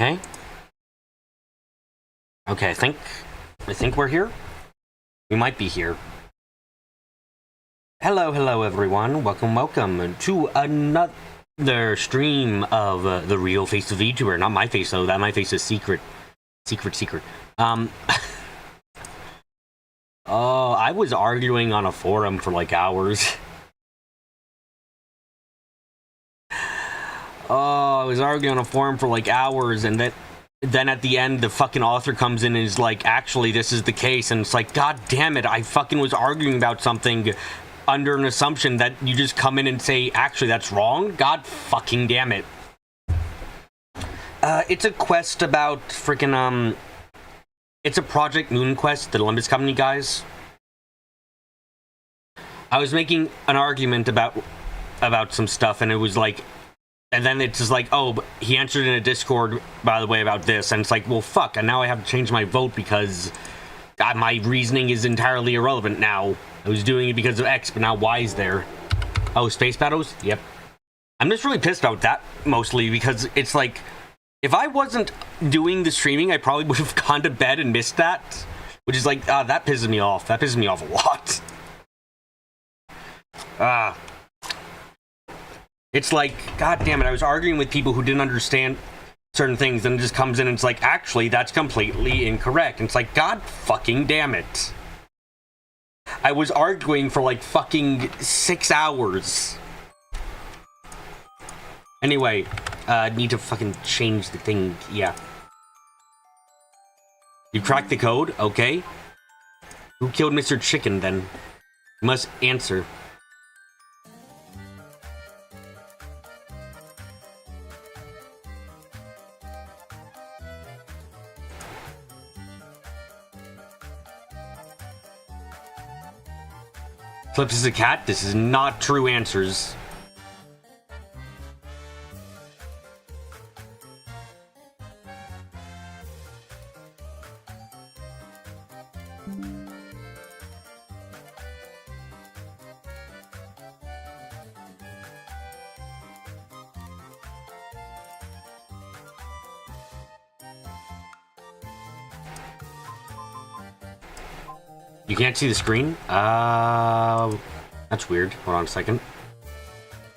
Okay. Okay, I think we're here. We might be here. Hello, everyone. Welcome to another stream of the real face of VTuber. Not my face, though. My face is secret. Oh, I was arguing on a forum for like hours. Oh, I was arguing on a forum for like hours, and then at the end, the fucking author comes in and is like, actually, this is the case. And it's like, God damn it, I fucking was arguing about something under an assumption that you just come in and say, actually, that's wrong? God fucking damn it. It's a quest about freaking, it's a Project Moon quest, the Olympus Company guys. I was making an argument about some stuff, and it was like, and then it's just like, oh, but he answered in a Discord, by the way, about this. And it's like, well, fuck. And now I have to change my vote because my reasoning is entirely irrelevant now. I was doing it because of X, but now Y is there. Oh, space battles? Yep. I'm just really pissed about that, mostly, because it's like, if I wasn't doing the streaming, I probably would have gone to bed and missed that. Which is like, that pisses me off. That pisses me off a lot. It's like, god damn it, I was arguing with people who didn't understand certain things, and it just comes in and it's like, actually, that's completely incorrect. And it's like, god fucking damn it. I was arguing for like fucking 6 hours. Anyway, need to fucking change the thing, yeah. You cracked the code? Okay. Who killed Mr. Chicken, then? You must answer. Flips is a cat? This is not true answers. You can't see the screen? That's weird. Hold on a second.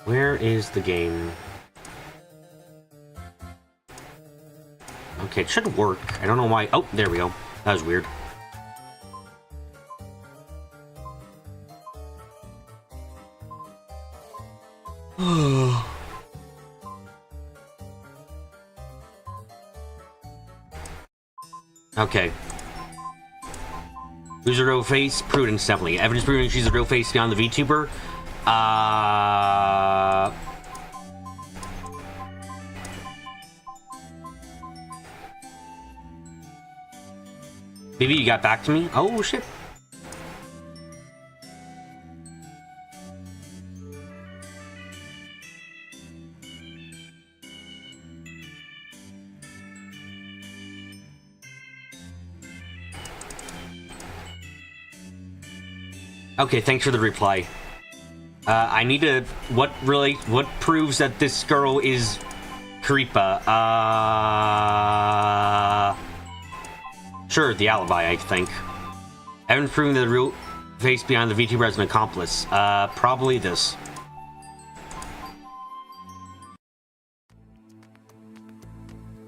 Where is the game? Okay, it should work. I don't know why. Oh, there we go. That was weird. Okay. Who's a real face? Prudence, definitely. Evidence proving she's a real face beyond the VTuber. Maybe you got back to me? Oh, shit. Okay, thanks for the reply. I need to... What proves that this girl is Karipa? Sure, the alibi, I think. I haven't proven the real face beyond the VTuber as an accomplice. Probably this.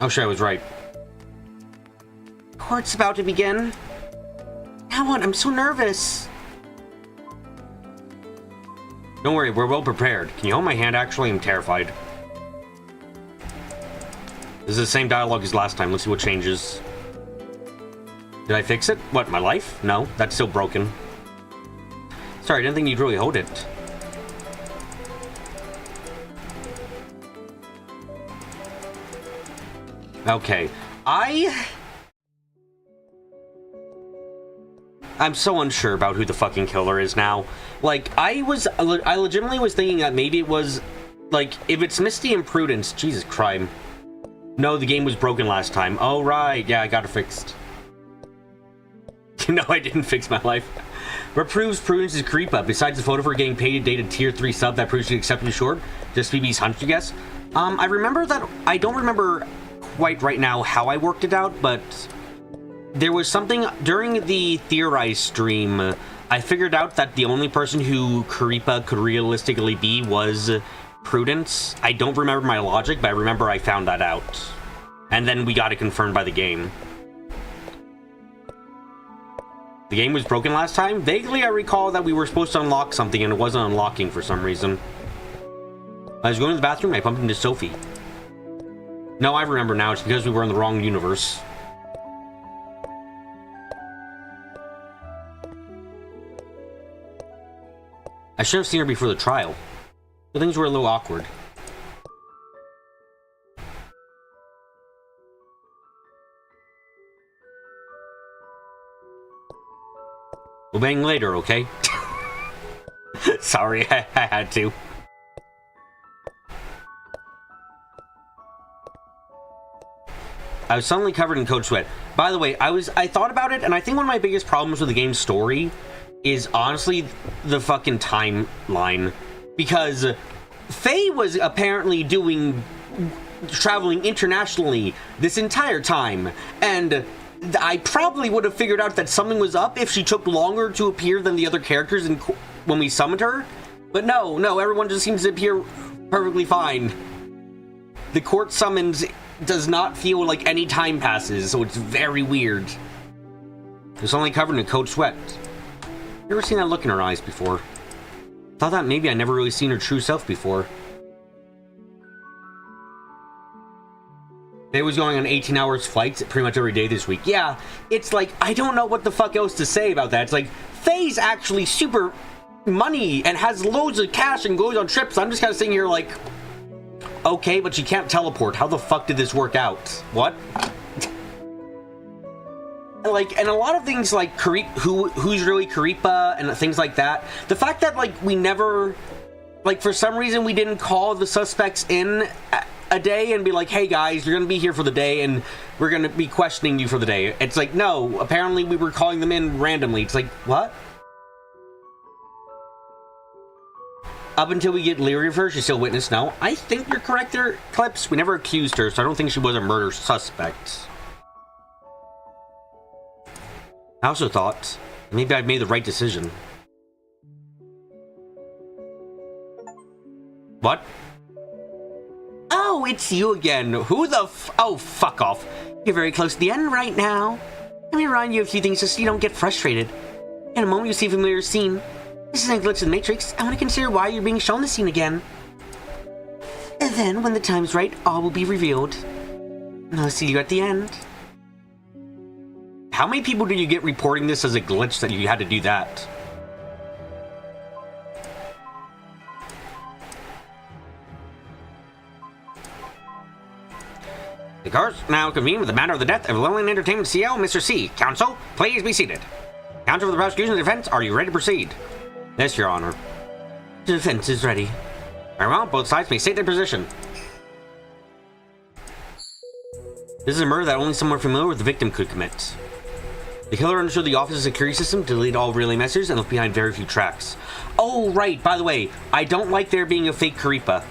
Oh, sure, I was right. Court's about to begin. Now what? I'm so nervous. Don't worry, we're well prepared. Can you hold my hand, actually? I'm terrified. This is the same dialogue as last time. Let's see what changes. Did I fix it? What, my life? No, that's still broken. Sorry, I didn't think you'd really hold it. Okay. I'm so unsure about who the fucking killer is now. Like, I legitimately was thinking that maybe it was, like, if it's Misty and Prudence, Jesus Christ. No, the game was broken last time. Oh, right. Yeah, I got it fixed. No, I didn't fix my life. What proves Prudence is Karipa? Besides the photo for getting paid to date a tier 3 sub that proves she's acceptably short? Just BB's hunch, I guess? I remember that... I don't remember quite right now how I worked it out, but there was something during the Theorize stream. I figured out that the only person who Karipa could realistically be was Prudence. I don't remember my logic, but I remember I found that out. And then we got it confirmed by the game. The game was broken last time? Vaguely, I recall that we were supposed to unlock something and it wasn't unlocking for some reason. I was going to the bathroom and I bumped into Sophie. No, I remember now. It's because we were in the wrong universe. I should have seen her before the trial. But things were a little awkward. We'll bang later, okay? Sorry, I had to. I was suddenly covered in cold sweat. By the way, I thought about it, and I think one of my biggest problems with the game's story is honestly the fucking timeline. Because Faye was apparently traveling internationally this entire time, and I probably would have figured out that something was up if she took longer to appear than the other characters when we summoned her. But no, everyone just seems to appear perfectly fine. The court summons does not feel like any time passes, so it's very weird. It's only covered in cold sweat. Never seen that look in her eyes before. Thought that maybe I never really seen her true self before. They was going on 18 hours flights pretty much every day this week. Yeah, it's like, I don't know what the fuck else to say about that. It's like, Faye's actually super money and has loads of cash and goes on trips. I'm just kind of sitting here like, okay, but she can't teleport. How the fuck did this work out? What? Like, and a lot of things like who's really Karipa and things like that. The fact that like we never, like for some reason we didn't call the suspects in a day and be like, hey guys, you're gonna be here for the day and we're gonna be questioning you for the day. It's like, no, apparently we were calling them in randomly. It's like, what? Up until we get leery of her, she's still witness. No, I think you're correct there, Clips. We never accused her, so I don't think she was a murder suspect. I also thought maybe I've made the right decision. What? Oh, it's you again. Who the oh, fuck off. You're very close to the end right now. Let me remind you of a few things just so you don't get frustrated. In a moment, you'll see a familiar scene. This isn't a glitch in the Matrix. I want to consider why you're being shown the scene again. And then, when the time's right, all will be revealed. And I'll see you at the end. How many people do you get reporting this as a glitch that you had to do that? The court now convene with the matter of the death of Lillian Entertainment CEO, Mr. C. Counsel, please be seated. Counsel for the prosecution and defense, are you ready to proceed? Yes, Your Honor. The defense is ready. Very well, both sides may state their position. This is a murder that only someone familiar with the victim could commit. The killer understood the office's security system to delete all relay messages and left behind very few tracks. Oh, right, by the way, I don't like there being a fake Karipa.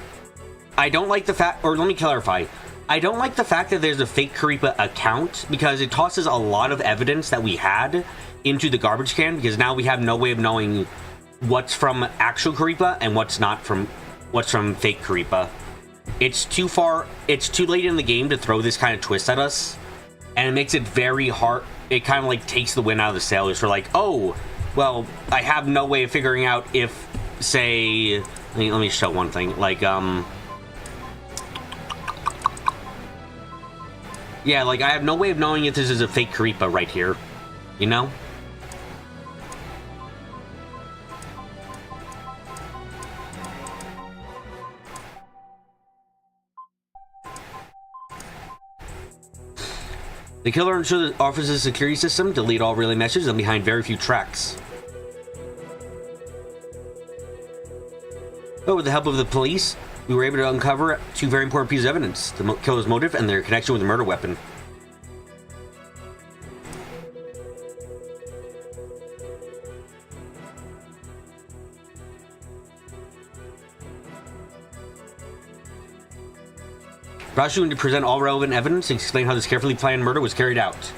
I don't like the fact, or let me clarify. I don't like the fact that there's a fake Karipa account because it tosses a lot of evidence that we had into the garbage can because now we have no way of knowing what's from actual Karipa and what's from fake Karipa. It's too late in the game to throw this kind of twist at us, and it makes it very hard. It kind of like takes the wind out of the sails for like, oh, well, I have no way of figuring out if, say, let me show one thing, like, yeah, like, I have no way of knowing if this is a fake Karipa right here, you know? The killer ensured the office's security system to delete all relay messages and behind very few tracks. But with the help of the police, we were able to uncover two very important pieces of evidence: the killer's motive and their connection with the murder weapon. Prosecution to present all relevant evidence and explain how this carefully planned murder was carried out.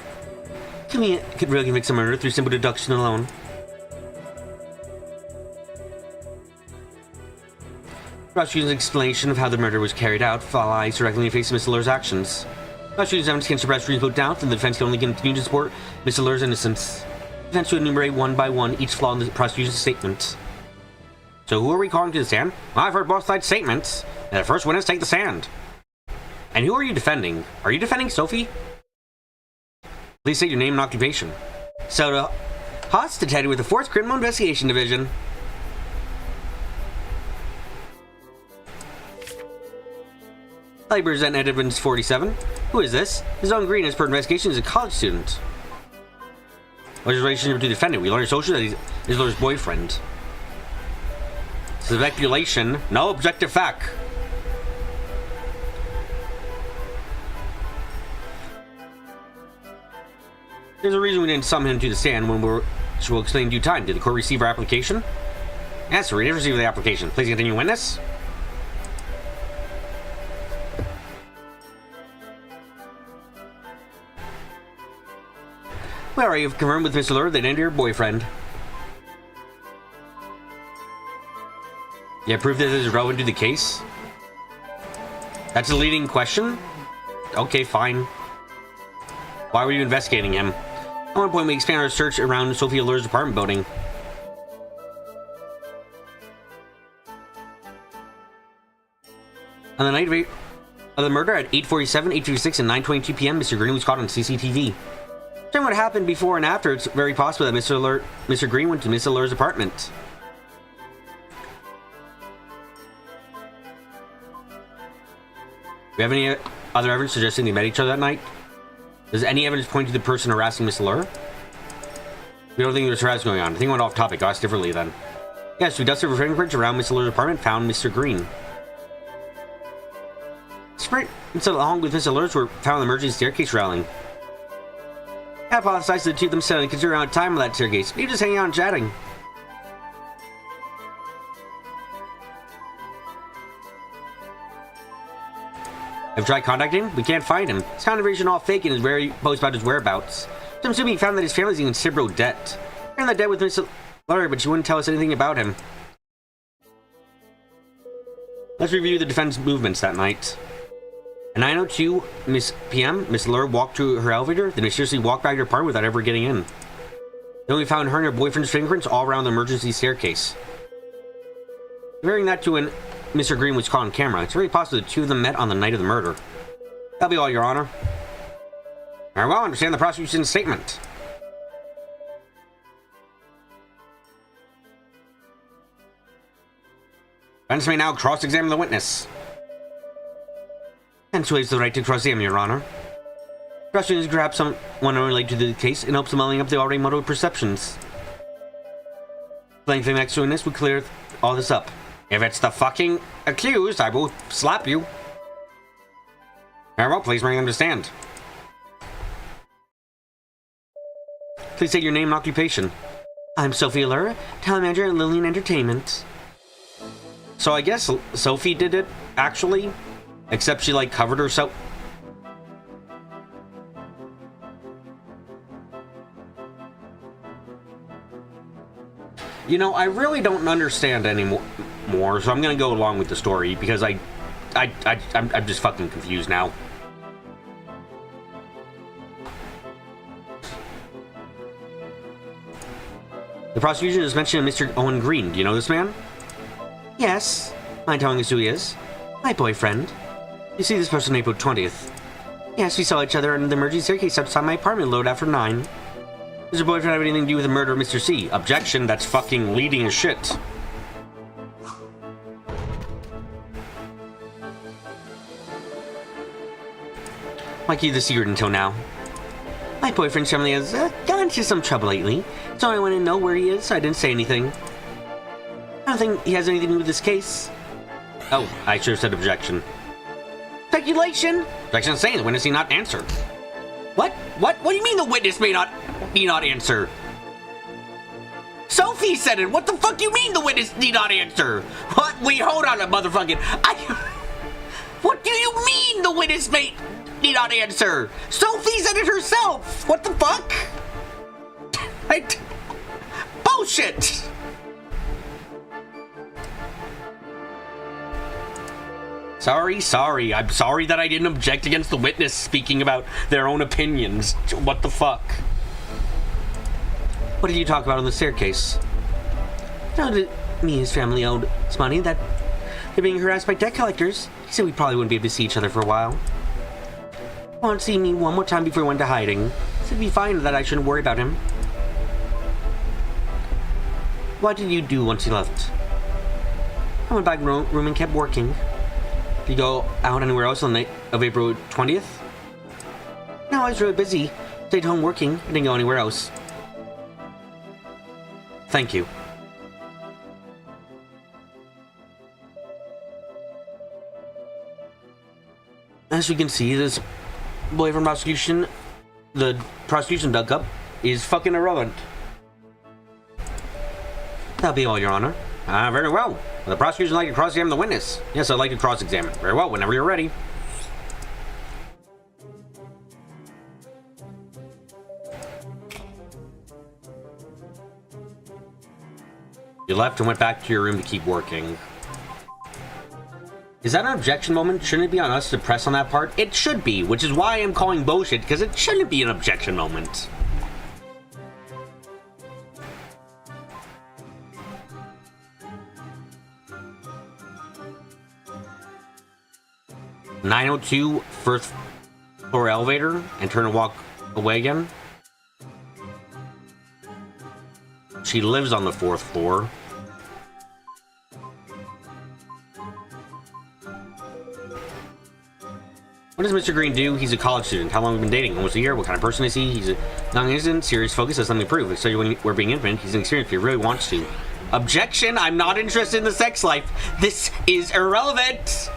Could really convict a murder through simple deduction alone. Prosecution's explanation of how the murder was carried out flies directly in the face of Mr. Lur's actions. Prosecution's evidence can suppress reasonable doubt, and the defense can only continue to support Mr. Lur's innocence. The defense will enumerate one by one each flaw in the prosecution's statement. So who are we calling to the stand? Well, I've heard both sides' statements. And the first witness take the stand. And who are you defending? Are you defending Sophie? Please state your name and occupation. Soda Haas, detective with the 4th Criminal Investigation Division. I present evidence 47. Who is this? His own Green, as per investigation, is a college student. What is the relationship to the defendant? We learned socially that he's Lur's boyfriend. Speculation, no objective fact. There's a reason we didn't summon him to the stand when we'll explain in due time. Did the court receive our application? Yes, we did receive the application. Please continue, witness. Well, you have confirmed with Mr. Lur that ended your boyfriend. You have proof that this is relevant to the case? That's a leading question? Okay, fine. Why were you investigating him? At one point, we expanded our search around Sophia Lur's apartment building. On the night of the murder at 8:47, 8:56, and 9:22 p.m., Mr. Green was caught on CCTV. Tell me what happened before and after. It's very possible that Mr. Green went to Mr. Lur's apartment. Do you have any other evidence suggesting they met each other that night? Does any evidence point to the person harassing Mr. Lur? We don't think there's harassment going on. I think it went off topic. Asked differently then. Yes, we dusted for fingerprints around Mr. Lur's apartment, found Mr. Green. Sprint, along with Mr. Lur's, were found on the emergency staircase railing. I hypothesized the two of them spent a considerable amount of time on that staircase. Maybe just hanging out and chatting. I've tried contacting him. We can't find him. His conversation all fake and is very post about his whereabouts. So I'm assuming he found that his family's in considerable debt. We're in the debt with Miss Lur, but she wouldn't tell us anything about him. Let's review the defense movements that night. At 9:02 p.m., Miss Lur walked to her elevator, then mysteriously walked back to her apartment without ever getting in. Then we found her and her boyfriend's fingerprints all around the emergency staircase. Comparing that to when Mr. Green was caught on camera, it's very possible the two of them met on the night of the murder. That'll be all, Your Honor. Very well, understand the prosecution's statement. Defense may now cross-examine the witness. Hence waives the right to cross-examine, Your Honor. Prosecution is grab someone unrelated to the case and helps them mulling up the already muddled perceptions. Playing for the next witness would clear all this up. If it's the fucking accused, I will slap you. Very well, please bring them to stand. Please state your name and occupation. I'm Sophie Lur, talent manager at Lillian Entertainment. So I guess Sophie did it, actually. Except she, like, covered herself. You know, I really don't understand anymore, so I'm gonna go along with the story because I'm just fucking confused now. The prosecution has mentioned Mr. Owen Green. Do you know this man? Yes. Mind telling us who he is? My boyfriend. You see this person on April 20th. Yes, we saw each other in the emergency staircase outside my apartment load after 9. Does your boyfriend have anything to do with the murder of Mr. C? Objection, that's fucking leading as shit. Why keep the secret until now? My boyfriend's family has gotten into some trouble lately, so I want to know where he is, so I didn't say anything. I don't think he has anything to do with this case. Oh, I should have said objection. Speculation! Objection saying the witness need not answer. What? What do you mean the witness need not answer? Sophie said it! What the fuck do you mean the witness need not answer? What? Wait, hold on a motherfucking... What do you mean the witness may need not answer? Sophie said it herself! What the fuck? Bullshit! Sorry. I'm sorry that I didn't object against the witness speaking about their own opinions. What the fuck? What did you talk about on the staircase? No, me and his family owed us money that they're being harassed by debt collectors. He said we probably wouldn't be able to see each other for a while. He wanted to see me one more time before he went to hiding. He said it'd be fine, that I shouldn't worry about him. What did you do once he left? I went back room and kept working. Did you go out anywhere else on the night of April 20th? No, I was really busy. Stayed home working. I didn't go anywhere else. Thank you. As we can see, this boyfriend prosecution, the prosecution dug up, is fucking irrelevant. That'll be all, Your Honor. Very well. Well, the prosecution would like to cross-examine the witness. Yes, I'd like to cross-examine. Very well, whenever you're ready. You left and went back to your room to keep working. Is that an objection moment? Shouldn't it be on us to press on that part? It should be, which is why I'm calling bullshit, because it shouldn't be an objection moment. (902) first floor elevator, and turn and walk away again. She lives on the 4th floor. What does Mr. Green do? He's a college student. How long have we been dating? Almost a year. What kind of person is he? He's a non-innocent, serious focus, has something to prove. So when we're being intimate, he's inexperienced, but he really wants to. Objection! I'm not interested in the sex life. This is irrelevant!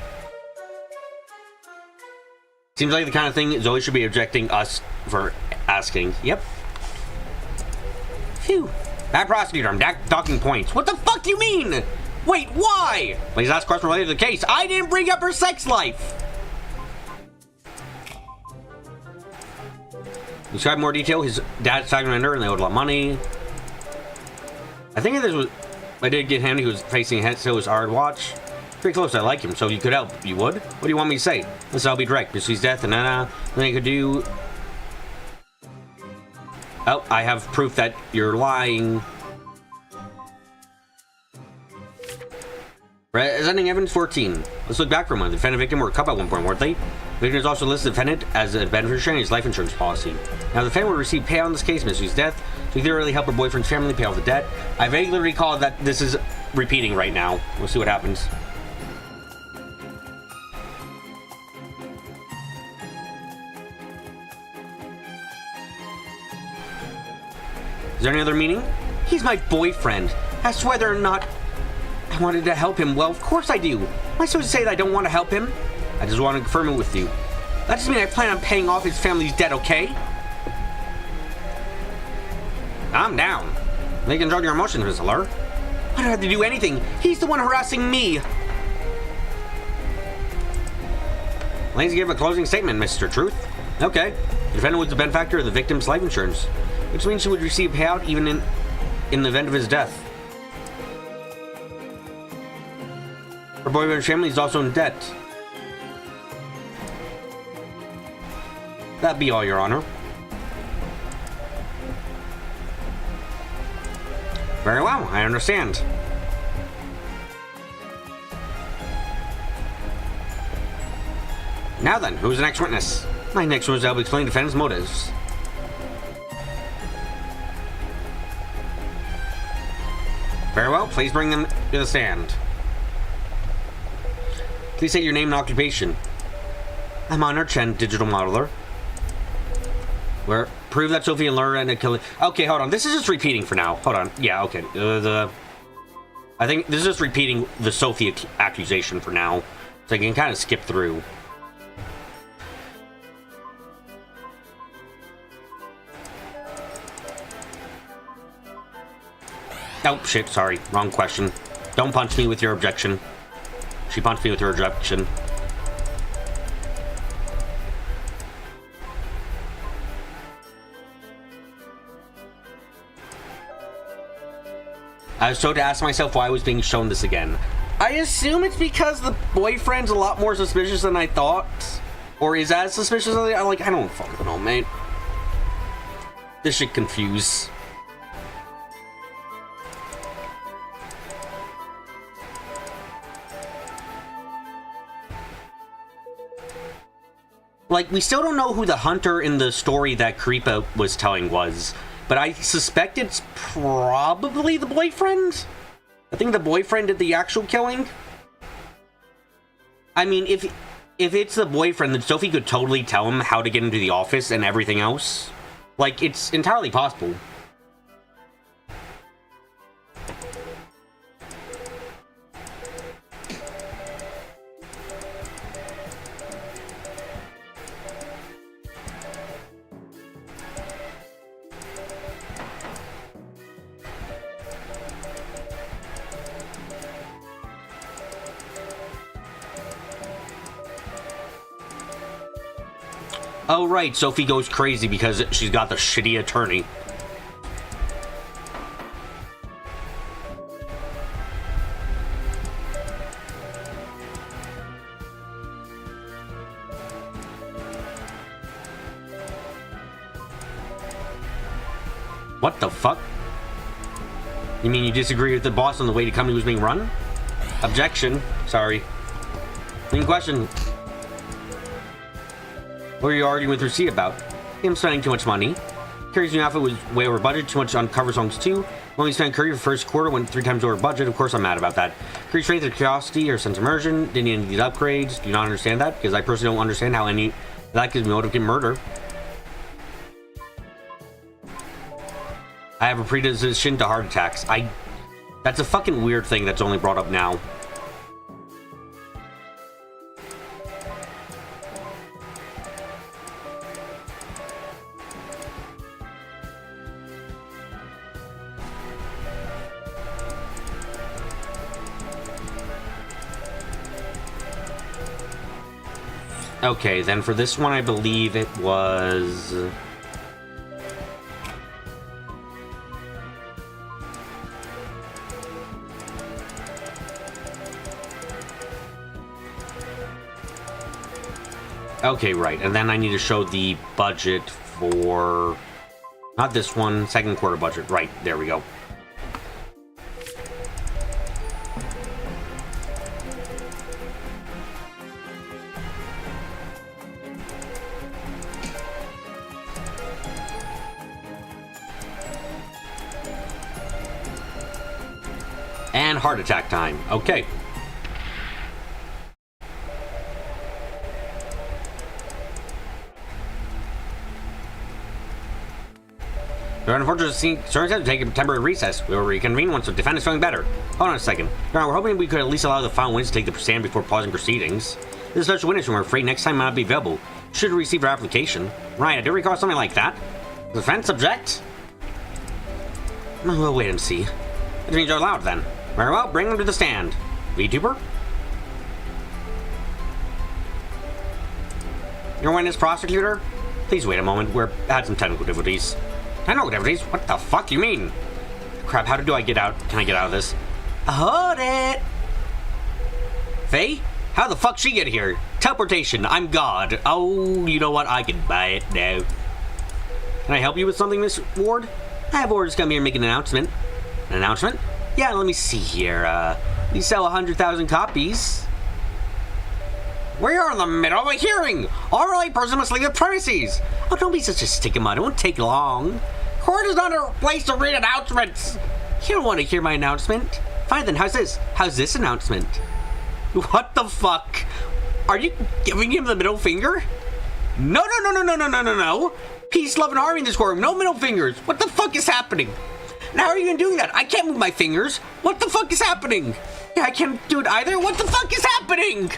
Seems like the kind of thing Zoe should be objecting us for asking. Yep. Phew. Bad prosecutor, I'm docking points. What the fuck do you mean? Wait, why? Please ask question related to the case. I didn't bring up her sex life. Describe more detail. His dad's talking to her and they owed a lot of money. I think this was... I did get him. He was facing a head, so his hard watch. Pretty close. I like him, so you could help. You would? What do you want me to say? Listen, I'll be direct. Just his death and then you could do... Oh, I have proof that you're lying. Presenting evidence 14. Let's look back for a moment. The defendant and victim were a couple at one point, weren't they? The victim is also listed the defendant as a beneficiary in his life insurance policy. Now, the defendant will receive payout in this case, Miss Hugh's death, so he literally help her boyfriend's family pay off the debt. I vaguely recall that this is repeating right now. We'll see what happens. Is there any other meaning? He's my boyfriend. As to whether or not I wanted to help him, well, of course I do. Am I supposed to say that I don't want to help him? I just want to confirm it with you. That doesn't mean I plan on paying off his family's debt, okay? I'm down. They can control your emotions, Miss Allure. I don't have to do anything. He's the one harassing me. Please give a closing statement, Mr. Truth. Okay. The defendant was the benefactor of the victim's life insurance, which means she would receive payout even in the event of his death. Her boyfriend's family is also in debt. That'd be all, Your Honor. Very well, I understand. Now then, who's the next witness? My next witness will explain the defendant's motives. Very well, please bring them to the stand. Please state your name and occupation. I'm Honor Chen, digital modeler. Where prove that Sophie and Laura and Achille. Okay, hold on. This is just repeating for now. Hold on. Yeah, okay. I think this is just repeating the Sophie accusation for now, so I can kind of skip through. Oh, shit, sorry. Wrong question. Don't punch me with your objection. She punched me with her objection. I was told to ask myself why I was being shown this again. I assume it's because the boyfriend's a lot more suspicious than I thought. Or is as suspicious as I like, I don't fucking know, mate. This shit confuse. Like, we still don't know who the hunter in the story that Creepa was telling was. But I suspect it's probably the boyfriend? I think the boyfriend did the actual killing. I mean, if it's the boyfriend, then Sophie could totally tell him how to get into the office and everything else. Like, it's entirely possible. Oh, right, Sophie goes crazy because she's got the shitty attorney. What the fuck? You mean you disagree with the boss on the way the company was being run? Objection. Sorry. Main question. What are you arguing with Receipt about? Him spending too much money. Curry's new outfit was way over budget, too much on cover songs too. When we spent Curry for first quarter, went 3 times over budget. Of course I'm mad about that. Curry's strength or curiosity or sense of immersion, didn't need these upgrades. Do you not understand that? Because I personally don't understand how any that gives me motive murder. I have a predisposition to heart attacks. That's a fucking weird thing that's only brought up now. Okay, then for this one, I believe it was... Okay, right, and then I need to show the budget for... Not this one, second quarter budget. Right, there we go. And heart attack time. Okay. Your unfortunate concerns have to take a temporary recess. We will reconvene once the defense is feeling better. Hold on a second. Your Honor, we're hoping we could at least allow the final witness to take the stand before pausing proceedings. This special witness, we're afraid next time might not be available. Should receive our application. Right, I do recall something like that. The defense object? We'll wait and see. That means you're allowed then. Very well, bring them to the stand. Vtuber? Your witness, prosecutor? Please wait a moment. We're had some technical difficulties. Technical difficulties? What the fuck you mean? Crap, how do I get out? Can I get out of this? Hold it! Faye? How the fuck she get here? Teleportation. I'm God. Oh, you know what? I can buy it now. Can I help you with something, Miss Ward? I have orders to come here and make an announcement. An announcement? Yeah, let me see here. We sell 100,000 copies. We are in the middle of a hearing. All relate person must leave the premises. Oh, don't be such a stick-em-up. It won't take long. Court is not a place to read announcements. You don't want to hear my announcement? Fine then, how's this? How's this announcement? What the fuck? Are you giving him the middle finger? No, no, no, no, no, no, no, no, no. Peace, love, and harmony in this courtroom. No middle fingers. What the fuck is happening? Now, how are you gonna do that? I can't move my fingers. What the fuck is happening? Yeah, I can't do it either. What the fuck is happening?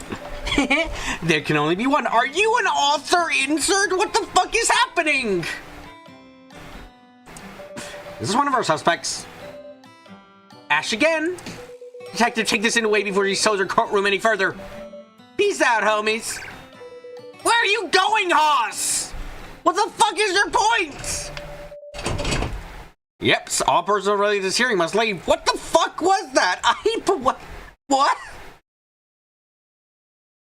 There can only be one. Are you an author insert? What the fuck is happening? This is one of our suspects. Ash again. Detective, take this in away before she sells her courtroom any further. Peace out, homies. Where are you going, Hoss? What the fuck is your point? Yep, all persons related to this hearing must leave. What the fuck? was that? What?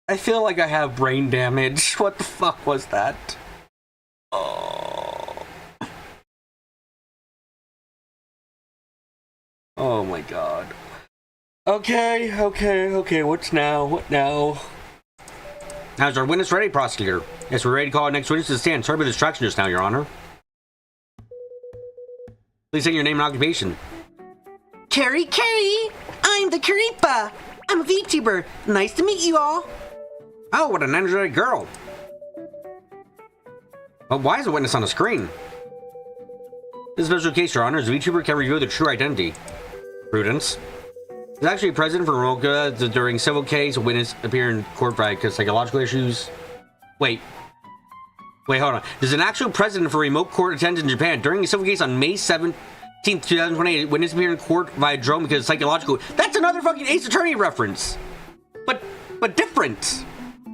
I feel like I have brain damage. What the fuck was that? Oh. Oh my god. Okay. What now? How's our witness ready, prosecutor? Yes, we're ready to call our next witness to the stand. Sorry for the distraction just now, Your Honor. Please say your name and occupation. Carrie! I'm the Karipa! I'm a Vtuber. Nice to meet you all. Oh, what an energetic girl. Well, why is the witness on the screen? This is a special case, Your Honor. As a Vtuber can reveal their true identity. Prudence. There's actually a precedent for Roka during civil case, a witness appear in court because psychological issues. Wait, hold on. There's an actual precedent for remote court attendance in Japan. During a civil case on May 17th, 2028, witness appeared in court via drone because of psychological... That's another fucking Ace Attorney reference! But different!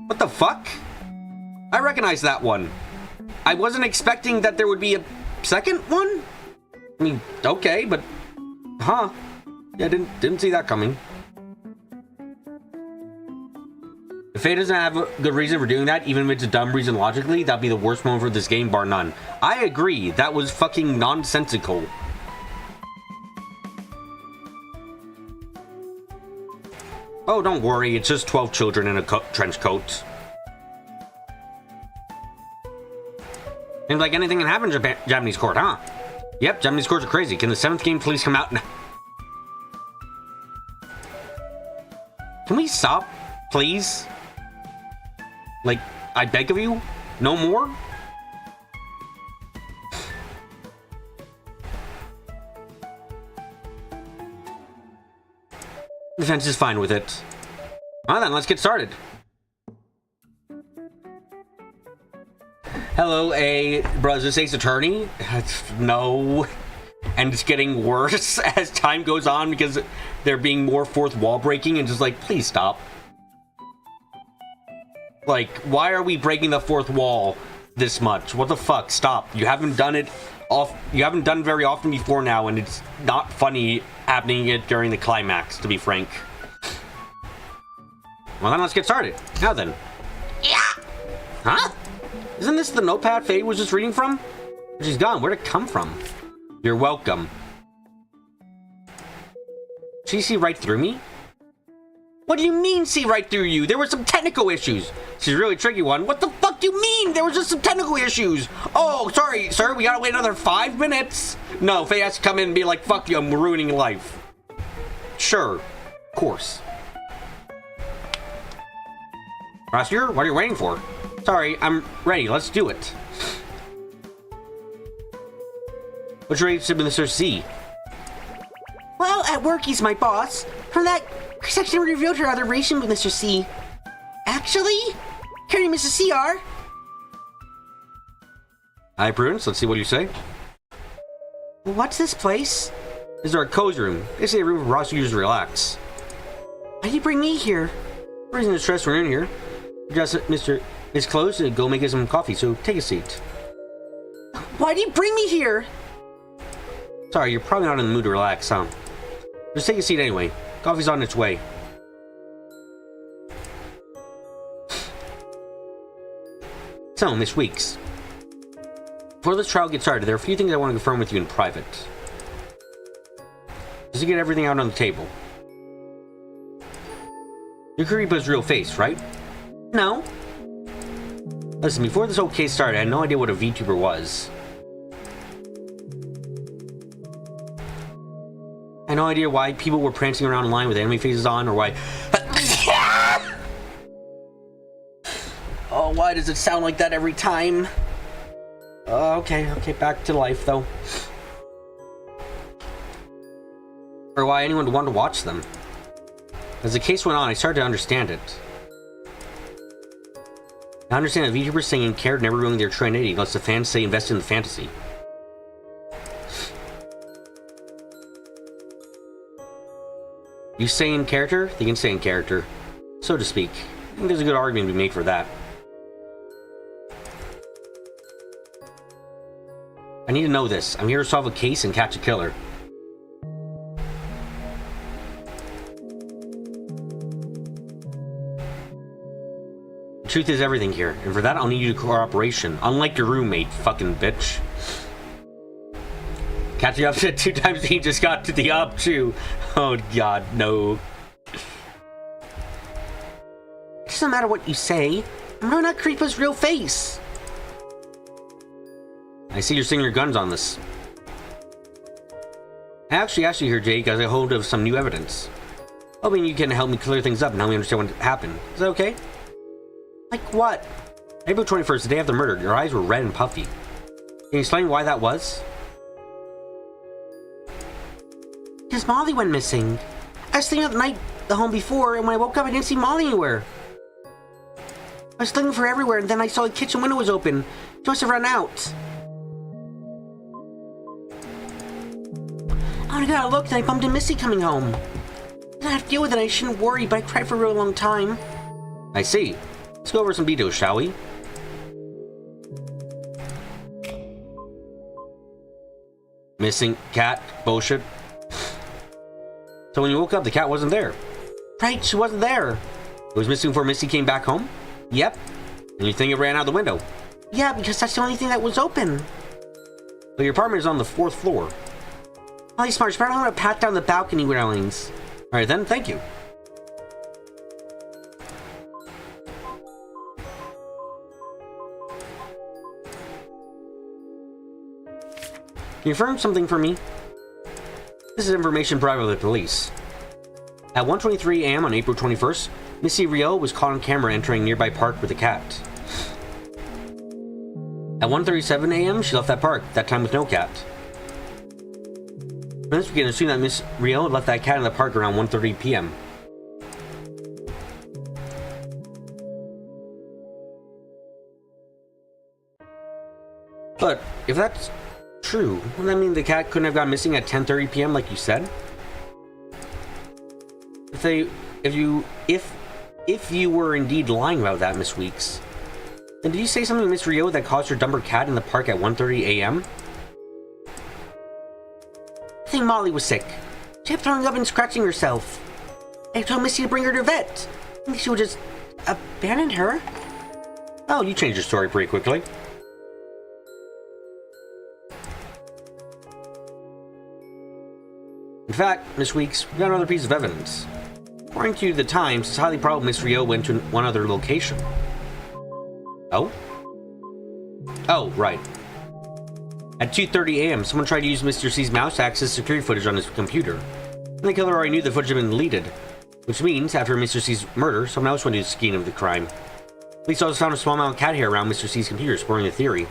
What the fuck? I recognize that one. I wasn't expecting that there would be a second one? I mean, okay, but... Huh. Yeah, didn't see that coming. If Faye doesn't have a good reason for doing that, even if it's a dumb reason logically, that'd be the worst moment for this game, bar none. I agree, that was fucking nonsensical. Oh, don't worry, it's just 12 children in a trench coat. Seems like anything can happen in Japanese court, huh? Yep, Japanese courts are crazy. Can the 7th game please come out now? Can we stop, please? Like, I beg of you? No more? The defense is fine with it. Well then, let's get started. Hello, bro, is this Ace Attorney? No. And it's getting worse as time goes on because they're being more fourth wall breaking and just like, please stop. Like, why are we breaking the fourth wall this much? What the fuck? Stop. You haven't done it very often before now, and it's not funny happening it during the climax, to be frank. Well then, let's get started. Now then. Yeah! Huh? Isn't this the notepad Faye was just reading from? She's gone. Where'd it come from? You're welcome. Did she see right through me? What do you mean, see right through you? There were some technical issues. She's a really tricky one. What the fuck do you mean? There was just some technical issues. Oh, sorry, sir. We gotta wait another 5 minutes. No, Faye has to come in and be like, fuck you, I'm ruining your life. Sure. Of course. Prosecutor, what are you waiting for? Sorry, I'm ready. Let's do it. What's your age to Mr. C? Well, at work he's my boss. From that section revealed her other relation with Mr. C. Actually, Carrie and Mrs. C are. Hi, Prudence. Let's see what you say. What's this place? This is our cozy room. They say a room for prosecutors to relax. Why did you bring me here? Reason to stress we're in here. Just Mr. is closed and go make us some coffee, so take a seat. Why did you bring me here? Sorry, you're probably not in the mood to relax, huh? Just take a seat anyway. Coffee's on its way. So, Miss Weeks. Before this trial gets started, there are a few things I want to confirm with you in private. Just to get everything out on the table. You're Karipa's real face, right? No. Listen, before this whole case started, I had no idea what a VTuber was. I had no idea why people were prancing around online with anime faces on, or why... Oh, why does it sound like that every time? Okay, back to life, though. Or why anyone would want to watch them. As the case went on, I started to understand it. I understand that VTubers saying and cared never ruining their true identity unless the fans say invest in the fantasy. You say in character, they can say in character, so to speak. I think there's a good argument to be made for that. I need to know this. I'm here to solve a case and catch a killer. Truth is everything here, and for that I'll need your cooperation, unlike your roommate, fucking bitch. Catch you up to 2 times he just got to the up too. Oh god, no. It doesn't matter what you say. I'm really not Creepa's real face. I see you're sticking your guns on this. I actually asked you here, Jake, as I hold of some new evidence. Hoping you can help me clear things up and help me understand what happened. Is that okay? Like what? April 21st, the day of the murder, your eyes were red and puffy. Can you explain why that was? Because Molly went missing. I was sleeping at night the home before, and when I woke up I didn't see Molly anywhere. I was looking for everywhere, and then I saw the kitchen window was open. She must have run out. I got a look, and I bumped into Missy coming home. I didn't have to deal with it, I shouldn't worry, but I cried for a real long time. I see. Let's go over some details, shall we? Missing cat bullshit. So when you woke up, the cat wasn't there. Right, she wasn't there. It was missing before Missy came back home? Yep. And you think it ran out the window? Yeah, because that's the only thing that was open. But your apartment is on the 4th floor. Molly Smart, but I don't want to pat down the balcony railings. Alright then, thank you. Can you confirm something for me? This is information provided by the police. At 1:23 a.m. on April 21st, Missy Rio was caught on camera entering nearby park with a cat. At 1:37 a.m., she left that park, that time with no cat. From this, we can assume that Miss Rio left that cat in the park around 1:30 p.m. But if that's true, wouldn't that mean the cat couldn't have gone missing at 10:30 p.m. like you said? If you were indeed lying about that, Miss Weeks, then did you say something to Miss Rio that caused her to dump her cat in the park at 1:30 a.m.? I think Molly was sick. She kept throwing up and scratching herself. I told Missy to bring her to vet. I think she would just abandon her. Oh, you changed your story pretty quickly. In fact, Miss Weeks, we got another piece of evidence. According to the Times, it's highly probable Miss Rio went to one other location. Oh? Oh, right. At 2:30 a.m., someone tried to use Mr. C's mouse to access security footage on his computer. And the killer already knew the footage had been deleted, which means, after Mr. C's murder, someone else went to the scene of the crime. Police also found a small amount of cat hair around Mr. C's computer, supporting the theory.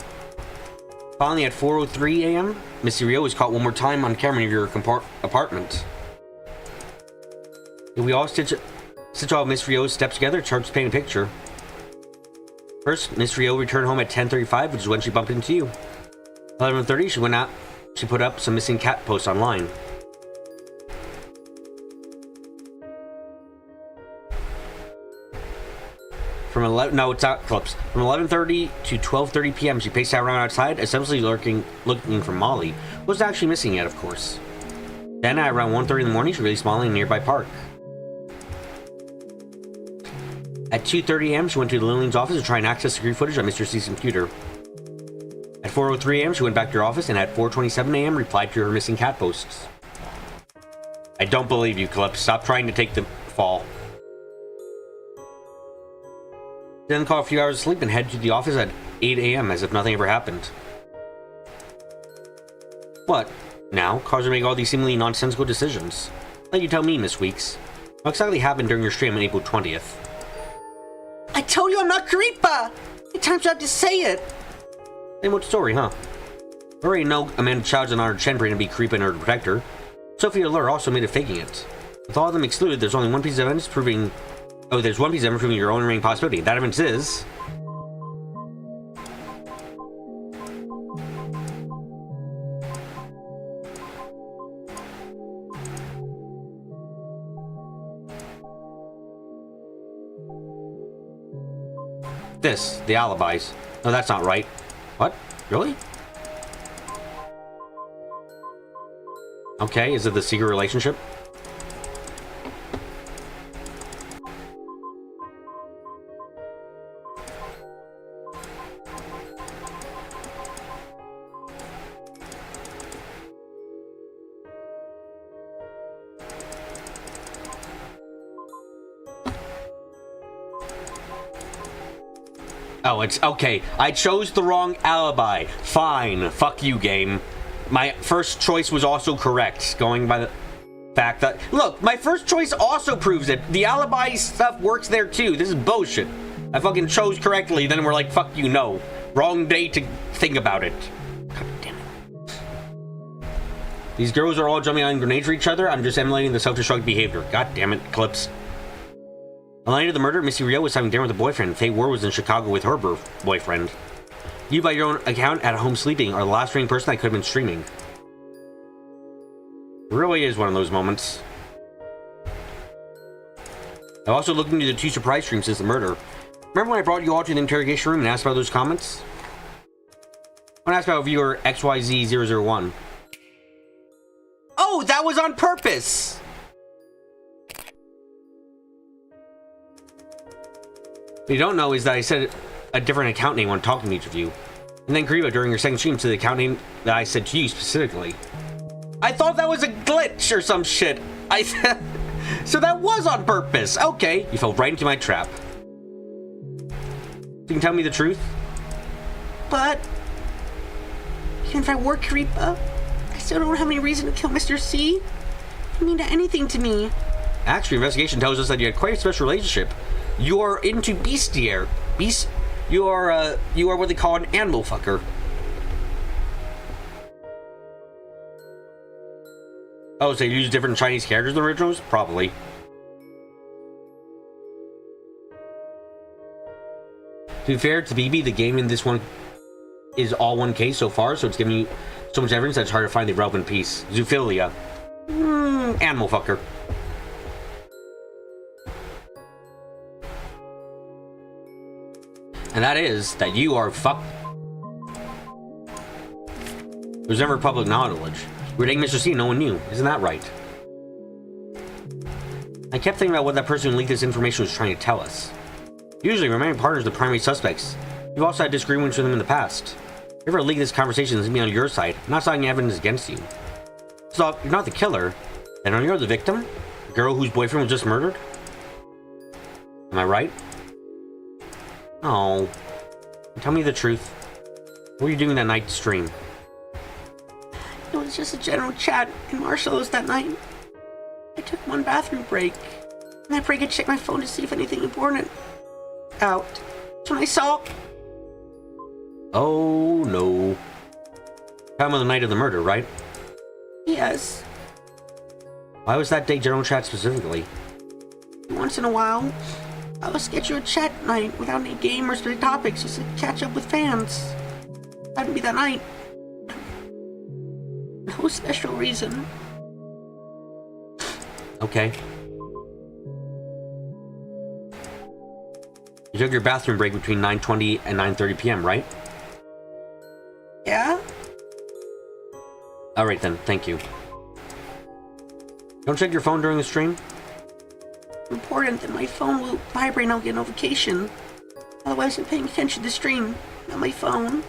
Finally, at 4:03 a.m., Missy Rio was caught one more time on camera near your apartment. If we all stitch all of Miss Rio's steps together, it's hard to paint a picture. First, Miss Rio returned home at 10:35, which is when she bumped into you. 11:30, she went out. She put up some missing cat posts online. From 11:30 to 12:30 p.m., she paced around outside, essentially looking for Molly, who was actually missing yet, of course. Then, at around 1:30 in the morning, she released Molly in a nearby park. At 2:30 a.m., she went to the Lillian's office to try and access security footage on Mr. C's computer. At 4:03 a.m., she went back to her office, and at 4:27 a.m., replied to her missing cat posts. I don't believe you, Calypso. Stop trying to take the fall. Then call a few hours of sleep and head to the office at 8 a.m. as if nothing ever happened. What? Now? Caused her to make all these seemingly nonsensical decisions. Let you tell me, Miss Weeks. What exactly happened during your stream on April 20th? I told you I'm not Creepa! How many times do I have to say it? Same old story, huh? We already know Amanda Child's an honored Chen to be Creepa and her protector. Sophie Allure also made it faking it. With all of them excluded, there's only one piece of evidence proving... Oh, there's one piece of evidence proving your own remaining possibility. That evidence is... this, the alibis. No, that's not right. What? Really? Okay, is it the secret relationship? Oh, it's okay. I chose the wrong alibi. Fine. Fuck you, game. My first choice was also correct, going by the fact that... Look, my first choice also proves it. The alibi stuff works there, too. This is bullshit. I fucking chose correctly, then we're like, fuck you, no. Wrong day to think about it. God damn it. These girls are all jumping on grenades for each other. I'm just emulating the self-destruct behavior. God damn it, Clips. On the night of the murder, Missy Rio was having dinner with a boyfriend. Faye Ward was in Chicago with her boyfriend. You, by your own account, at home sleeping, are the last remaining person that could have been streaming. It really is one of those moments. I've also looked into the 2 surprise streams since the murder. Remember when I brought you all to the interrogation room and asked about those comments? I want to ask about viewer XYZ001. Oh, that was on purpose! What you don't know is that I said a different account name when talking to each of you. And then Kariba, during your second stream, to the account name that I said to you specifically. I thought that was a glitch or some shit. So that was on purpose. Okay, you fell right into my trap. You can tell me the truth? But even if I were Kariba, I still don't have any reason to kill Mr. C. He didn't mean anything to me. Actually, investigation tells us that you had quite a special relationship. You are into bestiaire. You are what they call an animal fucker. Oh, so you use different Chinese characters in the originals? Probably. To be fair to BB, the game in this one is all 1K so far, so it's giving you so much evidence that it's hard to find the relevant piece. Zoophilia. Animal fucker. And that is that you are fuck. It was never public knowledge. We were dating Mr. C, no one knew. Isn't that right? I kept thinking about what that person who leaked this information was trying to tell us. Usually, remaining partners are the primary suspects. You've also had disagreements with them in the past. If you ever leak this conversation, it's me on your side. I'm not citing evidence against you. So, you're not the killer. Then you're the victim? The girl whose boyfriend was just murdered? Am I right? Oh. Tell me the truth. What were you doing that night to stream? It was just a general chat in Marshall's that night. I took one bathroom break. And that break I checked my phone to see if anything important out. That's when I saw... Oh no. Time of the night of the murder, right? Yes. Why was that day general chat specifically? Once in a while, I will schedule a chat night without any game or specific topics, just to catch up with fans. That'd be that night. No special reason. Okay. You took your bathroom break between 9:20 and 9:30 p.m., right? Yeah? Alright then, thank you. Don't check your phone during the stream? Important that my phone will vibrate and I'll get a notification. Otherwise I'm paying attention to the stream, not my phone.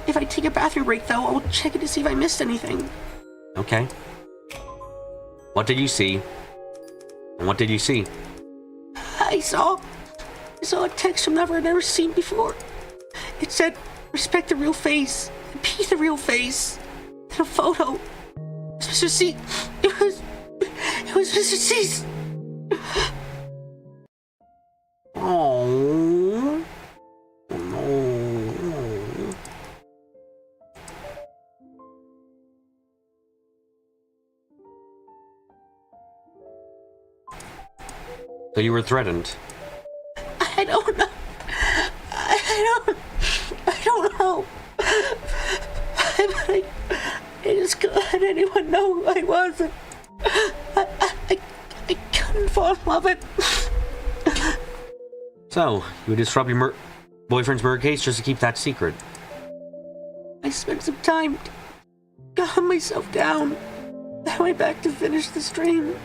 If I take a bathroom break though, I'll check it to see if I missed anything. Okay. What did you see? And what did you see? I saw a text from number I've never seen before. It said, respect the real face, and be the real face. And a photo. It was Mr. C. It was Mr. C's. Oh. No. So you were threatened? I don't know. I don't know. I just couldn't let anyone know who I was. I couldn't fall in love with. So, you would disrupt your boyfriend's murder case just to keep that secret? I spent some time to calm myself down. I went back to finish the stream.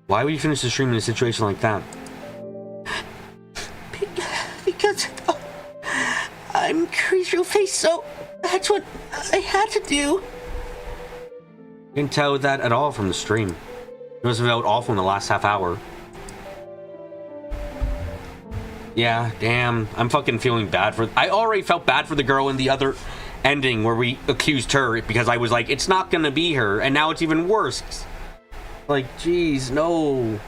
Why would you finish the stream in a situation like that? I'm Curry's real face, so that's what I had to do. Didn't tell that at all from the stream. It must have felt awful in the last half hour. Yeah, damn. I'm fucking feeling bad for... I already felt bad for the girl in the other ending where we accused her because I was like, it's not gonna be her, and now it's even worse. Like, jeez, no.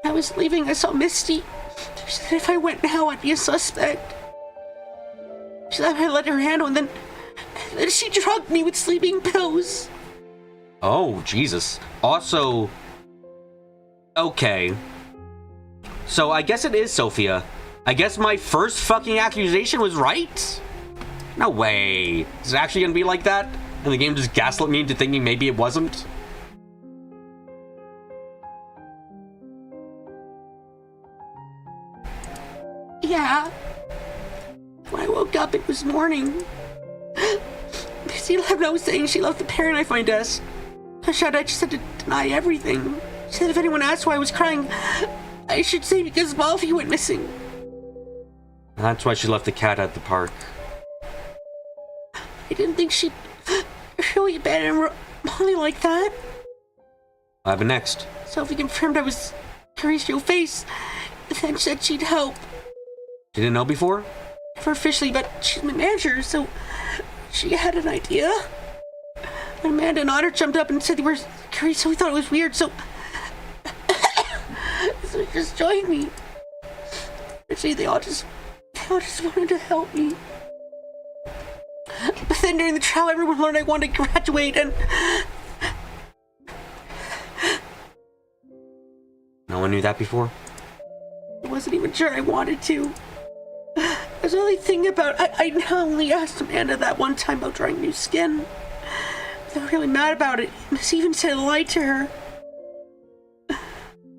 I was leaving, I saw Misty. She said if I went now, I'd be a suspect. She said I let her handle, and then she drugged me with sleeping pills. Oh, Jesus. Also, okay. So I guess it is Sophia. I guess my first fucking accusation was right? No way. Is it actually gonna be like that? And the game just gaslit me into thinking maybe it wasn't? Yeah. When I woke up, it was morning. Misty left note saying she left the parent knife on my desk. I just said to deny everything. She said if anyone asked why I was crying, I should say because Molly went missing. That's why she left the cat at the park. I didn't think she'd really abandon Molly like that. What happened next? Sophie confirmed I was Curry's real face, and then said she'd help. She didn't know before? Never officially, but she's my manager, so she had an idea. When Amanda and Otter jumped up and said they were Curry, so we thought it was weird, so so they just joined me. Actually, they all just wanted to help me. But then during the trial, everyone learned I wanted to graduate, and no one knew that before? I wasn't even sure I wanted to. I was only thinking about I only asked Amanda that one time about drawing new skin. They were really mad about it. Miss even said I lied to her.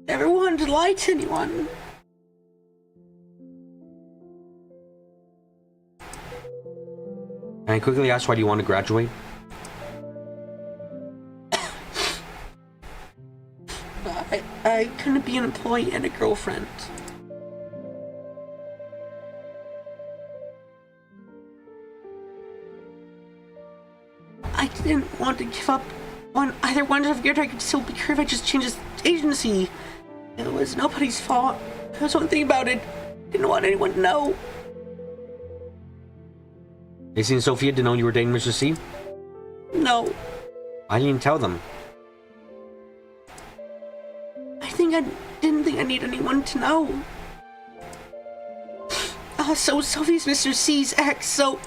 Never wanted to lie to anyone. Can I quickly ask why do you want to graduate? I couldn't be an employee and a girlfriend. I didn't want to give up on either one. I figured I could still be here if I just changed this agency. It was nobody's fault. There was one thing about it. I didn't want anyone to know. Daisy and Sophia didn't know you were dating Mr. C? No. Why didn't you tell them? I didn't think I need anyone to know. So Sophie's Mr. C's ex, so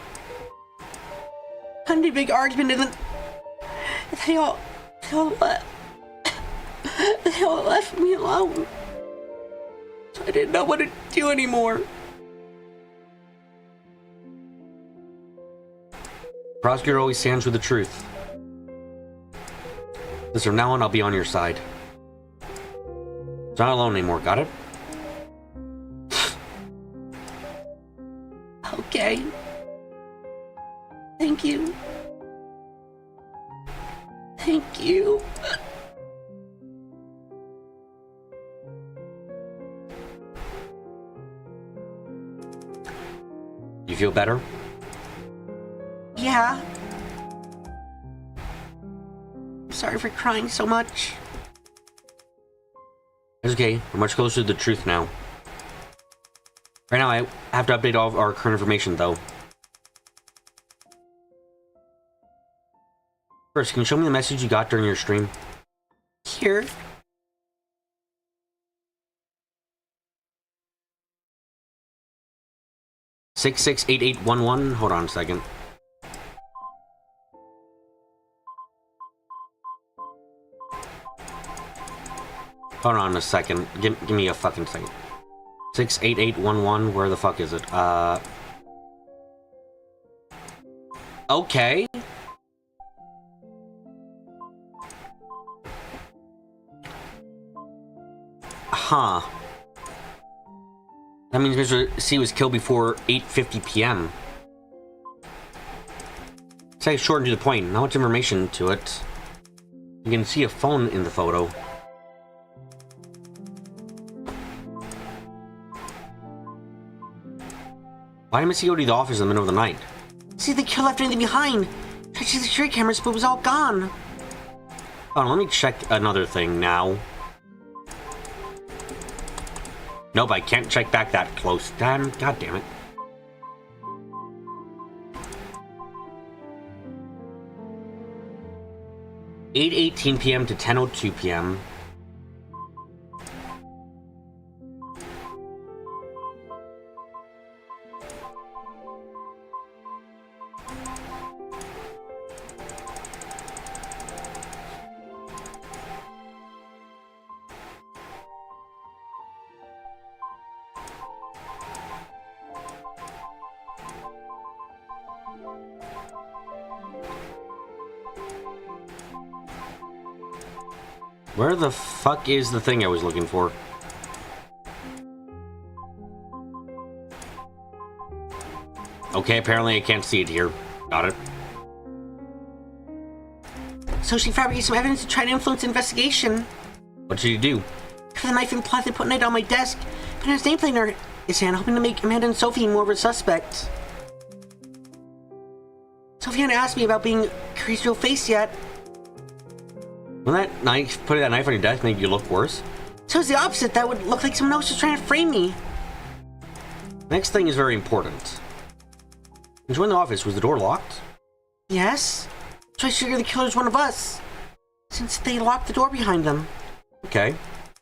had a big argument, and then they all left me alone. So I didn't know what to do anymore. Prosecutor always stands with the truth. Listen, from now on, I'll be on your side. It's not alone anymore, got it? Okay. Thank you. Thank you. You feel better? Yeah. I'm sorry for crying so much. It's okay. We're much closer to the truth now. Right now, I have to update all of our current information, though. First, can you show me the message you got during your stream? Here. $668811. Hold on a second. Hold on a second. Give me a fucking second. 68811. Where the fuck is it? Okay. Huh. That means Mr. C was killed before 8:50 p.m. Say short and to the point. Not much information to it. You can see a phone in the photo. Why did Missy go to the office in the middle of the night? See, the killer left anything behind. Tried to see the security cameras, but it was all gone. Oh, let me check another thing now. Nope, I can't check back that close. God damn it. (8:18 p.m. to 10:02 p.m. Where the fuck is the thing I was looking for? Okay, apparently I can't see it here. Got it. So she fabricated some evidence to try to influence the investigation. What should you do? Cut the knife and plotted put it on my desk. Put his nameplate in his hand, hoping to make Amanda and Sophie more of a suspect. Sophie hadn't asked me about being Carrie's real face yet. Will that knife, putting that knife on your desk make you look worse? So it's the opposite. That would look like someone else was trying to frame me. Next thing is very important. When you went in the office, was the door locked? Yes. So I figure the killer's one of us, since they locked the door behind them. Okay.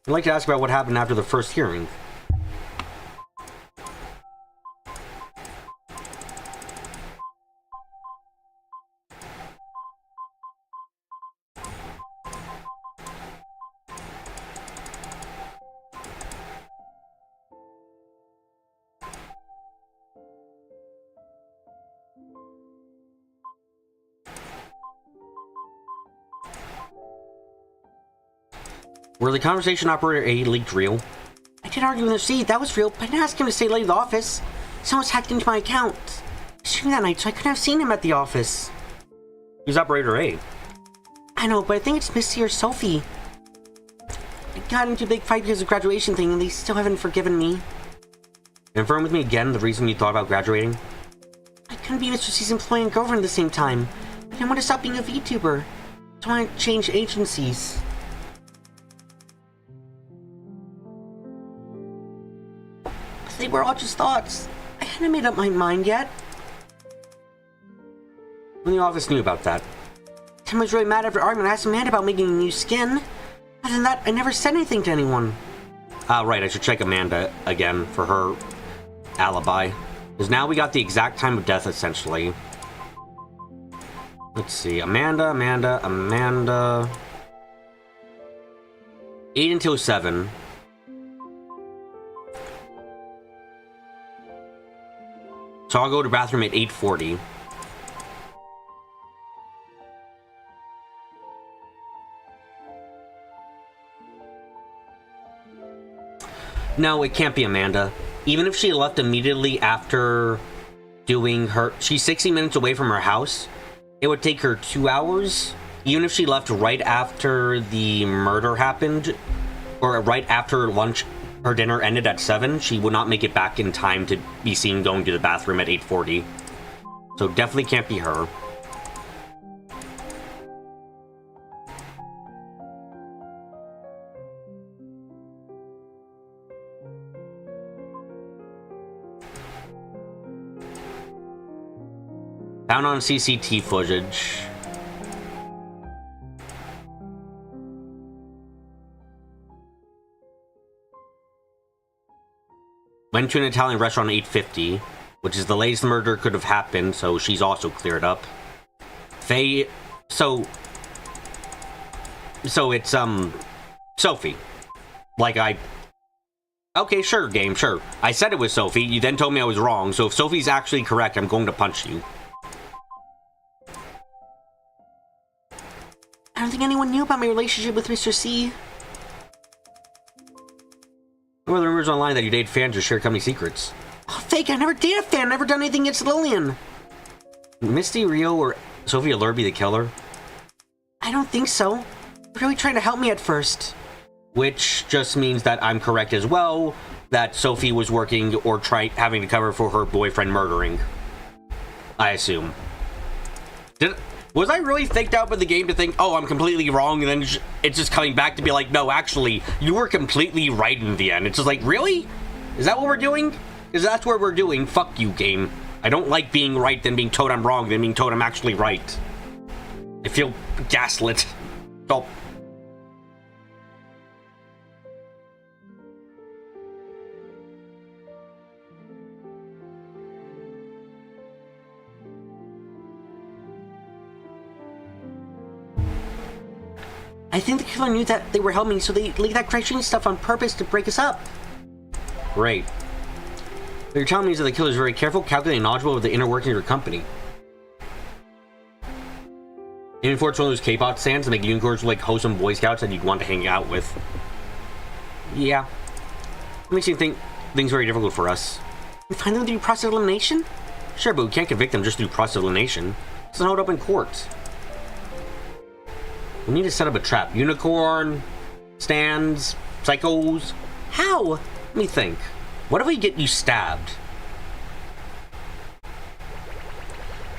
I'd like to ask about what happened after the first hearing. Were the conversation operator A leaked real? I did argue with the seat, that was real, but I didn't ask him to stay late at the office. Someone's hacked into my account. I was shooting that night, so I couldn't have seen him at the office. Who's operator A? I know, but I think it's Misty or Sophie. I got into a big fight because of the graduation thing, and they still haven't forgiven me. Confirm with me again the reason you thought about graduating? I couldn't be Mr. C's employee and girlfriend at the same time. I didn't want to stop being a VTuber. So I wanted to change agencies. But they were all just thoughts. I hadn't made up my mind yet. When the office knew about that? Tim was really mad after argument. I asked Amanda about making a new skin. Other than that, I never said anything to anyone. Ah, right, I should check Amanda again for her alibi. Because now we got the exact time of death, essentially. Let's see, Amanda. 8 until 7. So I'll go to bathroom at 8:40. No, it can't be Amanda. Even if she left immediately after doing her... She's 60 minutes away from her house. It would take her 2 hours. Even if she left right after the murder happened, or right after lunch, her dinner ended at 7, she would not make it back in time to be seen going to the bathroom at 8:40. So definitely can't be her. Found on CCTV footage. Went to an Italian restaurant at 8:50, which is the latest the murder could have happened, so she's also cleared up. Faye... So it's, Sophie. Like, Okay, sure, game, sure. I said it was Sophie, you then told me I was wrong, so if Sophie's actually correct, I'm going to punch you. I don't think anyone knew about my relationship with Mr. C. There were the rumors online that you date fans or share company secrets. Oh, fake, I never dated a fan, never done anything against Lillian. Misty, Rio, or Sophie Allure be the killer? I don't think so. really trying to help me at first. Which just means that I'm correct as well, that Sophie was working or having to cover for her boyfriend murdering. I assume. Was I really faked out by the game to think, oh, I'm completely wrong, and then it's just coming back to be like, no, actually, you were completely right in the end. It's just like, really? Is that what we're doing? Because that's what we're doing. Fuck you, game. I don't like being right, then being told I'm wrong, then being told I'm actually right. I feel gaslit. Oh. I think the killer knew that they were helping, so they leaked that criterion stuff on purpose to break us up. Great. What you're telling me is that the killer is very careful, calculating, and knowledgeable of the inner workings of your company. Even for it's one of those K-pop stands to make unicorns like wholesome Boy Scouts that you'd want to hang out with. Yeah. It makes you think things very difficult for us. You find them through process of elimination? Sure, but we can't convict them just through process of elimination. It's not held up in court. We need to set up a trap. Unicorn, stands, psychos. How? Let me think. What if we get you stabbed?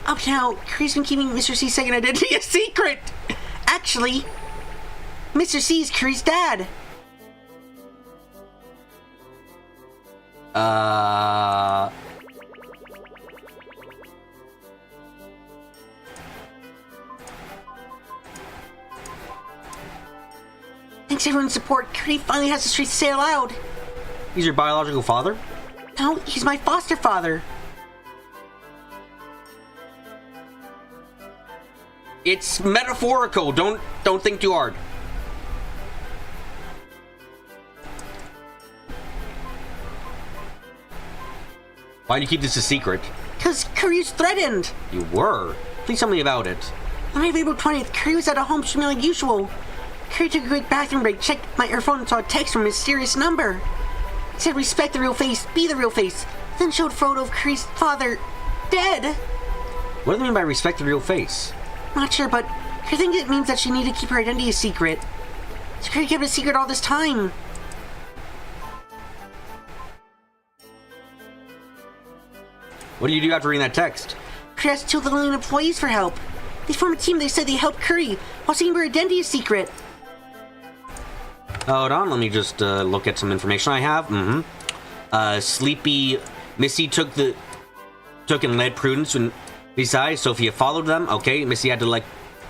Up now, Curry's been keeping Mr. C's second identity a secret! Actually, Mr. C is Curry's dad. Thanks everyone's support, Curry finally has the streets to say it aloud. He's your biological father? No, he's my foster father. It's metaphorical. Don't think too hard. Why do you keep this a secret? Because Curry's threatened. You were? Please tell me about it. On April 20th, Curry was at a home swimming like usual. Curry took a quick bathroom break, checked my earphone, and saw a text from a mysterious number. It said, respect the real face, be the real face. Then showed a photo of Curry's father, dead. What do they mean by respect the real face? Not sure, but Curry thinks it means that she needed to keep her identity a secret. So Curry kept it a secret all this time. What do you do after reading that text? Curry asked 2 little employees for help. They formed a team. They said they helped Curry while keeping her identity a secret. Hold on, let me just look at some information I have. Sleepy Missy took and led Prudence, and besides, Sophia followed them. Okay, Missy had to let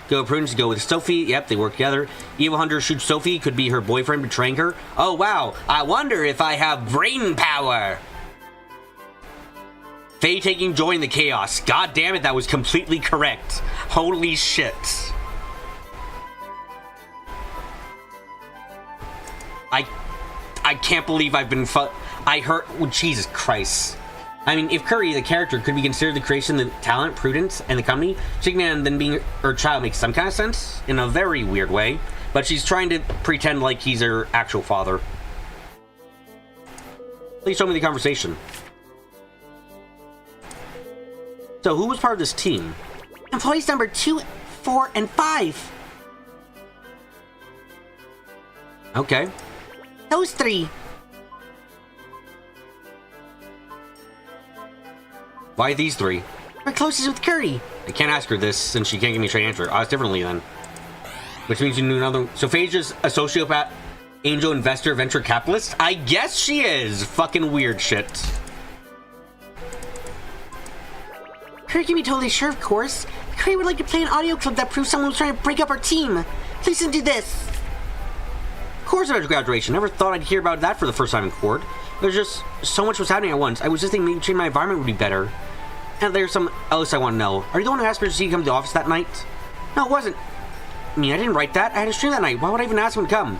go of Prudence to go with Sophie. Yep, they worked together. Evil Hunter shoots Sophie, could be her boyfriend betraying her. Oh wow, I wonder if I have brain power. Faye taking joy in the chaos. God damn it, that was completely correct. Holy shit. I can't believe I've been I heard... Oh, Jesus Christ. I mean, if Curry, the character, could be considered the creation, the talent, prudence, and the company, Chickman then being her child makes some kind of sense, in a very weird way, but she's trying to pretend like he's her actual father. Please show me the conversation. So, who was part of this team? Employees number 2, 4, and 5. Okay. Those 3. Why these 3? We're closest with Curry. I can't ask her this since she can't give me a straight answer. I'll ask differently then. Which means you knew another. So Faye's just a sociopath, angel investor, venture capitalist? I guess she is. Fucking weird shit. Curry can be totally sure, of course. Curry would like to play an audio clip that proves someone was trying to break up our team. Please listen to this. Of course, after graduation. Never thought I'd hear about that for the first time in court. There's just so much was happening at once. I was just thinking maybe changing my environment would be better. And there's some else I want to know. Are you the one who asked Mr. C to come to the office that night? No, it wasn't. I mean, I didn't write that. I had a stream that night. Why would I even ask him to come?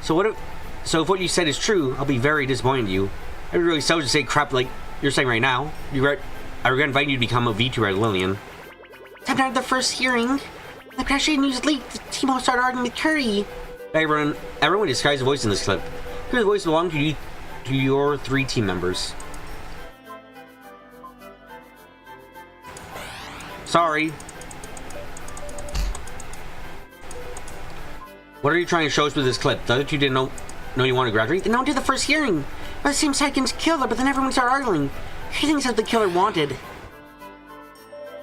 So if what you said is true, I'll be very disappointed in you. I really so to say crap like you're saying right now. I regret inviting you to become a VTuber at Lillian. Time to have the first hearing. The crash news leaked. The team all started arguing with Curry. Everyone disguised the voice in this clip. Curry's voice belonged to your 3 team members. Sorry. What are you trying to show us with this clip? The other two didn't know you want to graduate? Then don't do the first hearing. But it seems Seconds killed her, but then everyone started arguing. He thinks that the killer wanted.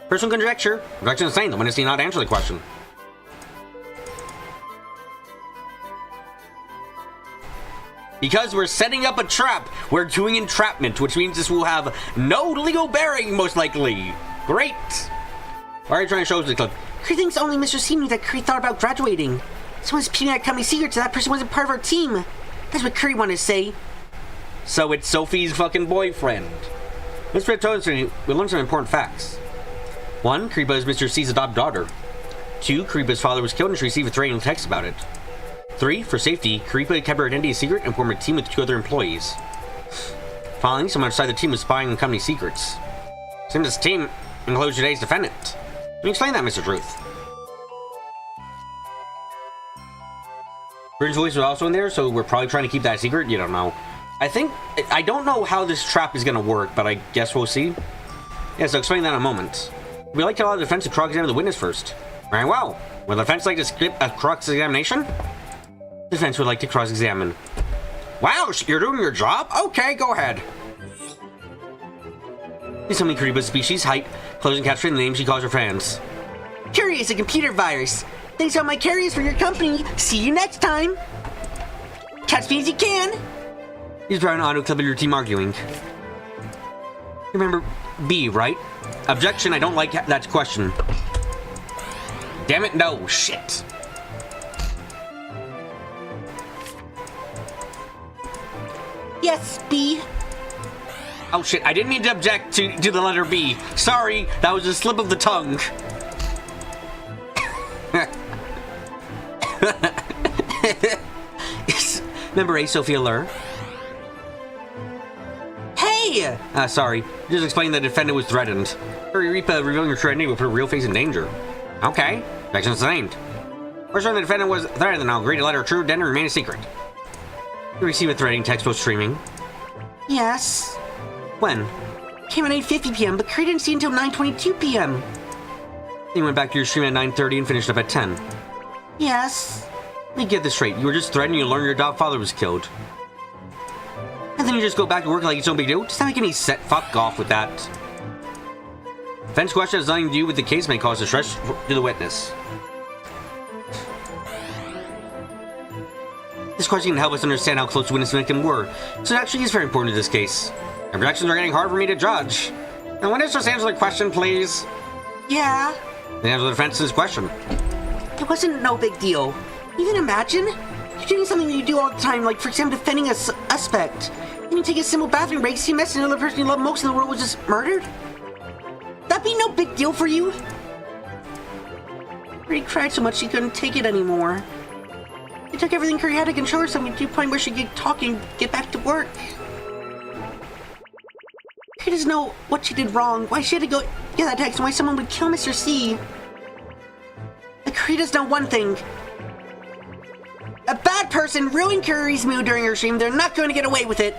Personal conjecture. Objection is saying the witness did not answer the question. Because we're setting up a trap, we're doing entrapment, which means this will have no legal bearing, most likely. Great. Why are you trying to show us the clip? He thinks only Mr. C knew that Curry thought about graduating. Someone's peeping at company secrets, and that person wasn't part of our team. That's what Curry wanted to say. So it's Sophie's fucking boyfriend. Mr. Toadstool, we learned some important facts. 1. Kariba is Mr. C's adopted daughter. 2. Kariba's father was killed and she received a threatening text about it. 3. For safety, Kariba kept her identity a secret and formed a team with 2 other employees. Finally, someone outside the team was spying on company secrets. Since this team includes today's defendant. Can you explain that, Mr. Truth? Bird's voice was also in there, so we're probably trying to keep that secret? You don't know. I don't know how this trap is going to work, but I guess we'll see. Yeah, so explain that in a moment. We'd like to allow the defense to cross-examine the witness first. Very well. Would the defense like to skip a cross-examination? The defense would like to cross-examine. Wow, you're doing your job? Okay, go ahead. Please tell me Kariba's species, height, clothes, and capture, and the name she calls her fans. Curry is a computer virus. Thanks all my carriers for your company. See you next time. Catch me as you can. He's brought an auto clip of your team arguing. Remember B, right? Objection, I don't like that question. Damn it, no, shit. Yes, B. Oh shit, I didn't mean to object to the letter B. Sorry, that was a slip of the tongue. Remember A, Sophia Lur? Hey! Sorry. Just explain the defendant was threatened. Hurry, Reaper, revealing your true identity will put her real face in danger. Okay. Objection sustained. First time the defendant was threatened, then I'll agree to let her true identity remain a secret. You receive a threatening text post streaming. Yes. When? Came at 8:50 p.m., but Curry didn't see until 9:22 p.m. Then you went back to your stream at 9:30 and finished up at 10. Yes. Let me get this straight. You were just threatened you learned your adopted father was killed. And then you just go back to work like it's no big deal? Does that make any sense? Fuck off with that. Defense question has nothing to do with the case may cause distress to the witness. This question can help us understand how close the witness and victim were, so it actually is very important to this case. Objections are getting hard for me to judge. And witness, just answer the question, please. Yeah. Then answer the defense's question. It wasn't no big deal. You can imagine? You're doing something that you do all the time, like, for example, defending a suspect. Then you take a simple bathroom break, see a mess, and another person you love most in the world was just murdered? That'd be no big deal for you? Curry cried so much she couldn't take it anymore. It took everything Curry had to control herself to the point where she could talk and get back to work. Curry doesn't know what she did wrong, why she had to go get that text, and why someone would kill Mr. C. But Curry does know one thing. A bad person ruined Curry's mood during her stream. They're not going to get away with it.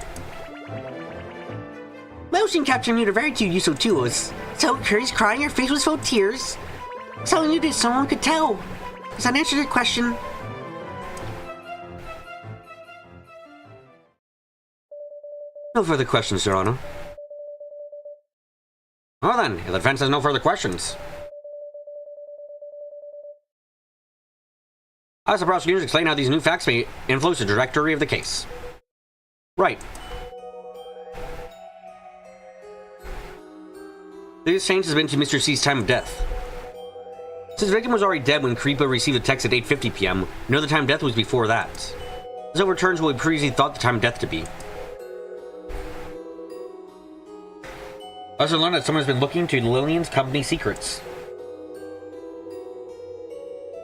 Motion capture and mute are very two useful tools. So Curry's crying, her face was full of tears. Telling you that someone could tell. Does that answer your question? No further questions, Your Honor. Well then, if the defense has no further questions. As the prosecutors explain how these new facts may influence the trajectory of the case. Right. The biggest change has been to Mr. C's time of death. Since the victim was already dead when Creepa received the text at 8:50 p.m., we know the time of death was before that. This overturns what we previously thought the time of death to be. I also learned that someone has been looking into Lillian's company secrets.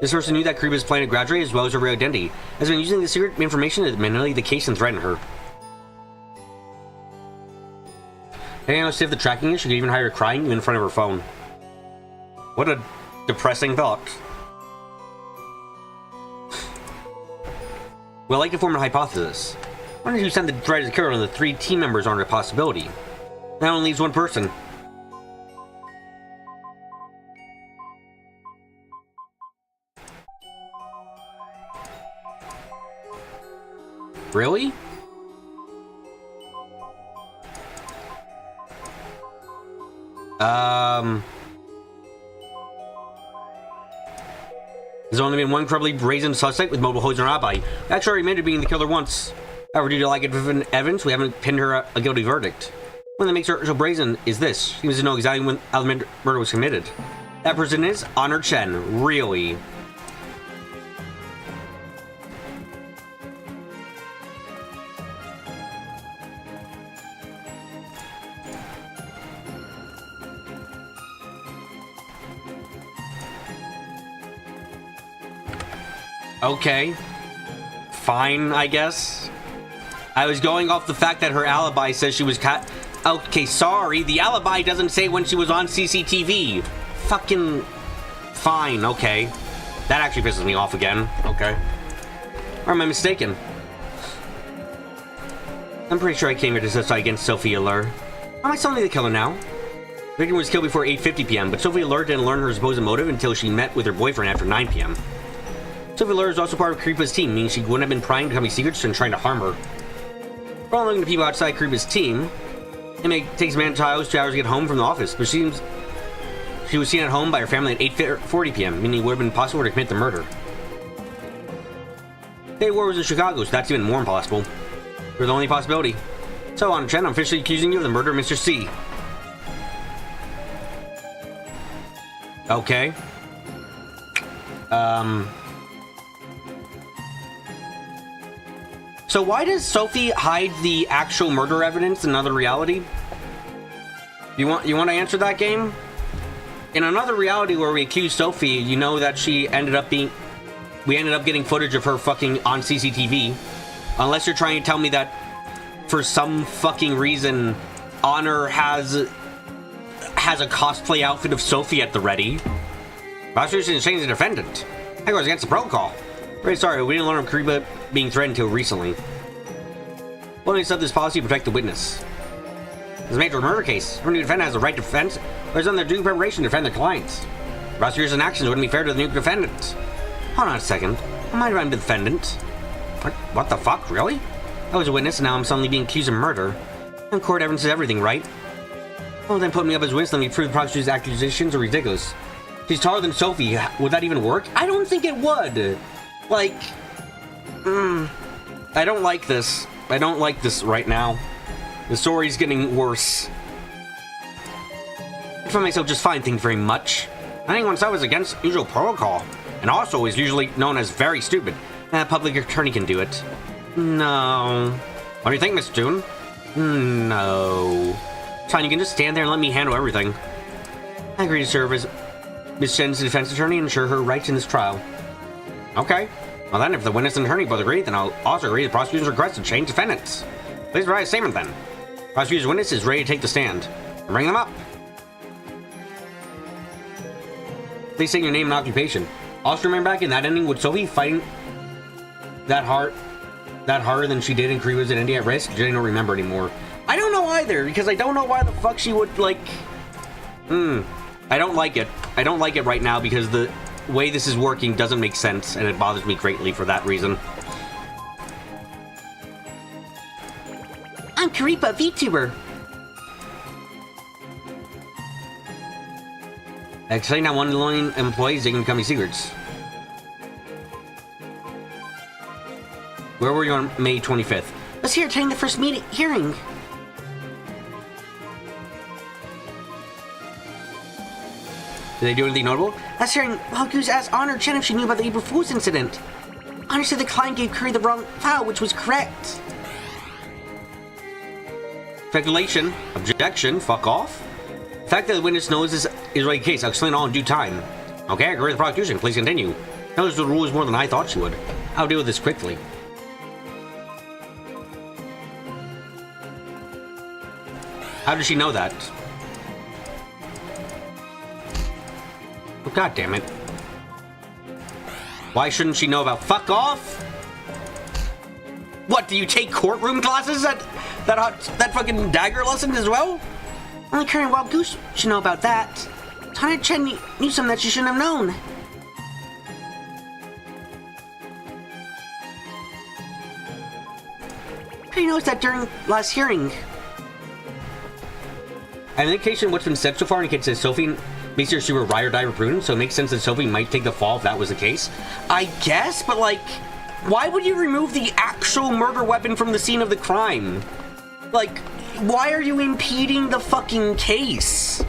This person knew that Kariba's plan to graduate as well as her real identity, has been using the secret information to manipulate the case and threaten her. Depending on how stiff the tracking is, she could even hide her crying even in front of her phone. What a depressing thought. Well, I like to form a hypothesis. Why don't you send the threat as a killer and the 3 team members aren't a possibility? That only leaves one person. Really? There's only been one incredibly brazen suspect with multiple holes in her alibi. Actually, already admitted being the killer once. However, due to lack of evidence, we haven't pinned her a guilty verdict. One that makes her so brazen is this. She seems to know exactly when how the murder was committed. That person is Honor Chen. Really? Okay. Fine, I guess. I was going off the fact that her alibi says she was Okay, sorry. The alibi doesn't say when she was on CCTV. Fucking... Fine, okay. That actually pisses me off again. Okay. Or am I mistaken? I'm pretty sure I came here to testify against Sophia Lur. Am I suddenly the killer now? The victim was killed before 8:50 p.m., but Sophia Lur didn't learn her supposed motive until she met with her boyfriend after 9 p.m. Sophia Lur is also part of Kripa's team, meaning she wouldn't have been prying to company secrets and trying to harm her. Following the people outside Kripa's team, it takes man 2 hours to get home from the office, but she was seen at home by her family at 8:40 p.m., meaning it would have been possible to commit the murder. Day War was in Chicago, so that's even more impossible. You're the only possibility. So, on Chen, I'm officially accusing you of the murder of Mr. C. Okay. So why does Sophie hide the actual murder evidence in another reality? You want to answer that, game? In another reality where we accuse Sophie, you know that we ended up getting footage of her fucking on CCTV. Unless you're trying to tell me that for some fucking reason Honor has a cosplay outfit of Sophie at the ready. Prosecution is changing the defendant. That goes against the protocol. Very sorry, we didn't learn of Kripa being threatened until recently. We'll only accept this policy to protect the witness. This is a major murder case. Every new defendant has a right to defense, or is on their due preparation to defend their clients. Prosecutors and actions wouldn't be fair to the new defendant. Hold on a second. I might have been the defendant. What the fuck, really? I was a witness and now I'm suddenly being accused of murder. And court evidence is everything, right? Well, then put me up as witness, let me prove the prosecutor's accusations are ridiculous. She's taller than Sophie. Would that even work? I don't think it would. Like, I don't like this. I don't like this right now. The story's getting worse. I find myself just fine, thank you very much. I think once I was against usual protocol, and also is usually known as very stupid. A public attorney can do it. No. What do you think, Miss June? No. Fine, you can just stand there and let me handle everything. I agree to serve as Miss Chen's defense attorney and ensure her rights in this trial. Okay. Well then, if the witness and attorney both agree, then I'll also agree to the prosecution's request to change defendants. Please provide a statement then. Prosecutor's witness is ready to take the stand. Bring them up. Please state your name and occupation. Also remember back in that ending with Sophie fighting that harder than she did in Kripa's India at risk? I don't remember anymore. I don't know either, because I don't know why the fuck she would, like... I don't like it. I don't like it right now because the way this is working doesn't make sense, and it bothers me greatly for that reason. I'm Kripa, Vtuber. Exciting how one loan employees digging company secrets. Where were you on May 25th? I was here attending the first hearing. Did they do anything notable? I was hearing Goose asked Honor Chen if she knew about the April Fool's incident. Honor said the client gave Curry the wrong file, which was correct. Speculation. Objection. Fuck off. The fact that the witness knows this is right case, I'll explain all in due time. Okay, I agree with the prosecution. Please continue. Knows the rules more than I thought she would. I'll deal with this quickly. How does she know that? Oh, God damn it. Why shouldn't she know about fuck off? What, do you take courtroom classes at that fucking dagger lesson as well? Only Curry and Wild Goose should know about that. Honor Chen knew something that she shouldn't have known. I noticed that during last hearing. An indication of what's been said so far indicates that Sophie makes her super ride or die prudent, so it makes sense that Sophie might take the fall if that was the case. I guess, but like, why would you remove the actual murder weapon from the scene of the crime? Like, why are you impeding the fucking case?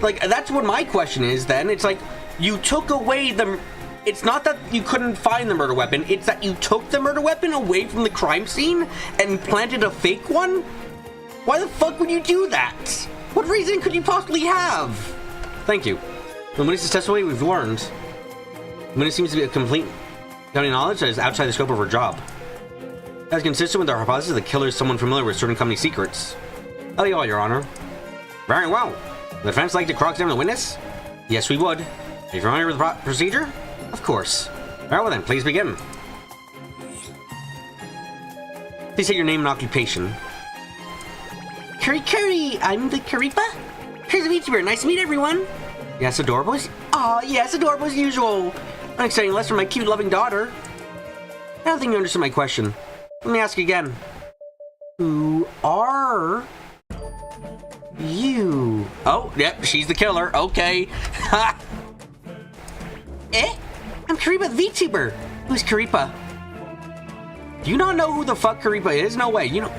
Like, that's what my question is then. It's like, you took away the... It's not that you couldn't find the murder weapon, it's that you took the murder weapon away from the crime scene and planted a fake one? Why the fuck would you do that? What reason could you possibly have? Thank you. From witness's testimony, we've learned the witness seems to be a complete counting knowledge that is outside the scope of her job. That is consistent with our hypothesis that the killer is someone familiar with certain company secrets. Oh, you all, Your Honor. Very well. Would the defense like to cross-examine the witness? Yes, we would. Are you familiar with the procedure? Of course. Very well then, please begin. Please say your name and occupation. Curry, I'm the Karipa. Here's a Vtuber. Nice to meet everyone. Yes, adorable. Aw, yes, adorable as usual. I'm exciting less from my cute, loving daughter. I don't think you understood my question. Let me ask again. Who are you? Oh, yep, she's the killer. Okay. Ha! I'm Karipa the Vtuber. Who's Karipa? Do you not know who the fuck Karipa is? No way. You know,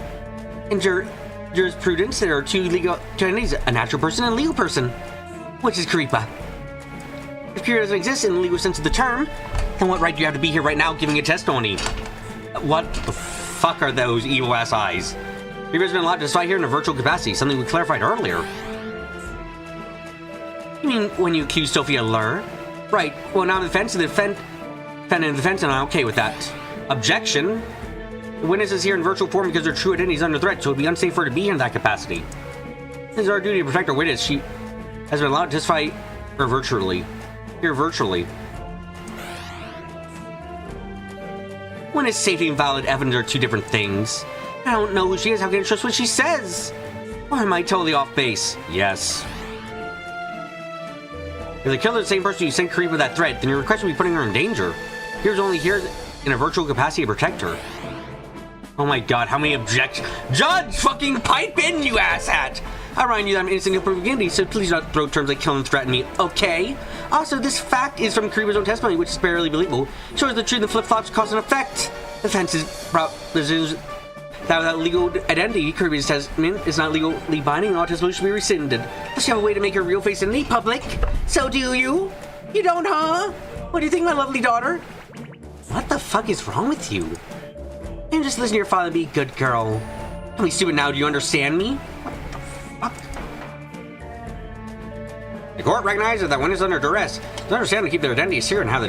In jurisprudence, there are two legal entities, a natural person and a legal person. Which is Karipa? If Karipa doesn't exist in the legal sense of the term, then what right do you have to be here right now giving a testimony? What the fuck are those evil-ass eyes? Karipa's been allowed to testify here in a virtual capacity, something we clarified earlier. You mean when you accused Sophia Lur? Right. Well, now the defense and the defense, and I'm okay with that. Objection. The witness is here in virtual form because their true identity is under threat, so it would be unsafe for her to be here in that capacity. It is our duty to protect our witness. She has been allowed to testify virtually. Witness safety and valid evidence are two different things. I don't know who she is. How can I trust what she says? Or am I totally off base? Yes. If the killer is the same person you sent Karipa that threat, then your request will be putting her in danger. Here's only here in a virtual capacity to protect her. Oh my god, how many objections? Judge, fucking pipe in, you asshat! I remind you that I'm innocent until proven guilty, so please don't throw terms like kill and threaten me, okay? Also, this fact is from Karipa's own testimony, which is barely believable. Shows the truth and flip-flops cause an effect. The defense is that without legal identity, Karipa's testament is not legally binding and all testimony should be rescinded. Does she have a way to make her real face identity public? So do you? You don't, huh? What do you think, my lovely daughter? What the fuck is wrong with you? And just listen to your father and be a good girl. Don't be stupid now, do you understand me? What the fuck? The court recognizes that when it's under duress, it's understandable to keep their identity secret and have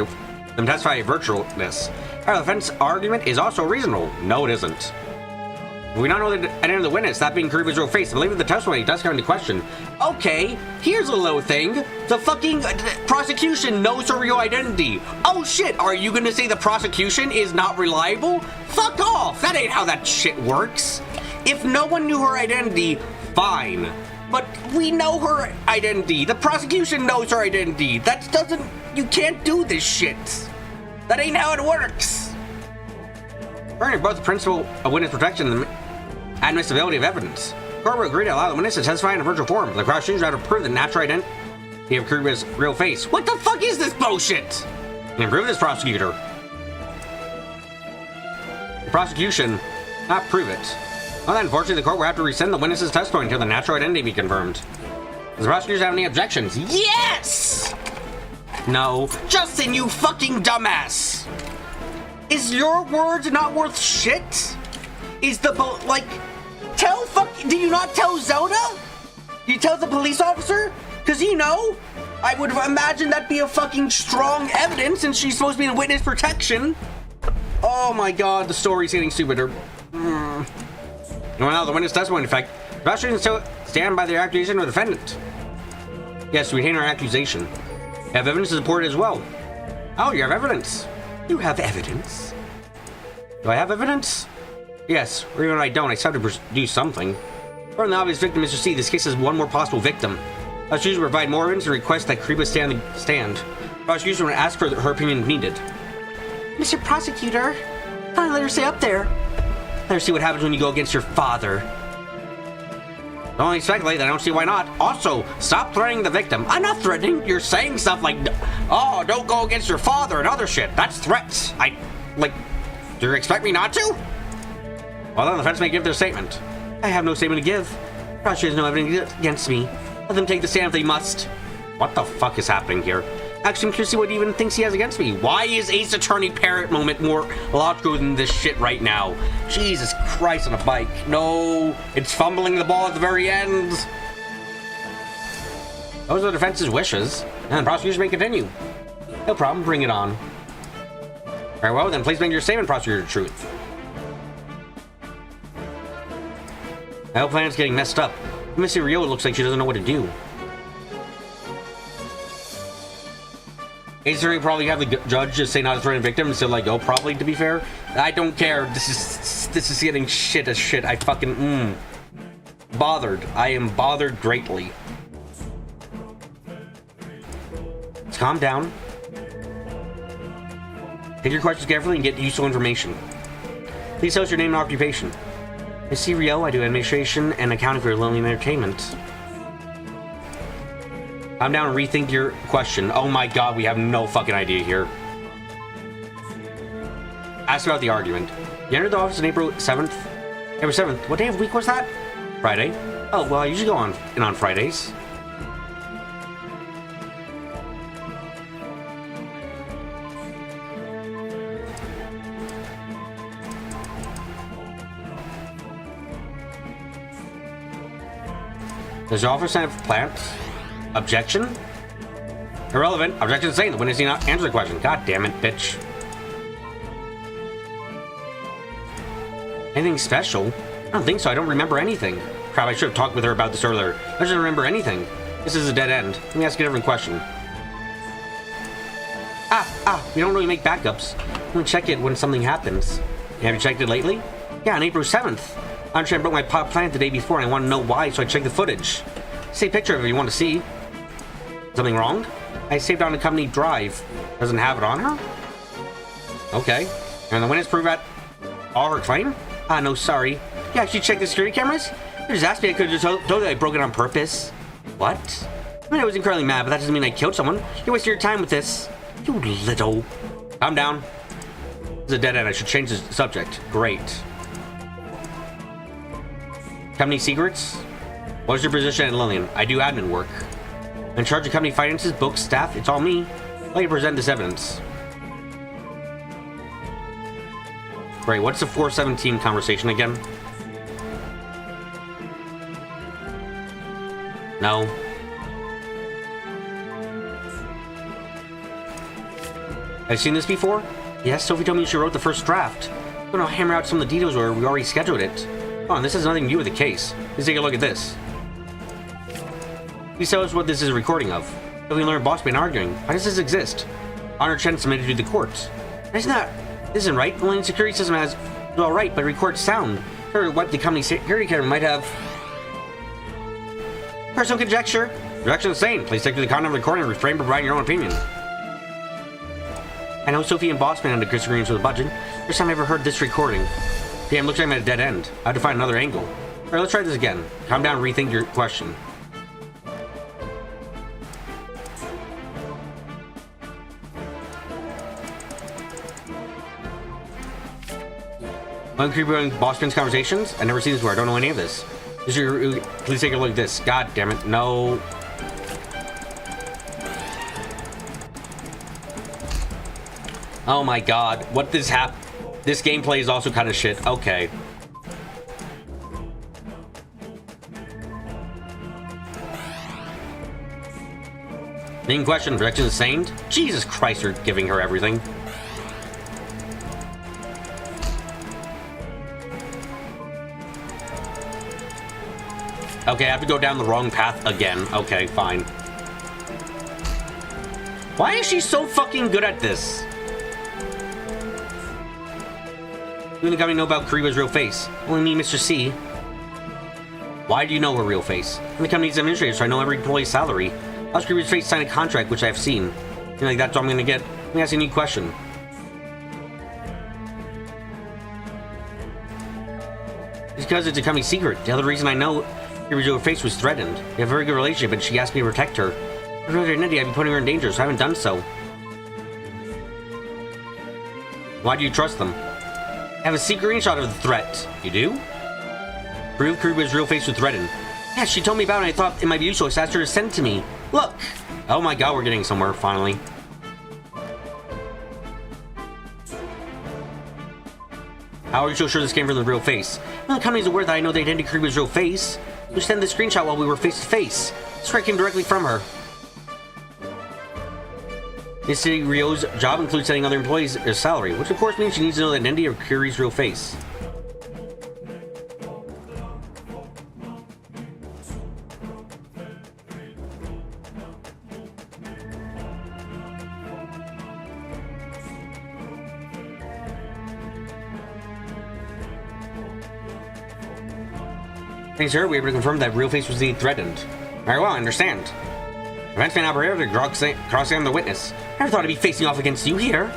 them testify virtualness. Our defense argument is also reasonable. No, it isn't. We don't know the identity of the witness, that being Karipa's real face. I believe that the testimony does come into question. Okay, here's a low thing. The fucking prosecution knows her real identity. Oh shit, are you gonna say the prosecution is not reliable? Fuck off, that ain't how that shit works. If no one knew her identity, fine. But we know her identity. The prosecution knows her identity. That doesn't... You can't do this shit. That ain't how it works. Burning both the principle of witness protection and the admissibility of evidence. The court will agree to allow the witness to testify in a virtual form. The prosecution has to prove the natural identity of Karipa's real face. What the fuck is this bullshit? And prove this, prosecutor. The prosecution not prove it. Well, then, unfortunately, the court will have to rescind the witness's testimony until the natural identity be confirmed. Does the prosecution have any objections? Yes! No. Justin, you fucking dumbass! Is your words not worth shit? Is the do you not tell Zelda? You tell the police officer? Cause you know, I would imagine that'd be a fucking strong evidence and she's supposed to be in witness protection. Oh my god, the story's getting stupider. Well, now the witness testimony, in fact, the prosecution still stand by their accusation of the defendant. Yes, we retain our accusation. You have evidence to support it as well. Oh, you have evidence. You have evidence? Do I have evidence? Yes, or even if I don't, I still have to produce something. From the obvious victim, Mr. C, this case has one more possible victim. Prosecution will provide more evidence and request that Karipa stand. Prosecution will ask for her opinion if needed. Mr. Prosecutor, I'll let her stay up there. Let us see what happens when you go against your father. Don't only speculate, I don't see why not. Also, stop threatening the victim. I'm not threatening. You're saying stuff like, oh, don't go against your father and other shit. That's threats. Do you expect me not to? Well, then the defense may give their statement. I have no statement to give. Prosecutor has no evidence against me. Let them take the stand if they must. What the fuck is happening here? Actually, I'm curious to see what he even thinks he has against me. Why is Ace Attorney Parrot moment more logical than this shit right now? Jesus Christ on a bike. No, it's fumbling the ball at the very end. Those are the defense's wishes, and the prosecution may continue. No problem, bring it on. Very well, then please make your statement, Prosecutor Truth. My whole plan's getting messed up. Missy Rio looks like she doesn't know what to do. Is there probably have the judge just say not to threaten victim instead of like, oh, probably, to be fair? I don't care. This is getting shit as shit. I fucking, bothered. I am bothered greatly. Let's calm down. Take your questions carefully and get useful information. Please tell us your name and occupation. Miss C. Rio, I do administration and accounting for Lonely Entertainment. Calm down and rethink your question. Oh my god, we have no fucking idea here. Ask about the argument. You entered the office on April 7th? April 7th. What day of the week was that? Friday. Oh, well, I usually go in on Fridays. Does the officer have plants? Objection? Irrelevant. Objection is saying the witness did not answer the question. God damn it, bitch. Anything special? I don't think so. I don't remember anything. Crap, I should have talked with her about this earlier. I don't remember anything. This is a dead end. Let me ask you a different question. We don't really make backups. We check it when something happens. Have you checked it lately? Yeah, on April 7th. I understand I broke my pot plant the day before and I want to know why, so I checked the footage. See a picture of it if you want to see. Something wrong? I saved on a company drive. Doesn't have it on her? Okay. And the witness prove that all her claim? No, sorry. Yeah, she checked the security cameras? You just asked me, I could have just told you I broke it on purpose. What? I mean, I was incredibly mad, but that doesn't mean I killed someone. You're wasting your time with this. You little... Calm down. This is a dead end. I should change the subject. Great. Company secrets? What is your position at Lillian? I do admin work. I'm in charge of company finances, books, staff. It's all me. Let me present this evidence. Great. What's the 417 conversation again? No. Have you seen this before? Yes, Sophie told me she wrote the first draft. I'm gonna hammer out some of the details where we already scheduled it. Oh, and this has nothing to do with the case. Let's take a look at this. Please tell us what this is a recording of. So we learn boss man arguing. Why does this exist? Honor Chen submitted to the courts. This isn't right. The Lane security system has it's all right, but it records sound. Or what the company security camera might have. Personal conjecture. Direction is same. Please stick to the content of the recording and refrain from providing your own opinion. I know Sophie and Bossman had a disagreement with the budget. First time I ever heard this recording. Damn, looks like I'm at a dead end. I have to find another angle. Alright, let's try this again. Calm down and rethink your question. I'm creepy on Bossman's conversations? I've never seen this before. I don't know any of this. Please take a look at this. God damn it. No. Oh my god. What this This gameplay is also kind of shit. Okay. Main question, direction insane? Jesus Christ, you're giving her everything. Okay, I have to go down the wrong path again. Okay, fine. Why is she so fucking good at this? You and the company know about Kariba's real face. Only me, Mr. C. Why do you know her real face? I'm the company's administrator, so I know every employee's salary. How's Kariba's face sign a contract, which I have seen? You know, like that's what I'm gonna get. Let me ask you a new question. It's because it's a company secret. The other reason I know her face was threatened. We have a very good relationship, and she asked me to protect her. If I was her identity, I'd be putting her in danger, so I haven't done so. Why do you trust them? I have a secret screenshot of the threat. You do? Prove Kruger's real face was threatened. Yeah, she told me about it and I thought it might be useful, so I asked her to send it to me. Look! Oh my god, we're getting somewhere, finally. How are you so sure this came from the real face? Well, the company's aware that I know they identified Kruger's real face. We sent the screenshot while we were face to face. This threat came directly from her. Miss City Rio's job includes setting other employees their salary, which of course means she needs to know the identity of Curie's real face. Thanks, sir. We were able to confirm that real face was indeed threatened. Very well, I understand. Events man operator to cross-examine the witness. I never thought I'd be facing off against you here.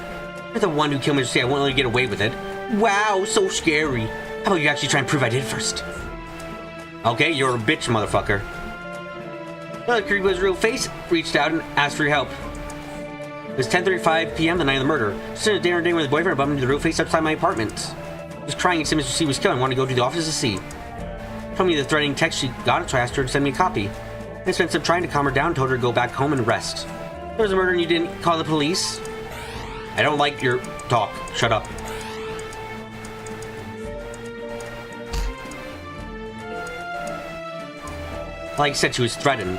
You're the one who killed Mr. C. I won't let you get away with it. Wow, so scary. How about you actually try and prove I did it first? Okay, you're a bitch, motherfucker. Well, Kruger's real face reached out and asked for your help. It was 10:35 p.m. the night of the murder. Just in a dinner with his boyfriend, I bumped into the real face outside my apartment. He was crying and said Mr. C was killed and wanted to go to the office to see. Told me the threatening text she got, so I asked her to send me a copy. I spent some trying to calm her down and told her to go back home and rest. There was a murder and you didn't call the police? I don't like your talk. Shut up. Like I said, she was threatened.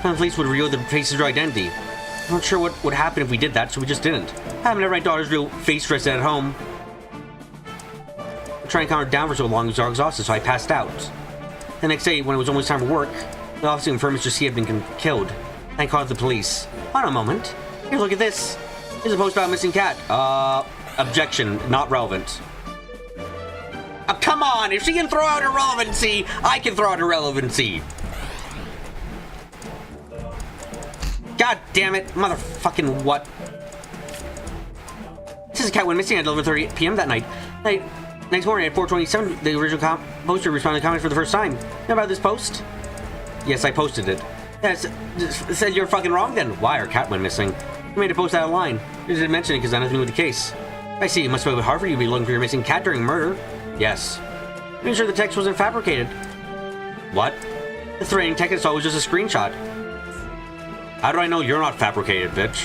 The police would reveal the face's real identity. I'm not sure what would happen if we did that, so we just didn't. I haven't had my daughter's real face rested at home. I'm trying to calm her down for so long, I was exhausted, so I passed out. The next day, when it was almost time for work, the officer confirmed Mr. C had been killed. I called the police. Hold on a moment. Here, look at this. Here's a post about a missing cat. Objection. Not relevant. Oh, come on! If she can throw out irrelevancy, I can throw out irrelevancy. God damn it. Motherfucking what? This is a cat went missing at 11:30 p.m. that night. Next morning at 4:27, the original poster responded to comments for the first time. Know about this post? Yes, I posted it. Yes, said you're fucking wrong then. Why? Our cat went missing. You made a post out of line. You didn't mention it because I had nothing to do with the case. I see. It must have been hard for you to be looking for your missing cat during murder. Yes. I'm sure the text wasn't fabricated. What? The threatening text I saw was just a screenshot. How do I know you're not fabricated, bitch?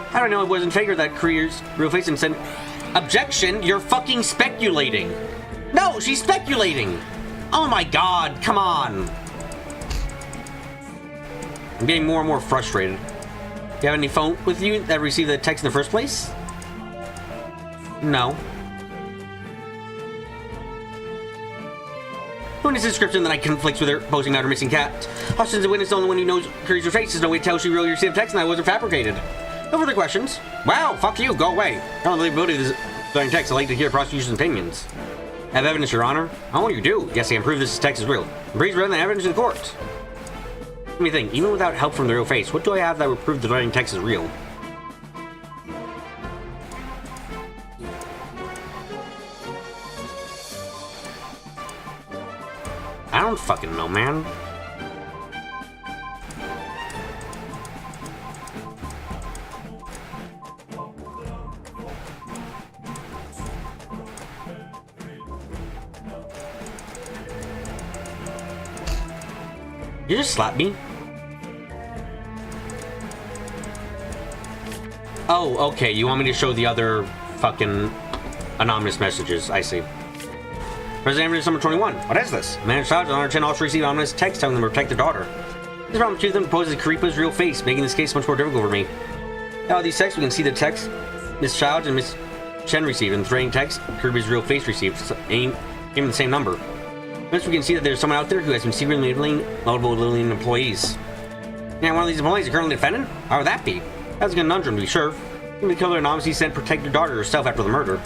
How do I know it wasn't fake or that Career's real face and said, objection, you're fucking speculating. No, she's speculating. Oh my god, come on. I'm getting more and more frustrated. Do you have any phone with you that received the text in the first place? No. Witness description that I conflicts with her posting about her missing cat. Austin's a witness, the only one who knows Curie's face. There's no way to tell she really received text and I wasn't fabricated. No further questions. Wow, fuck you, go away. I don't believe ability of this text. I like to hear prosecution's opinions. I have evidence, Your Honor. Oh, you do? Yes, I can prove this text is real. Please read the evidence to the court. Let me think, even without help from the real face, what do I have that would prove the writing text is real? I don't fucking know, man. You just slapped me? Oh, okay, you want me to show the other fucking anonymous messages. I see. President Evidence number 21. What is this? Managed child on 10 also received anonymous text telling them to protect their daughter. This problem to them proposes Karipa's real face, making this case much more difficult for me. Now, these texts, we can see the text Miss Childs and Miss Chen received, and the threatening text Kirby's real face received, gave the same number. Next, we can see that there's someone out there who has been secretly labeling multiple Lillian employees. Yeah, one of these employees is currently a defendant? How would that be? That's a conundrum, to be sure. The killer anonymously sent to protect her daughter herself after the murder.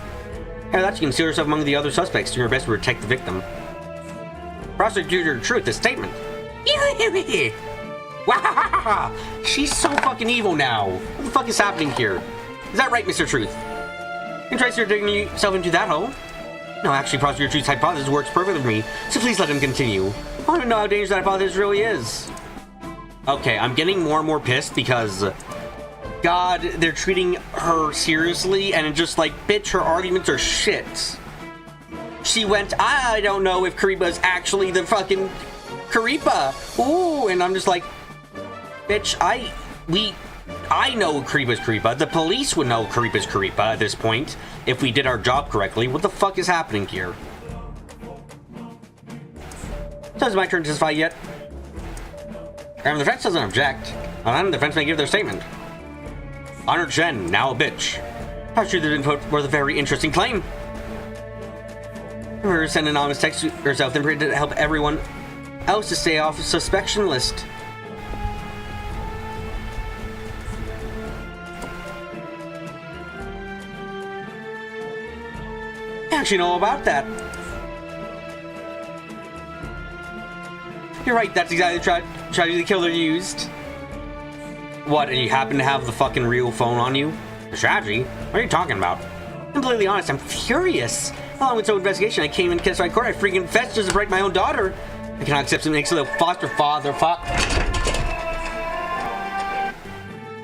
Yeah, that she concealed herself among the other suspects, doing her best to protect the victim. Prosecutor Truth, this statement. Wow, she's so fucking evil now. What the fuck is happening here? Is that right, Mr. Truth? You try to digging yourself into that hole? No, actually, Prosecutor Truth's hypothesis works perfectly for me, so please let him continue. I want to know how dangerous that hypothesis really is. Okay, I'm getting more and more pissed because, God, they're treating her seriously, and it's just like, bitch, her arguments are shit. She went, I don't know if Karipa is actually the fucking Karipa. Ooh, and I'm just like, bitch, I know Karipa's Karipa. The police would know Karipa's Karipa at this point if we did our job correctly. What the fuck is happening here? So it's my turn to testify yet. The defense doesn't object. And the defense may give their statement. Honor Jen, now a bitch. How should the input was a very interesting claim. Her send an anonymous text to herself then to help everyone else to stay off the suspicion list. I actually know about that. You're right, that's exactly the strategy the killer used. What, and you happen to have the fucking real phone on you? The strategy? What are you talking about? I'm completely honest, I'm furious. Along with some investigation, I came in testified court. I freaking confessed just to break my own daughter. I cannot accept some little foster father fuck.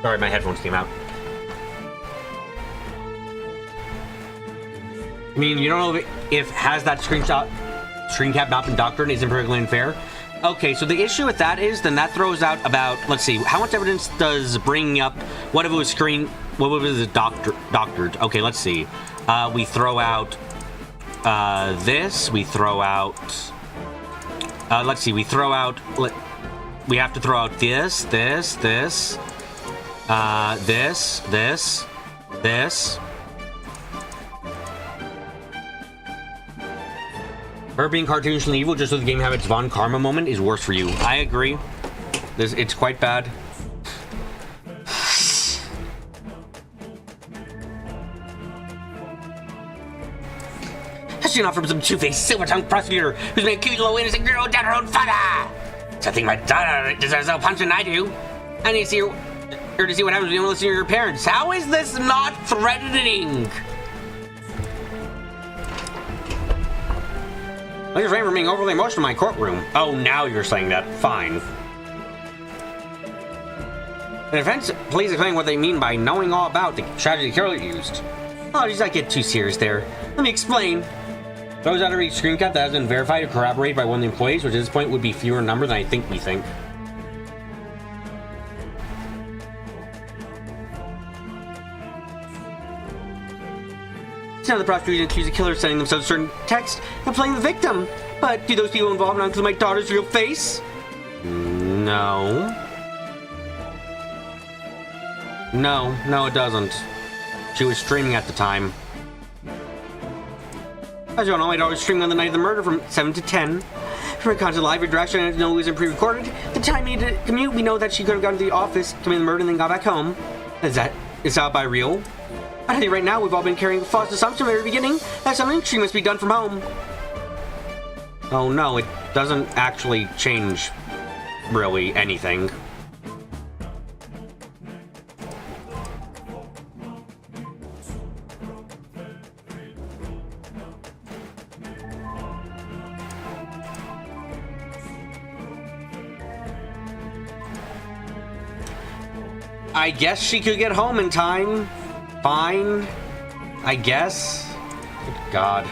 Sorry, my headphones came out. I mean, you don't know if has that screen cap not been doctored isn't perfectly unfair. Okay, so the issue with that is then that throws out about, let's see, how much evidence does bringing up what if it was doctored? Okay, let's see. We throw out this. We throw out. Let's see. We throw out. We have to throw out this. This. Her being cartoonishly evil just so the game have its Von Karma moment is worse for you. I agree. It's quite bad. That's enough from some two-faced, silver-tongued prosecutor who's made a cute little innocent girl down her own father. So I think my daughter deserves a punch than I do. I need to see her to see what happens when you don't listen to your parents. How is this not threatening? I just remember being overly emotional in my courtroom. Oh, now you're saying that. Fine. The defense, please explain what they mean by knowing all about the strategy the killer used. Oh, geez, I get too serious there. Let me explain. Those out of each screen cap that has been verified or corroborated by one of the employees, which at this point would be fewer in number than I think we think. Now the prosecution accused the killer of sending themselves certain text and playing the victim. But do those people involved not include my daughter's real face? No. No, it doesn't. She was streaming at the time. As you all know, my daughter was streaming on the night of the murder from 7 to 10. From a constant live interaction, I didn't know it was pre-recorded. The time needed to commute, we know that she could have gone to the office, committed the murder, and then got back home. Is that by real? I tell you right now, we've all been carrying a false assumption from the very beginning that something she must be done from home. Oh no, it doesn't actually change, really, anything. I guess she could get home in time. Fine, I guess. Good God.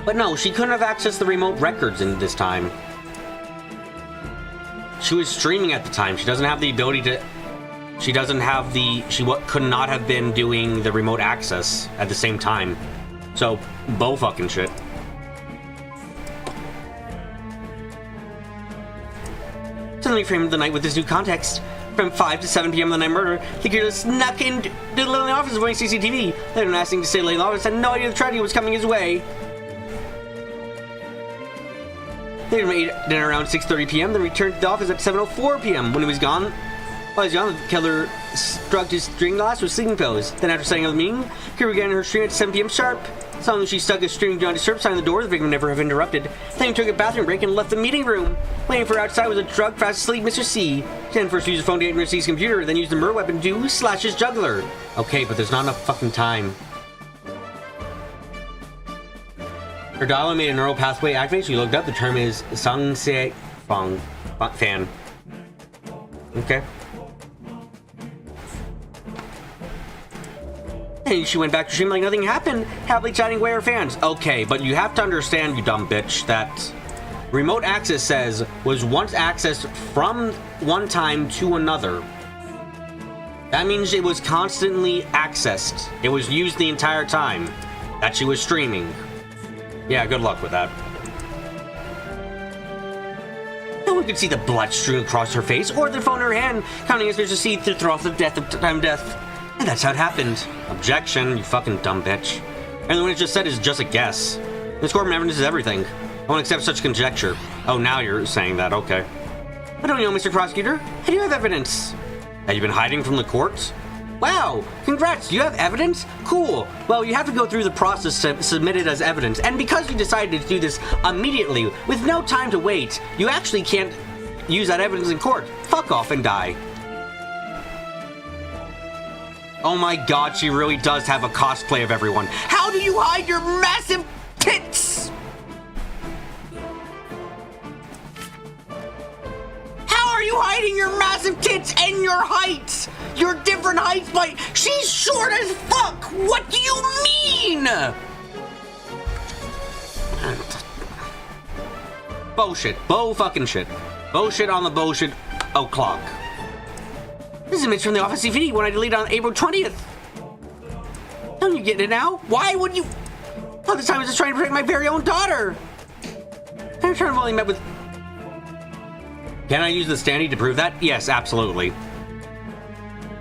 But no, she couldn't have accessed the remote records in this time. She was streaming at the time. She doesn't have the ability to... She doesn't have the... She could not have been doing the remote access at the same time. So, bull fucking shit. Suddenly framed the night with this new context. From 5 to 7 p.m. on the night murder, the killer snuck into the little office avoiding CCTV. Later asking to stay late in the office, had no idea the tragedy was coming his way. Later ate dinner around 6:30 p.m., then returned to the office at 7:04 p.m. When he was gone, While he's gone, the killer drugged his string glass with sleeping pills. Then after setting up the meeting, Kira began her stream at 7 p.m. sharp. Suddenly she stuck a string beyond a syrup sign on the door. The victim would never have interrupted. Then he took a bathroom break and left the meeting room. Waiting for her outside was a drug fast asleep Mr. C. She then first used the phone to enter C's computer, then used the murder weapon to slash his jugular. Okay, but there's not enough fucking time. Her dial made a neural pathway activate. She looked up. The term is Sung Se Fong Fan. Okay. And she went back to stream like nothing happened, happily chatting away her fans. Okay, but you have to understand, you dumb bitch, that remote access says was once accessed from one time to another. That means it was constantly accessed. It was used the entire time that she was streaming. Yeah, good luck with that. No one could see the blood stream across her face or the phone in her hand, counting as there's a seed to throw off the time of death. And that's how it happened. Objection, you fucking dumb bitch. And what it just said is just a guess. This court evidence is everything. I won't accept such conjecture. Oh, now you're saying that, okay. I don't know, Mr. Prosecutor. I do have evidence. Have you been hiding from the court? Wow, congrats, you have evidence? Cool. Well, you have to go through the process to submit it as evidence, and because you decided to do this immediately, with no time to wait, you actually can't use that evidence in court. Fuck off and die. Oh my god, she really does have a cosplay of everyone. How do you hide your massive tits? How are you hiding your massive tits and your heights? Your different heights, but she's short as fuck! What do you mean? Bullshit. Bull fucking shit. Bullshit on the bullshit o'clock. This is an image from the Office DVD when I deleted on April 20th. Don't you get it now? Why would you? All this time I was just trying to protect my very own daughter. I'm trying to only met with. Can I use the standee to prove that? Yes, absolutely.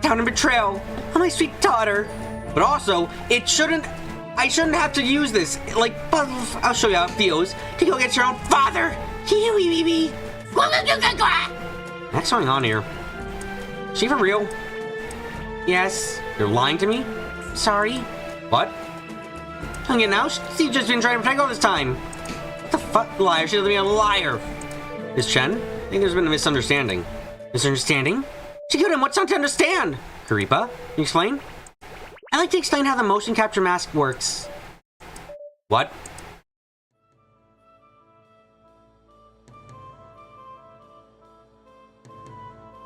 Down in betrayal on my sweet daughter. But also, I shouldn't have to use this. Like, I'll show you how it feels to go get your own father. What's going on here? She for real? Yes. You're lying to me? Sorry. What? I'm getting out. She's just been trying to protect all this time. What the fuck? Liar. She doesn't mean a liar. Miss Chen? I think there's been a misunderstanding. Misunderstanding? She killed him. What's not to understand? Karipa, can you explain? I'd like to explain how the motion capture mask works. What?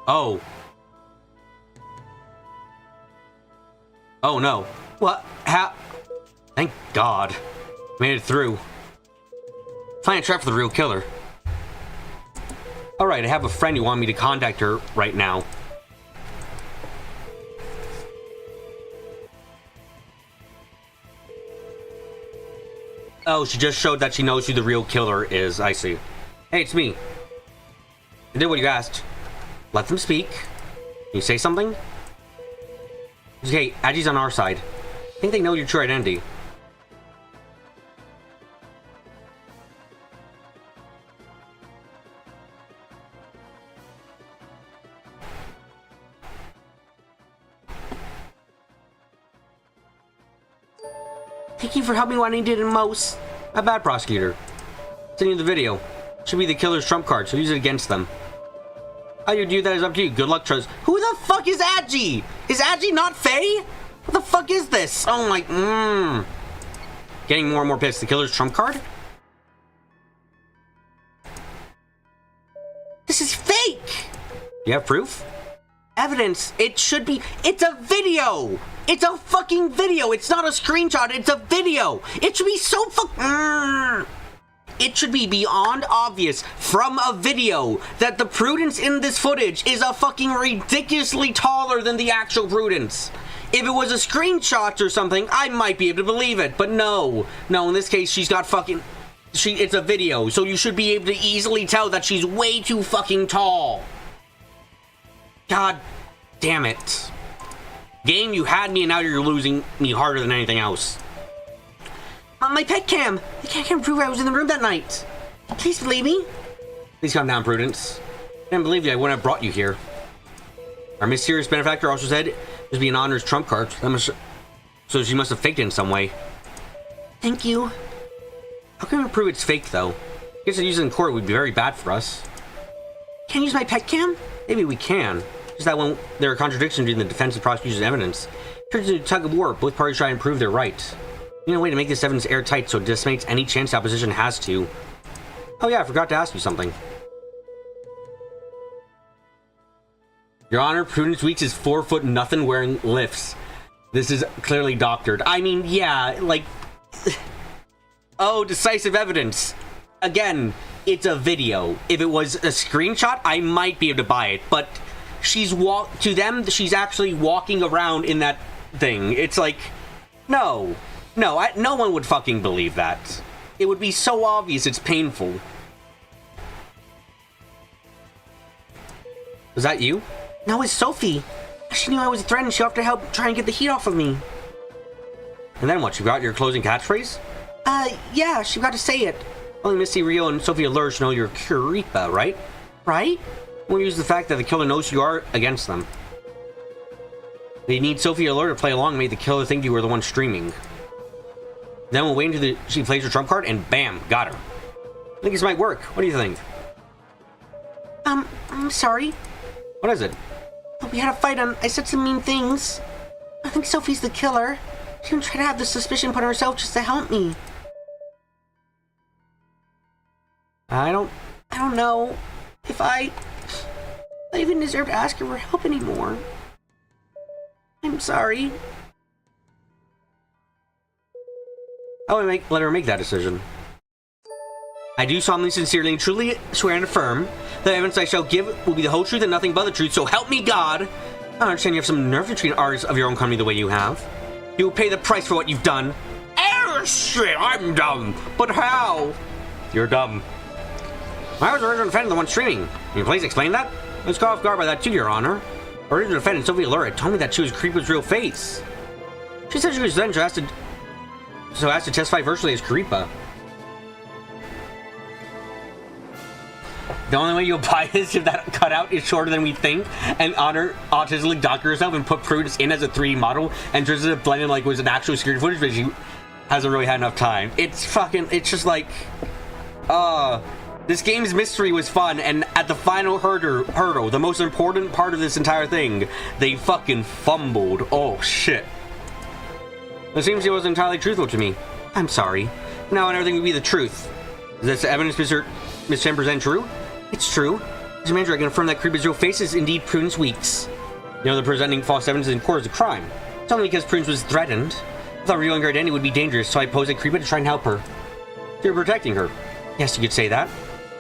Oh. Oh no. What? How? Thank God. Made it through. Find a trap for the real killer. Alright, I have a friend who wanted me to contact her right now. Oh, she just showed that she knows who the real killer is. I see. Hey, it's me. I did what you asked. Let them speak. Can you say something? Okay, Aji's on our side. I think they know your true identity. Thank you for helping what I needed most. A bad prosecutor. Send you the video. Should be the killer's trump card, so use it against them. How you do that is up to you. Good luck, Trust. Who the fuck is Aji? Is Aji not Faye? What the fuck is this? Oh my, Getting more and more pissed. The killer's trump card? This is fake! You have proof? Evidence. It should be. It's a video! It's a fucking video! It's not a screenshot, it's a video! It should be so It should be beyond obvious from a video that the Prudence in this footage is a fucking ridiculously taller than the actual Prudence. If it was a screenshot or something, I might be able to believe it, but no. No, in this case, she's got fucking... It's a video, so you should be able to easily tell that she's way too fucking tall. God damn it. Game, you had me and now you're losing me harder than anything else. My pet cam! The cat can't prove I was in the room that night. Please believe me. Please calm down, Prudence. I can't believe you. I wouldn't have brought you here. Our mysterious benefactor also said there's be an honor's trump card. So she must have faked it in some way. Thank you. How can we prove it's fake, though? I guess to use it in court would be very bad for us. Can I use my pet cam? Maybe we can. Just that when there are contradictions between the defense and prosecution's evidence, it turns into a tug of war. Both parties try and prove they're right. We need a way to make this evidence airtight so it decimates any chance the opposition has to. Oh yeah, I forgot to ask you something. Your Honor, Prudence Weeks is 4 foot nothing wearing lifts. This is clearly doctored. I mean, yeah, like... Oh, decisive evidence. Again, it's a video. If it was a screenshot, I might be able to buy it, but to them, she's actually walking around in that thing. It's like, no, no one would fucking believe that. It would be so obvious it's painful. Was that you? No, it's Sophie. She knew I was threatened. She offered to help try and get the heat off of me. And then what? You got your closing catchphrase? Yeah, she got to say it. Only Missy, Rio, and Sophie Allure know you're Kuripa, right? Right? We'll use the fact that the killer knows you are against them. They need Sophie Allure to play along and make the killer think you were the one streaming. Then we'll wait until she plays her trump card, and bam, got her. I think this might work. What do you think? I'm sorry. What is it? We had a fight and I said some mean things. I think Sophie's the killer. She didn't try to have the suspicion put on herself just to help me. I don't know if I even deserve to ask her for help anymore. I'm sorry. I would let her make that decision. I do solemnly, sincerely, and truly swear and affirm that the evidence I shall give will be the whole truth and nothing but the truth, so help me God! I understand you have some nerve to treat artists of your own company the way you have. You will pay the price for what you've done. Oh shit, I'm dumb! But how? You're dumb. I was the original defendant, the one streaming. Can you please explain that? I was caught off guard by that too, Your Honor. Original defendant Sophie Allure told me that she was Karipa's real face. She said she was then asked to testify virtually as Karipa. The only way you'll buy is if that cutout is shorter than we think, and Honor autistically doctor herself and put Prudence in as a 3D model and tries to blend in like was an actual security footage, but she hasn't really had enough time. It's just like, this game's mystery was fun, and at the final hurdle, the most important part of this entire thing, they fucking fumbled. Oh shit. It seems it wasn't entirely truthful to me. I'm sorry. Now and everything would be the truth. Is this evidence Miss Chen present true? It's true. Mr. Manager, I can affirm that Karipa's real face is indeed Prudence Weeks. You know that presenting false evidence in court is a crime. It's only because Prudence was threatened. I thought revealing her identity would be dangerous, so I posed at Karipa to try and help her. You're protecting her. Yes, you could say that.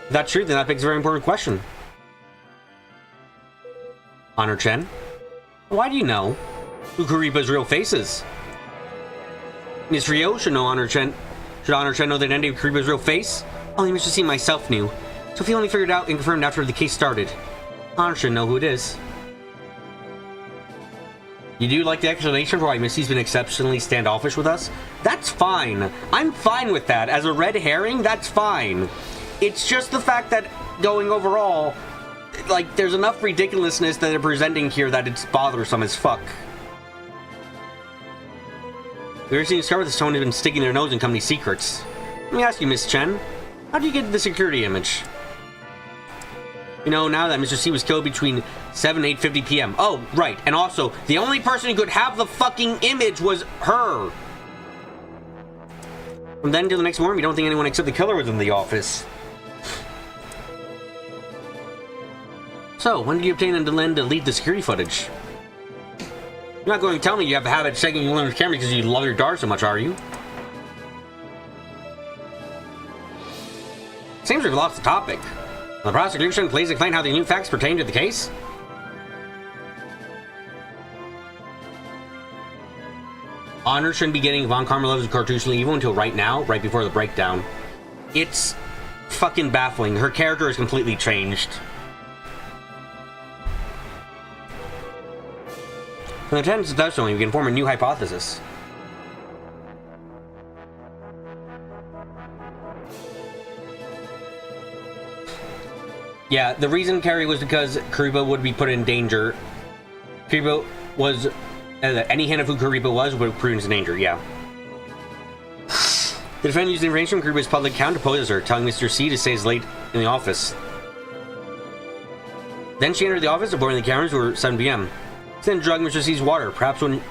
If that's true, then that begs a very important question. Honor Chen, why do you know who Karipa's real face is? Miss Rio should know Honor Chen. Should Honor Chen know the identity of Karipa's real face? Only Mr. C myself knew. Sophie only figured out and confirmed after the case started. Honor should know who it is. You do like the explanation for why Missy's been exceptionally standoffish with us? That's fine. I'm fine with that. As a red herring, that's fine. It's just the fact that going overall, like, there's enough ridiculousness that they're presenting here that it's bothersome as fuck. We recently discovered that someone has been sticking their nose in company secrets. Let me ask you, Miss Chen, how do you get the security image? You know, now that Mr. C was killed between 7 and 8:50 p.m. Oh, right. And also, the only person who could have the fucking image was her. From then till the next morning, we don't think anyone except the killer was in the office. So, when did you obtain and delete the security footage? You're not going to tell me you have a habit of checking your camera because you love your daughter so much, are you? Seems we've lost the topic. The prosecution, please explain how the new facts pertain to the case. Honor shouldn't be getting Von Karmalov's cartouche evil until right now, right before the breakdown. It's fucking baffling. Her character is completely changed. From the tendency of testimony, we can form a new hypothesis. Yeah, the reason, Carrie, was because Karipa would be put in danger Karibo was any hint of who Karibo was would prove his danger. Yeah. The defendant used information from Karibo's public account to pose as her, telling Mr. C to stay as late in the office. Then she entered the office, reporting the cameras were 7 p.m. She then drugged Mr. C's water, perhaps when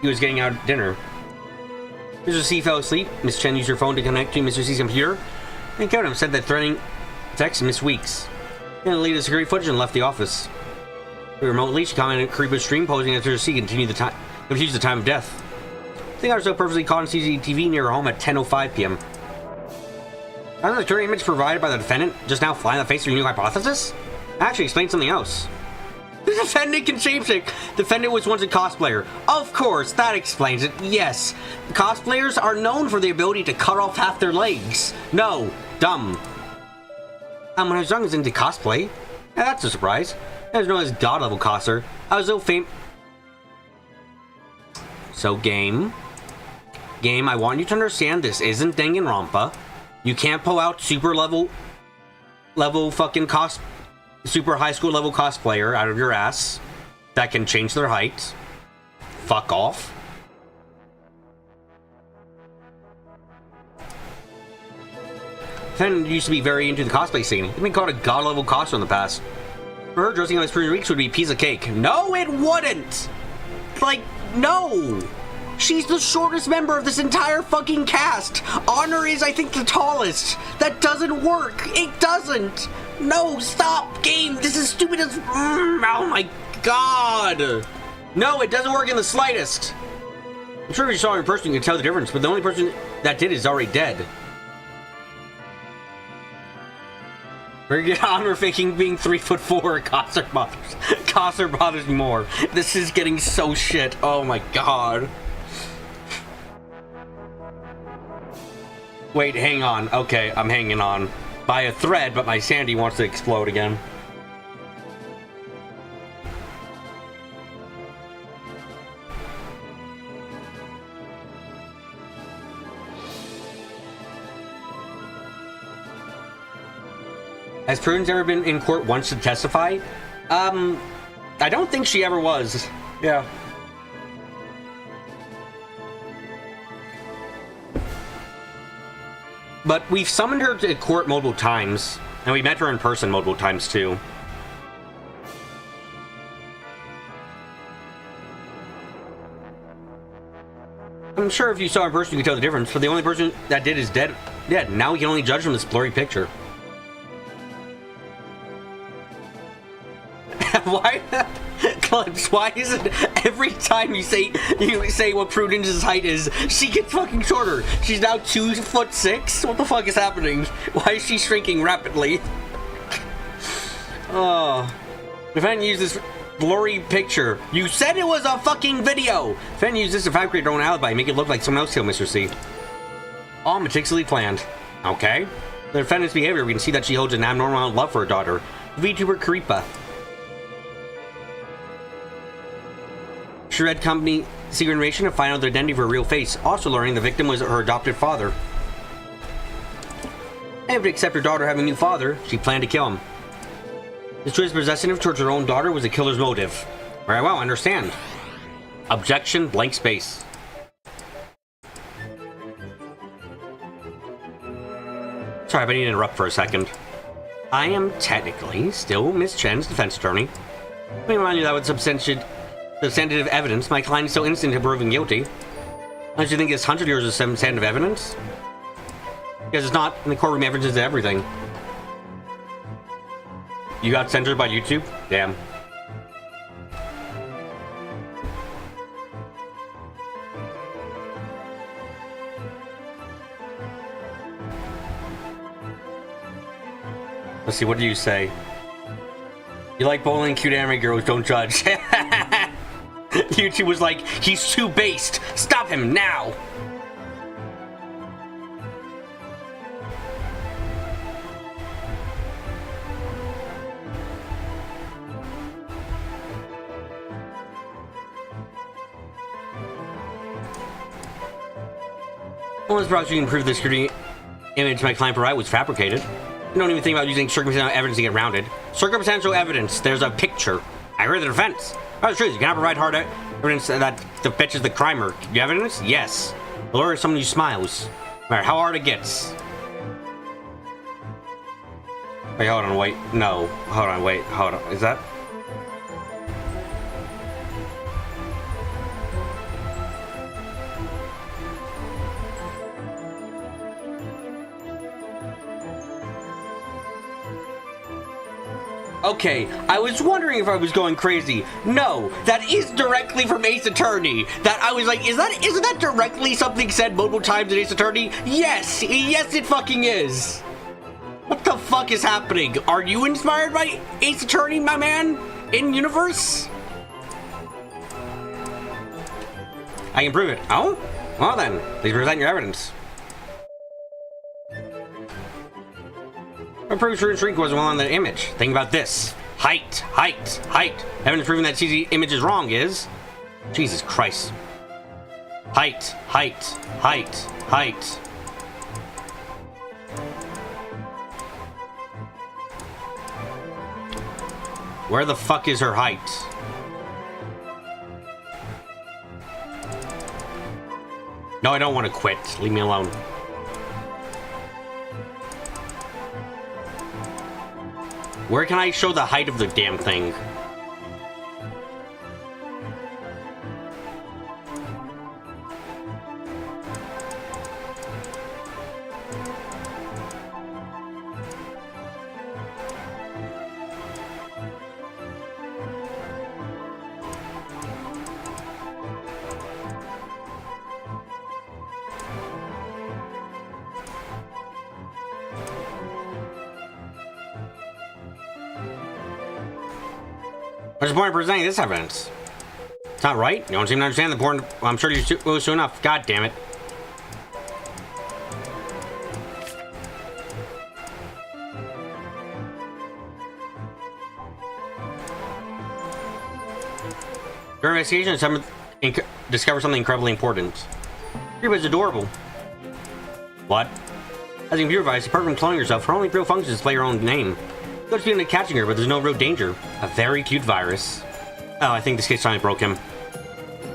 he was getting out at dinner. Mr. C fell asleep. Miss Chen used her phone to connect to Mr. C's computer and killed him, sent that threatening text to Miss Weeks. Then deleted the security footage and left the office. Remotely, she commented on Karibo's stream, posing that Mr. C continued the time of death. I think I was so perfectly caught on CCTV near her home at 10:05 p.m. Hasn't the current image provided by the defendant just now fly in the face of your new hypothesis? Actually, explain something else. The defendant can shapeshift. The defendant was once a cosplayer. Of course, that explains it. Yes, cosplayers are known for the ability to cut off half their legs. No, dumb. When I was young, I was into cosplay. Yeah, that's a surprise. I was known as God-level cosser. I was so famous. So, game, I want you to understand this isn't Danganronpa. You can't pull out super fucking super high school level cosplayer out of your ass that can change their height. Fuck off. Fen used to be very into the cosplay scene. He'd been called a god level cosser in the past. For her, dressing up as Pretty Weeks would be a piece of cake. No, it wouldn't! Like, no! She's the shortest member of this entire fucking cast! Honor is, I think, the tallest! That doesn't work! It doesn't! No, stop! Game! This is stupid as... oh my god! No, it doesn't work in the slightest! I'm sure if you saw her in person, you can tell the difference, but the only person that did is already dead. Very good honor faking being 3'4". Cosser bothers me more. This is getting so shit. Oh my god. Wait, hang on. Okay, I'm hanging on by a thread, but my sanity wants to explode again. Has Prudence ever been in court once to testify? I don't think she ever was. Yeah. But we've summoned her to court multiple times, and we met her in person multiple times too. I'm sure if you saw her in person, you could tell the difference, but the only person that did is dead. Now we can only judge from this blurry picture. Why, Clips? Why is it every time you say what Prudence's height is, she gets fucking shorter? She's now 2'6". What the fuck is happening? Why is she shrinking rapidly? Oh, defendant used this blurry picture. You said it was a fucking video. Defendant used this to fabricate her own alibi, make it look like someone else killed Mr. C. All meticulously planned. Okay. The defendant's behavior, we can see that she holds an abnormal amount of love for her daughter, Vtuber Karipa. Shred Company secret information to find out the identity of her real face, also learning the victim was her adopted father. And to accept her daughter having a new father, she planned to kill him. This choice possessive towards her own daughter was the killer's motive. Very well, understand. Objection, blank space. Sorry, but I need to interrupt for a second. I am technically still Miss Chen's defense attorney. Let me remind you that with substantive evidence, my client is so innocent of proving guilty. Don't you think this 100 years of substantive evidence? Because it's not in the courtroom, evidence is everything. You got censored by YouTube? Damn. Let's see, what do you say? You like bowling, cute anime girls, don't judge. YouTube was like, he's too based. Stop him now. Well, this prosecution proved the security image my client provided was fabricated. You don't even think about using circumstantial evidence to get rounded. Circumstantial evidence, there's a picture. I heard the defense. Oh, true. You cannot provide hard evidence that fetches the crimer. Do you have evidence? Yes. The lawyer is someone who smiles. No matter how hard it gets. Wait, hold on, wait. No. Hold on, wait. Hold on. Is that? Okay, I was wondering if I was going crazy. No, that is directly from Ace Attorney. That I was like, isn't that directly something said multiple times in Ace Attorney? Yes, yes it fucking is. What the fuck is happening? Are you inspired by Ace Attorney, my man? In universe? I can prove it. Oh? Well then, please present your evidence. What proves Ruin's Shrink was well on the image? Think about this. Height. Evidence proving that CG image is wrong is... Jesus Christ. Height. Where the fuck is her height? No, I don't want to quit. Leave me alone. Where can I show the height of the damn thing? What's the point of presenting this evidence? It's not right. You don't seem to understand the point. Well, I'm sure you will soon enough. God damn it. Your investigation discovered something incredibly important. Creeper is adorable. What? As a computer device, apart from cloning yourself, her only real function is to display your own name. Good feeling of catching her, but there's no real danger. A very cute virus. Oh, I think this case finally broke him.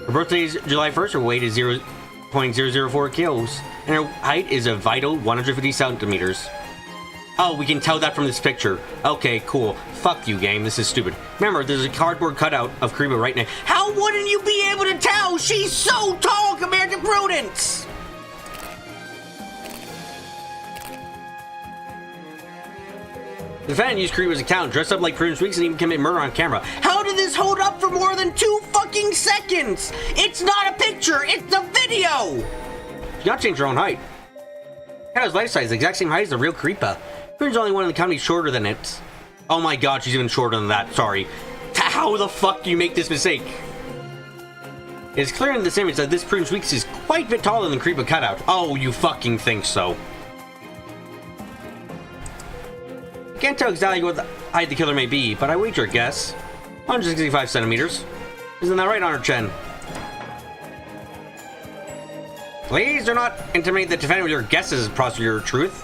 Her birthday is July 1st, her weight is 0.004 kilos, and her height is a vital 150 centimeters. Oh, we can tell that from this picture. Okay, cool. Fuck you, game. This is stupid. Remember, there's a cardboard cutout of Kariba right now. How wouldn't you be able to tell? She's so tall compared to Prudence! The defendant used Kariba's account, dressed up like Prudence Weeks, and even commit murder on camera. How did this hold up for more than 2 fucking seconds? It's not a picture, it's a video! She got to change her own height. Kato's life size, the exact same height as the real Kariba. Prudence is only one in the company shorter than it. Oh my god, she's even shorter than that, sorry. How the fuck do you make this mistake? It's clear in this image that this Prudence Weeks is quite a bit taller than Kariba cutout. Oh, you fucking think so. I can't tell exactly what height the killer may be, but I wager a guess. 165 centimeters. Isn't that right, Honor-Chen? Please do not intimidate the defendant with your guesses, Prosecutor Truth.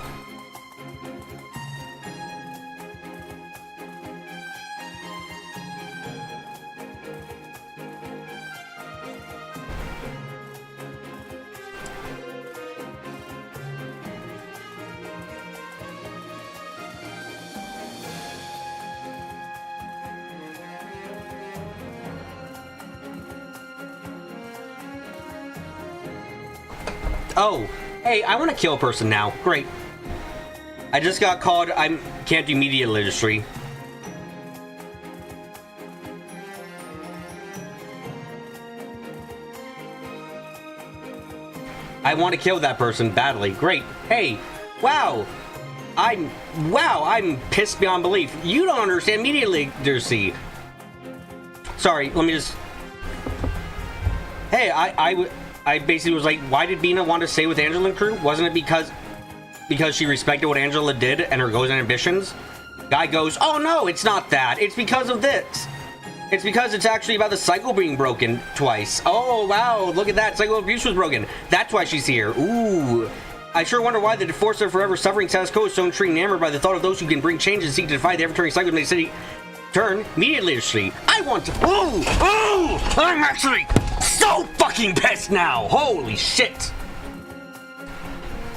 Oh, hey, I want to kill a person now. Great. I just got called. I can't do media literacy. I want to kill that person badly. Great. Hey, wow. I'm pissed beyond belief. You don't understand media literacy. Sorry, let me just... Hey, I basically was like, why did Bina want to stay with Angela and crew? Wasn't it because she respected what Angela did and her goals and ambitions? Guy goes, oh no, it's not that. It's because of this. It's because it's actually about the cycle being broken twice. Oh, wow, look at that. Cycle abuse was broken. That's why she's here. Ooh. I sure wonder why the force of forever suffering status quo is so intrigued and enamored by the thought of those who can bring change and seek to defy the ever-turning cycle in the city turn, media literacy. I want to. Oh! I'm actually so fucking pissed now. Holy shit.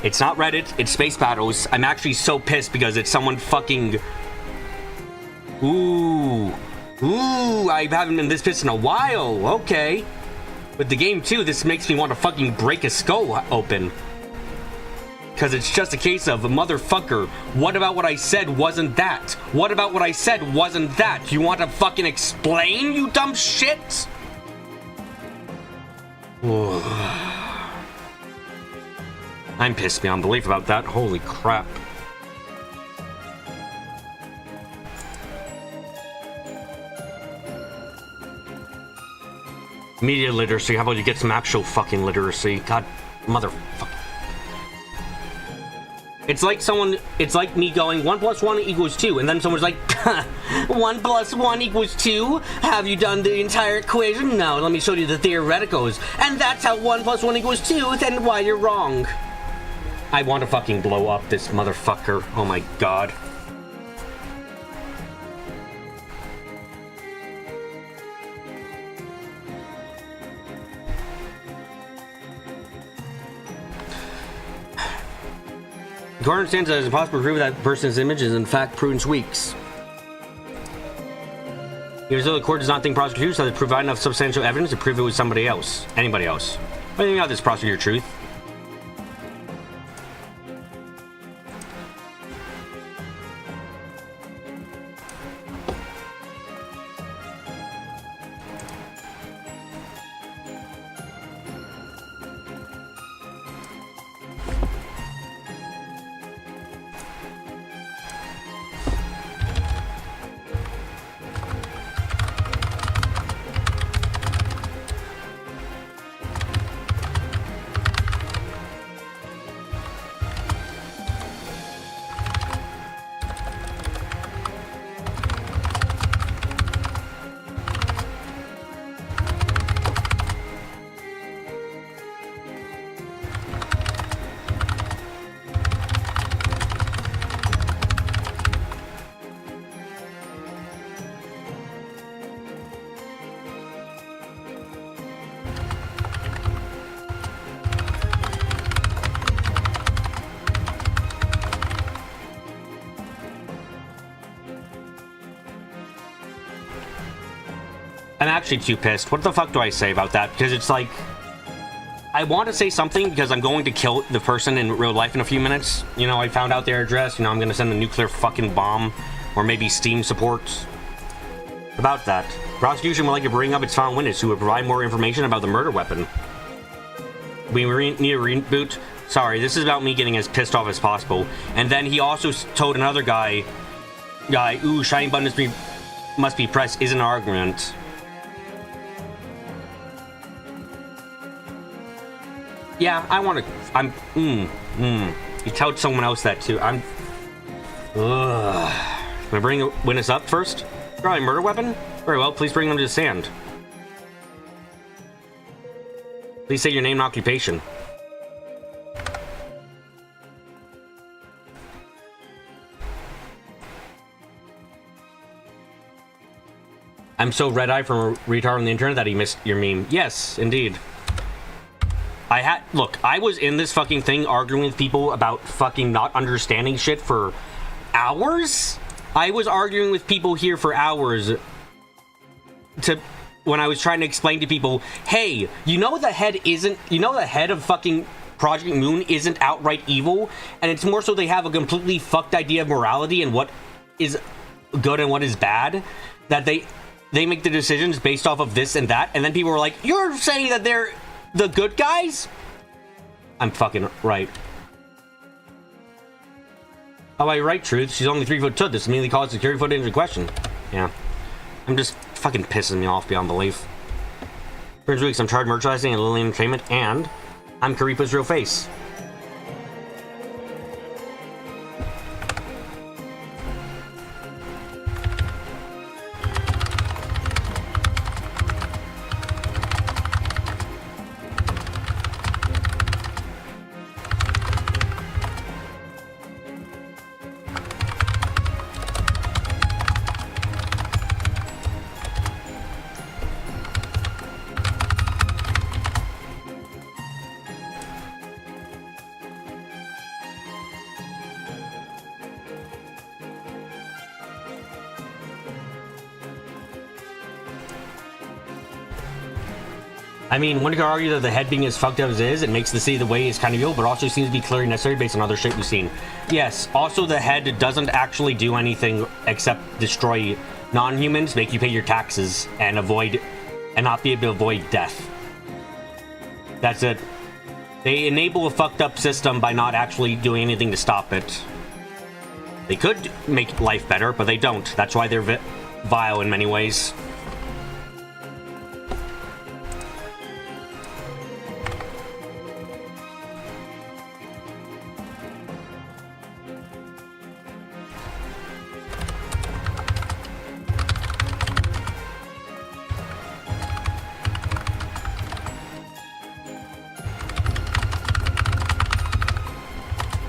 It's not Reddit, it's Space Battles. I'm actually so pissed because it's someone fucking. Ooh, I haven't been this pissed in a while. Okay. With the game too, this makes me want to fucking break a skull open. Because it's just a case of, motherfucker, what about what I said wasn't that? What about what I said wasn't that? You want to fucking explain, you dumb shit? I'm pissed beyond belief about that. Holy crap. Media literacy. How about you get some actual fucking literacy? God, motherfucker. It's like me going 1 + 1 = 2, and then someone's like, 1 + 1 = 2? Have you done the entire equation? No, let me show you the theoreticals. And that's how 1 + 1 = 2, then why you're wrong. I want to fucking blow up this motherfucker. Oh my god. The court understands that it is impossible to prove that person's image is in fact Prudence Weeks. Even though the court does not think prosecutors have provided enough substantial evidence to prove it was somebody else. Anybody else. What do you think about this, prosecutor Truth? I'm actually too pissed. What the fuck do I say about that? Because it's like, I want to say something because I'm going to kill the person in real life in a few minutes. You know, I found out their address. You know, I'm going to send a nuclear fucking bomb. Or maybe Steam support. About that. Prosecution would like to bring up its found witness who would provide more information about the murder weapon. We need a reboot. Sorry, this is about me getting as pissed off as possible. And then he also told another guy, ooh, shiny button must be pressed is an argument. Yeah, I want to. You told someone else that too. Can I bring the witness up first? Probably murder weapon? Very well, please bring them to the stand. Please say your name and occupation. I'm so red-eyed from a retard on the internet that he missed your meme. Yes, indeed. Look, I was in this fucking thing arguing with people about fucking not understanding shit for hours? I was arguing with people here for hours when I was trying to explain to people, hey, you know the head of fucking Project Moon isn't outright evil, and it's more so they have a completely fucked idea of morality and what is good and what is bad, that they make the decisions based off of this and that, and then people were like, you're saying that they're the good guys? I'm fucking right. Oh, I right, Truth. She's only 3 foot 2. This immediately calls security footage into question. Yeah. I'm just fucking pissing me off beyond belief. For 2 weeks, I'm charged merchandising and Lillian Entertainment, and I'm Karipa's real face. I mean, one could argue that the head being as fucked up as it is, it makes the city the way is kind of evil, but also seems to be clearly necessary based on other shit we've seen. Yes, also the head doesn't actually do anything except destroy non-humans, make you pay your taxes, and not be able to avoid death. That's it. They enable a fucked up system by not actually doing anything to stop it. They could make life better, but they don't. That's why they're vile in many ways.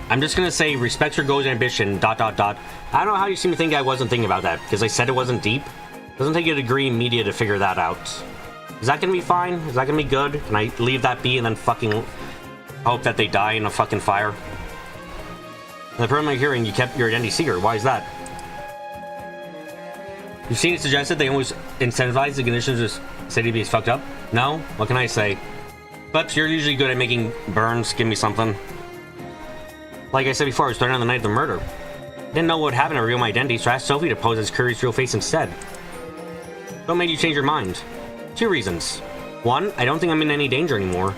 I'm just gonna say, respect your goals and ambition, ... I don't know how you seem to think I wasn't thinking about that, because I said it wasn't deep. Doesn't take a degree in media to figure that out. Is that gonna be fine? Is that gonna be good? Can I leave that be and then fucking hope that they die in a fucking fire? In the preliminary hearing, you kept your identity secret. Why is that? You've seen it suggested they always incentivize the conditions of the city to be fucked up? No? What can I say? But you're usually good at making burns. Give me something. Like I said before, I was starting on the night of the murder. Didn't know what happened to reveal my identity, so I asked Sophie to pose as Curry's real face instead. What made you change your mind? 2 reasons. 1, I don't think I'm in any danger anymore.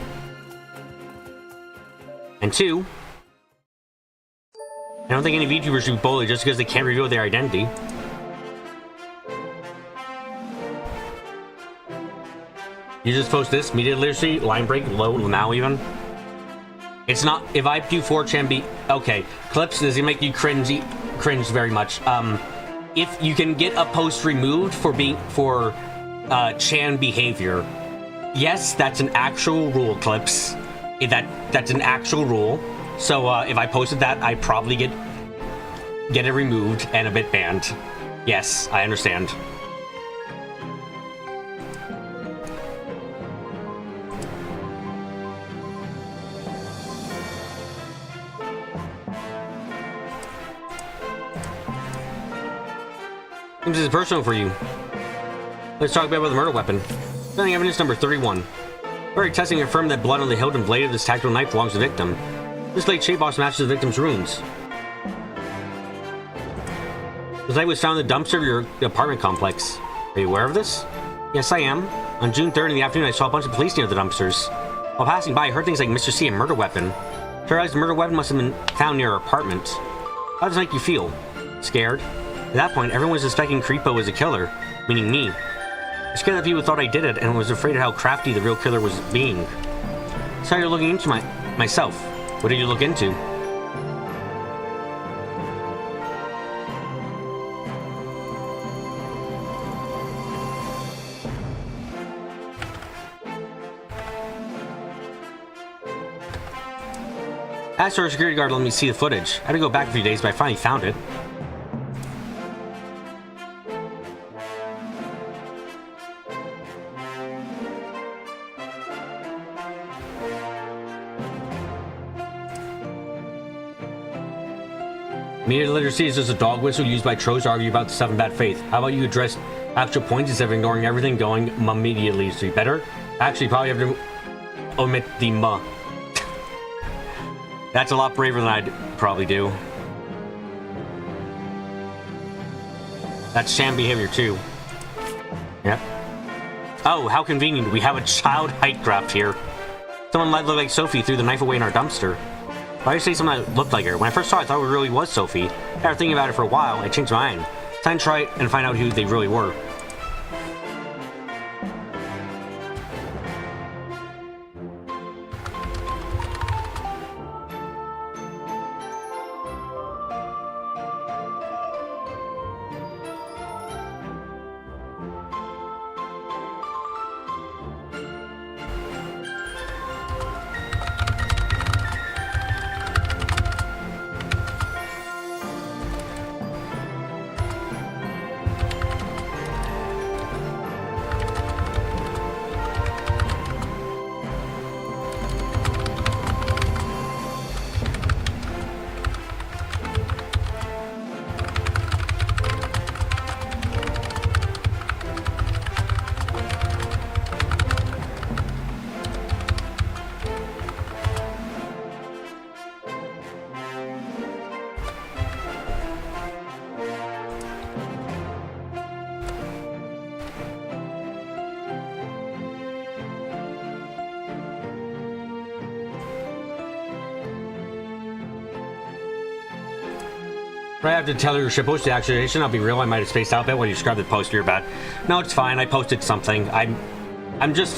And 2, I don't think any VTubers should be bullied just because they can't reveal their identity. You just post this, media literacy, line break, low, now even. It's not, if I do 4chan be, okay, clips, does it make you cringe very much? If you can get a post removed for chan behavior, yes, that's an actual rule, clips. That's an actual rule. So if I posted that, I probably get it removed and a bit banned. Yes, I understand. This is personal for you. Let's talk about the murder weapon. Finding evidence number 31. Further testing confirmed that blood on the hilt and blade of this tactical knife belongs to the victim. This blade shape also matches the victim's runes. This knife was found in the dumpster of your apartment complex. Are you aware of this? Yes, I am. On June 3rd in the afternoon, I saw a bunch of police near the dumpsters. While passing by, I heard things like Mr. C, a murder weapon. I realized the murder weapon must have been found near our apartment. How does it make you feel? Scared? At that point, everyone was suspecting Creepo was a killer, meaning me. I was scared that people thought I did it and was afraid of how crafty the real killer was being. So you're looking into myself. What did you look into? Asked our security guard to let me see the footage. I had to go back a few days, but I finally found it. Media literacy is just a dog whistle used by trolls to argue about the stuff in bad faith. How about you address actual points instead of ignoring everything going media literacy? Better? Actually, probably have to omit the muh. That's a lot braver than I'd probably do. That's sham behavior too. Yep. Oh, how convenient. We have a child height graph here. Someone might look like Sophie threw the knife away in our dumpster. Why did you say someone that looked like her? When I first saw it, I thought it really was Sophie. After thinking about it for a while, I changed my mind. Time to try it and find out who they really were. I have to tell her you're supposed to accusation. I'll be real, I might have spaced out a bit when you described the post you're about. No, it's fine. I posted something. I'm just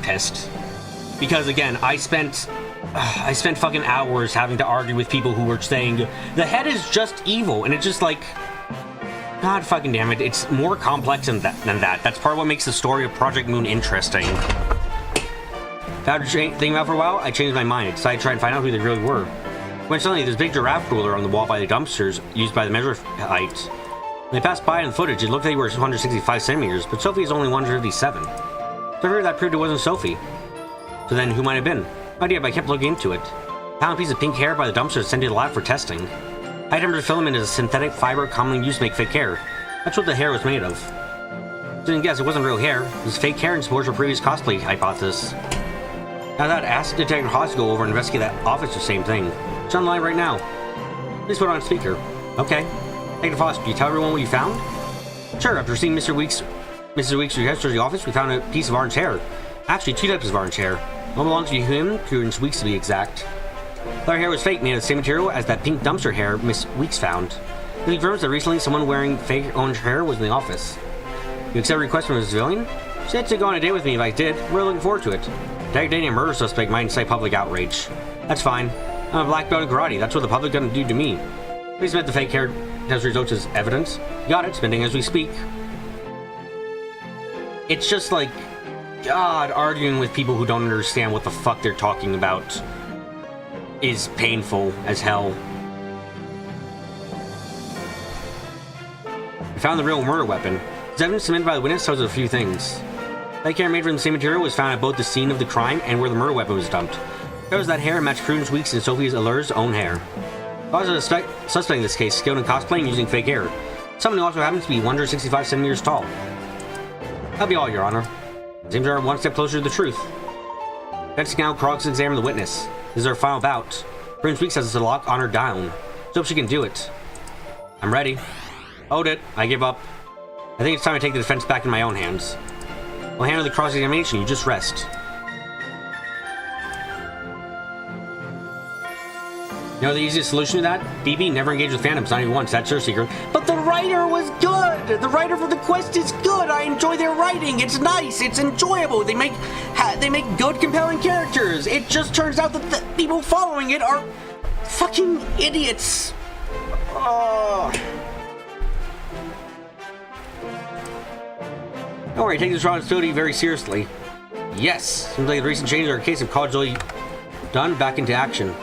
pissed. Because again, I spent fucking hours having to argue with people who were saying the head is just evil, and it's just like, God fucking damn it, it's more complex than that. That's part of what makes the story of Project Moon interesting. After thinking about it for a while, I changed my mind. I decided to try and find out who they really were. When suddenly, there's a big giraffe ruler on the wall by the dumpsters used by the measure height. When they passed by in the footage, it looked like they were 165 centimeters, but Sophie is only 157. So I figured that proved it wasn't Sophie. So then, who might have been? No idea, but I kept looking into it. I found a piece of pink hair by the dumpster and sent it to the lab for testing. High temperature filament is a synthetic fiber commonly used to make fake hair. That's what the hair was made of. Didn't guess it wasn't real hair. It was fake hair and supports your previous cosplay hypothesis. Now that acid detector has to go over and investigate that office, the same thing. It's on the line right now. Please put it on speaker. Okay. Dr. Foster, can you tell everyone what you found? Sure, after seeing Mrs. Weeks' request to the office, we found a piece of orange hair. Actually, two types of orange hair. One belongs to him, Prudence Weeks to be exact. The other hair was fake, made of the same material as that pink dumpster hair Miss Weeks found. It confirms that recently someone wearing fake orange hair was in the office. You accept a request from a civilian? She said to go on a date with me if I did. We're looking forward to it. Dating a murder suspect might incite public outrage. That's fine. I'm a black belt in karate. That's what the public gonna do to me. Please submit the fake hair test results as evidence. Got it. Spending as we speak. It's just like, God, arguing with people who don't understand what the fuck they're talking about is painful as hell. We found the real murder weapon. The evidence submitted by the witness tells us a few things. That hair made from the same material was found at both the scene of the crime and where the murder weapon was dumped. There was that hair matched Prudence Weeks and Sophie's Allure's own hair. Also, the suspect in this case skilled in cosplaying using fake hair. Someone who also happens to be 165 centimeters tall. That'll be all, Your Honor. Seems we are one step closer to the truth. Let's now cross-examine the witness. This is our final bout. Prudence Weeks has a lock on her down. Let's hope she can do it. I'm ready. Hold it. I give up. I think it's time to take the defense back in my own hands. I'll handle the cross-examination. You just rest. You know the easiest solution to that? BB, never engage with phantoms, not even once. That's your secret. But the writer was good! The writer for the quest is good! I enjoy their writing! It's nice! It's enjoyable! They make good, compelling characters! It just turns out that the people following it are fucking idiots! Oh. Don't worry, take this responsibility very seriously. Yes! Seems like the recent changes are a case of causally done back into action.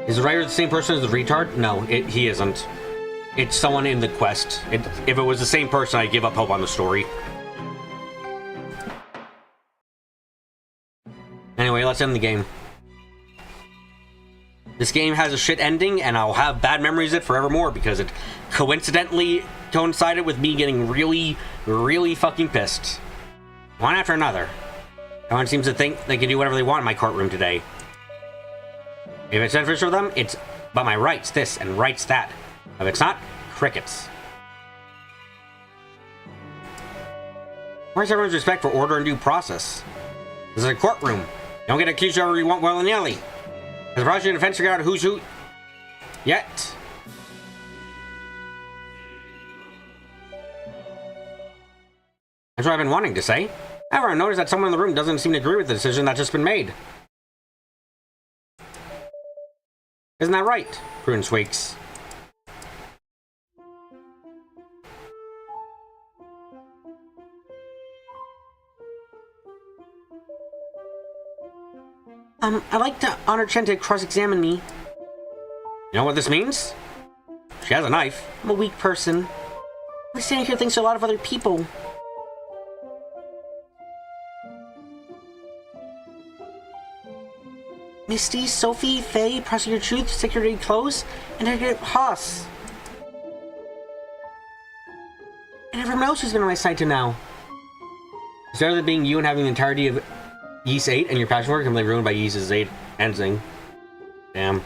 Is the writer the same person as the retard? No, he isn't. It's someone in the quest. If it was the same person, I'd give up hope on the story. Anyway, let's end the game. This game has a shit ending, and I'll have bad memories of it forevermore because it coincidentally coincided with me getting really, really fucking pissed. One after another. Everyone seems to think they can do whatever they want in my courtroom today. If it's beneficial for them, it's but my rights this and rights that. If it's not, crickets. Where's everyone's respect for order and due process? This is a courtroom. You don't get accused whoever you want willy-nilly. Has the prosecution and defense figured out who's who yet? That's what I've been wanting to say. However, I noticed that someone in the room doesn't seem to agree with the decision that's just been made. Isn't that right, Prudence Weeks? I'd like to honor Chen to cross-examine me. You know what this means? She has a knife. I'm a weak person. I'm standing here thanks to a lot of other people. Misty, Sophie, Faye, Prosecutor Truth, Secretary Close, and Detective Haas. And everyone else who's been on my side to now. Instead of it being you and having the entirety of Ys 8 and your passion for it completely ruined by Ys 8 ending. Damn.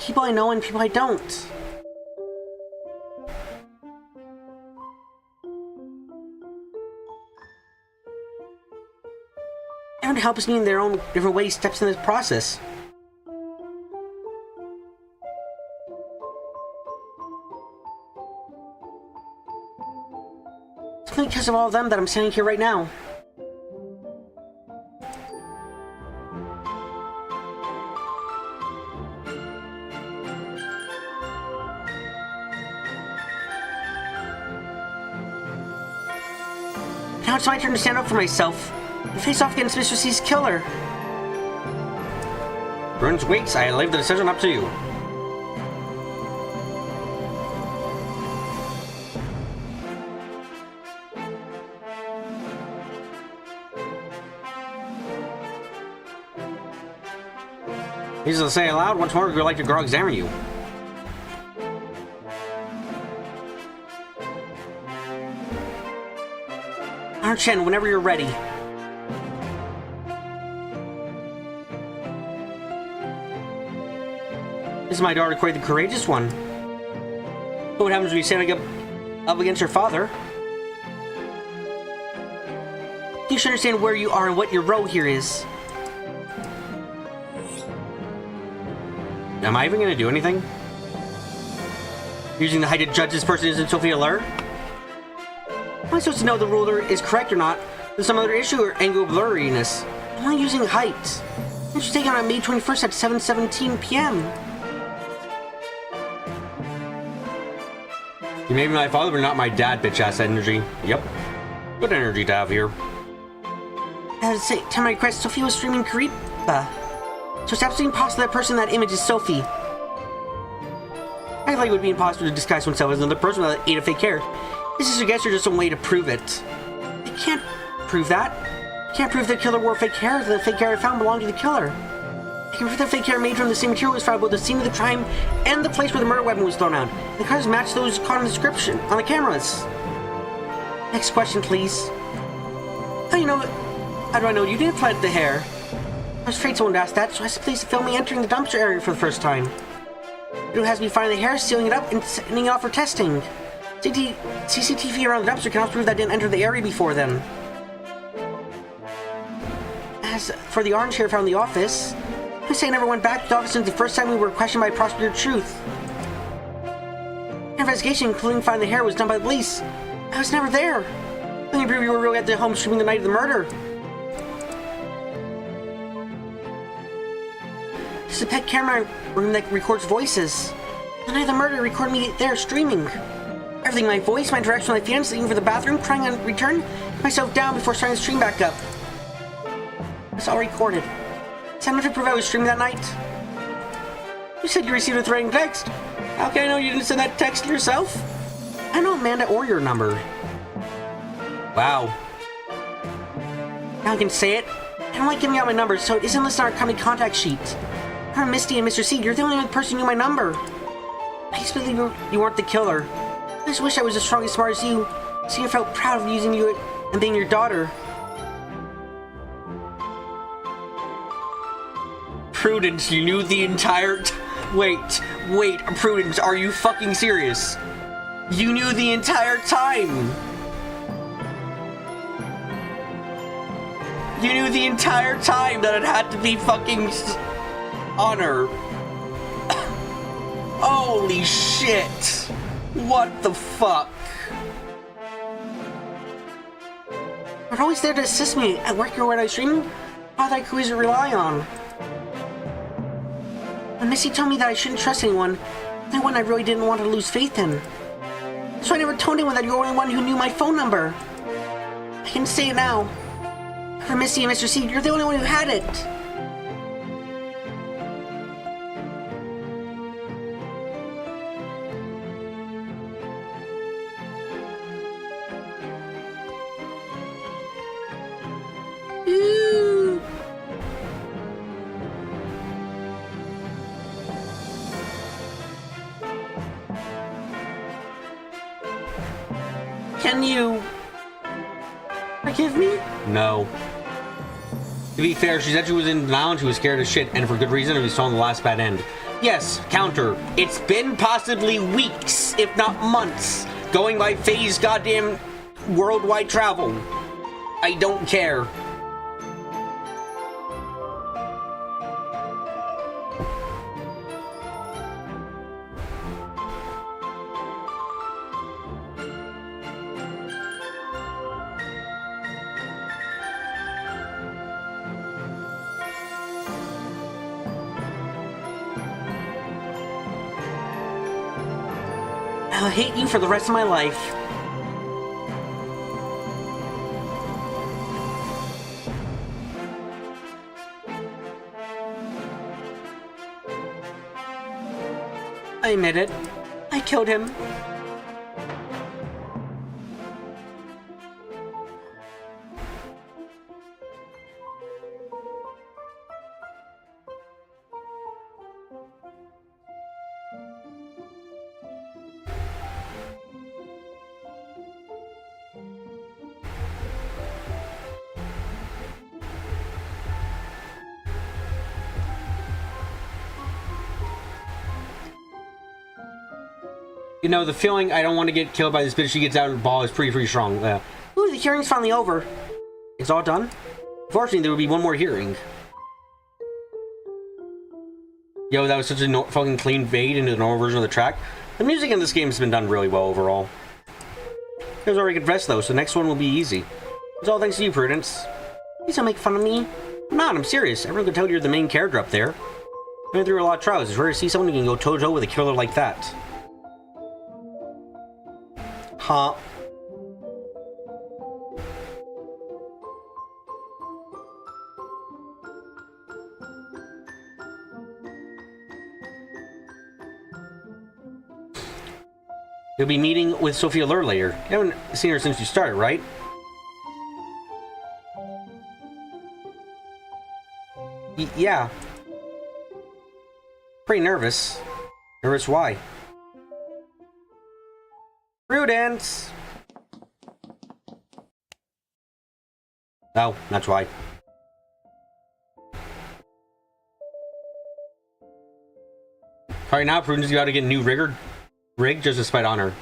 People I know and people I don't. Everyone helps me in their own different ways, steps in this process. It's only because of all of them that I'm standing here right now. Now it's my turn to stand up for myself and face off against Mr. C's killer. Bruins waits. I leave the decision up to you. He's to say aloud, once more we would like to examine you. Chen, whenever you're ready. This is my daughter, Corey, the courageous one. But what happens when you stand up against your father? You should understand where you are and what your role here is. Am I even going to do anything? Using the height to judge this person isn't Sophia Lur? Am I supposed to know the ruler is correct or not? There's some other issue or angle blurriness. I'm only using height. I should take it on May 21st at 7:17 p.m. You may be my father, but not my dad, bitch-ass energy. Yep. Good energy to have here. Time I request, Sophie was streaming Kariba. So it's absolutely impossible that person in that image is Sophie. I like it would be impossible to disguise oneself as another person without the aid of fake hair. This is, I guess, just some way to prove it. I can't prove that. I can't prove the killer wore fake hair. The fake hair I found belonged to the killer. I can prove the fake hair made from the same material was found both the scene of the crime and the place where the murder weapon was thrown out. The colors match those caught in the description on the cameras. Next question, please. How do I know you didn't flood the hair? I was afraid someone would ask that, so I asked the police to film me entering the dumpster area for the first time. It has me finding the hair, sealing it up, and sending it off for testing. CCTV around the dumpster can also prove that I didn't enter the area before then. As for the orange hair found in the office, I say I never went back to the office since the first time we were questioned by Prosecutor Truth. An investigation, including finding the hair, was done by the police. I was never there. I only prove you were really at the home streaming the night of the murder. This is a pet camera room that records voices. The night of the murder recorded me there streaming. Everything, my voice, my direction, my fiance leaving for the bathroom, crying on return, myself down before starting the stream back up. It's all recorded. Is that enough to prove I was streaming that night? You said you received a threatening text. How can I know you didn't send that text yourself? I know Amanda or your number. Wow. Now I can say it. I don't like giving out my number, so it isn't listed on our company contact sheet. I'm Misty and Mr. C. You're the only other person who knew my number. I just believe you weren't the killer. I just wish I was as strong and smart as you, so you felt proud of using you and being your daughter. Prudence, you knew the entire Wait, Prudence, are you fucking serious? You knew the entire time! You knew the entire time that it had to be fucking Honor. Holy shit! What the fuck? You're always there to assist me at work or when I'm streaming. All that I could always rely on. When Missy told me that I shouldn't trust anyone, I really didn't want to lose faith in. So I never told anyone that you're the only one who knew my phone number. I can say it now. For Missy and Mr. C, you're the only one who had it. Can you forgive me? No. To be fair, she said she was in denial and she was scared as shit, and for good reason, and we saw in the last bad end. Yes, counter. It's been possibly weeks, if not months, going by Faye's goddamn worldwide travel. I don't care. I'll hate you for the rest of my life. I admit it. I killed him. You know, the feeling I don't want to get killed by this bitch she gets out of the ball is pretty strong. Ooh, the hearing's finally over. It's all done? Unfortunately, there will be one more hearing. Yo, that was such a fucking clean fade into the normal version of the track. The music in this game has been done really well overall. It was already confessed though, so the next one will be easy. It's all thanks to you, Prudence. Please don't make fun of me. I'm not, I'm serious. Everyone can tell you're the main character up there. I've been through a lot of trials. It's rare to see someone who can go toe-to-toe with a killer like that. Huh. You'll be meeting with Sophia Lure later. You haven't seen her since you started, right? Yeah. Pretty nervous. Nervous why? Prudence! Oh, that's why. Alright, now Prudence, you gotta get a new rig just to spite honor.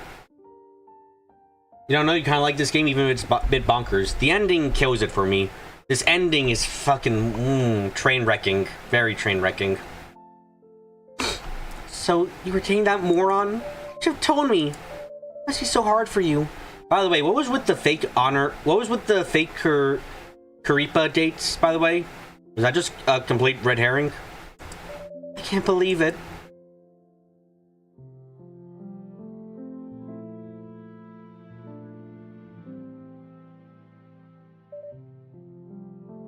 You don't know, you kinda like this game even if it's a bit bonkers. The ending kills it for me. This ending is fucking train wrecking. Very train wrecking. So, you retained that moron? You should have told me. It must be so hard for you. By the way, what was with the fake honor? What was with the fake Kuripa dates, by the way? Was that just a complete red herring? I can't believe it.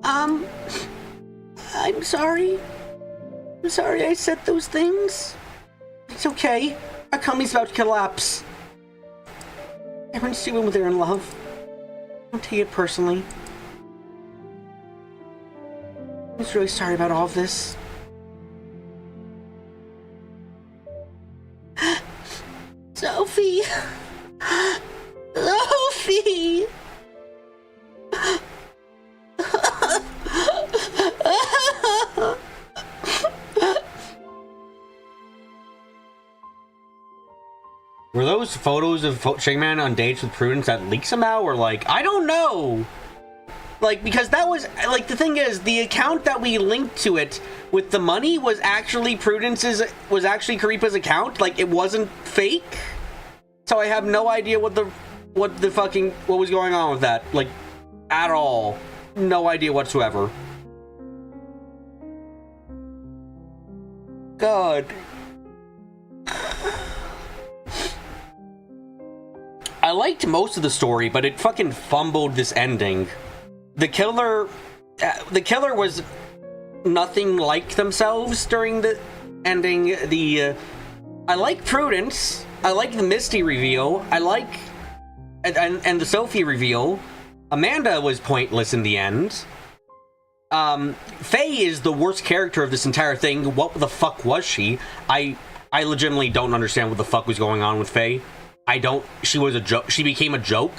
I'm sorry. I'm sorry I said those things. It's okay. Our company's about to collapse. Everyone's doing what they're in love. Don't take it personally. I'm just really sorry about all of this. Sophie! Sophie! Were those photos of Shagman on dates with Prudence that leaked somehow, or like, I don't know. Like, because that was, like, the thing is, the account that we linked to it with the money was actually was actually Kuripa's account. Like, it wasn't fake. So I have no idea what was going on with that. Like, at all. No idea whatsoever. God. I liked most of the story, but it fucking fumbled this ending. The killer was nothing like themselves during the ending. I like Prudence. I like the Misty reveal. I like and the Sophie reveal. Amanda was pointless in the end. Faye is the worst character of this entire thing. What the fuck was she? I legitimately don't understand what the fuck was going on with Faye. She was a joke. She became a joke.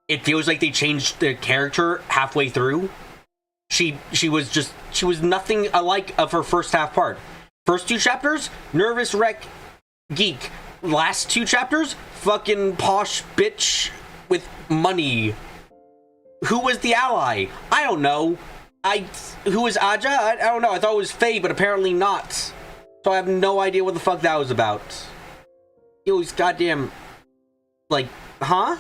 It feels like they changed their character halfway through. She was nothing alike of her first half part. First 2 chapters, nervous wreck geek. Last 2 chapters, fucking posh bitch with money. Who was the ally? I don't know. Who was Aja? I don't know. I thought it was Faye, but apparently not. So I have no idea what the fuck that was about. It was goddamn... Like, huh?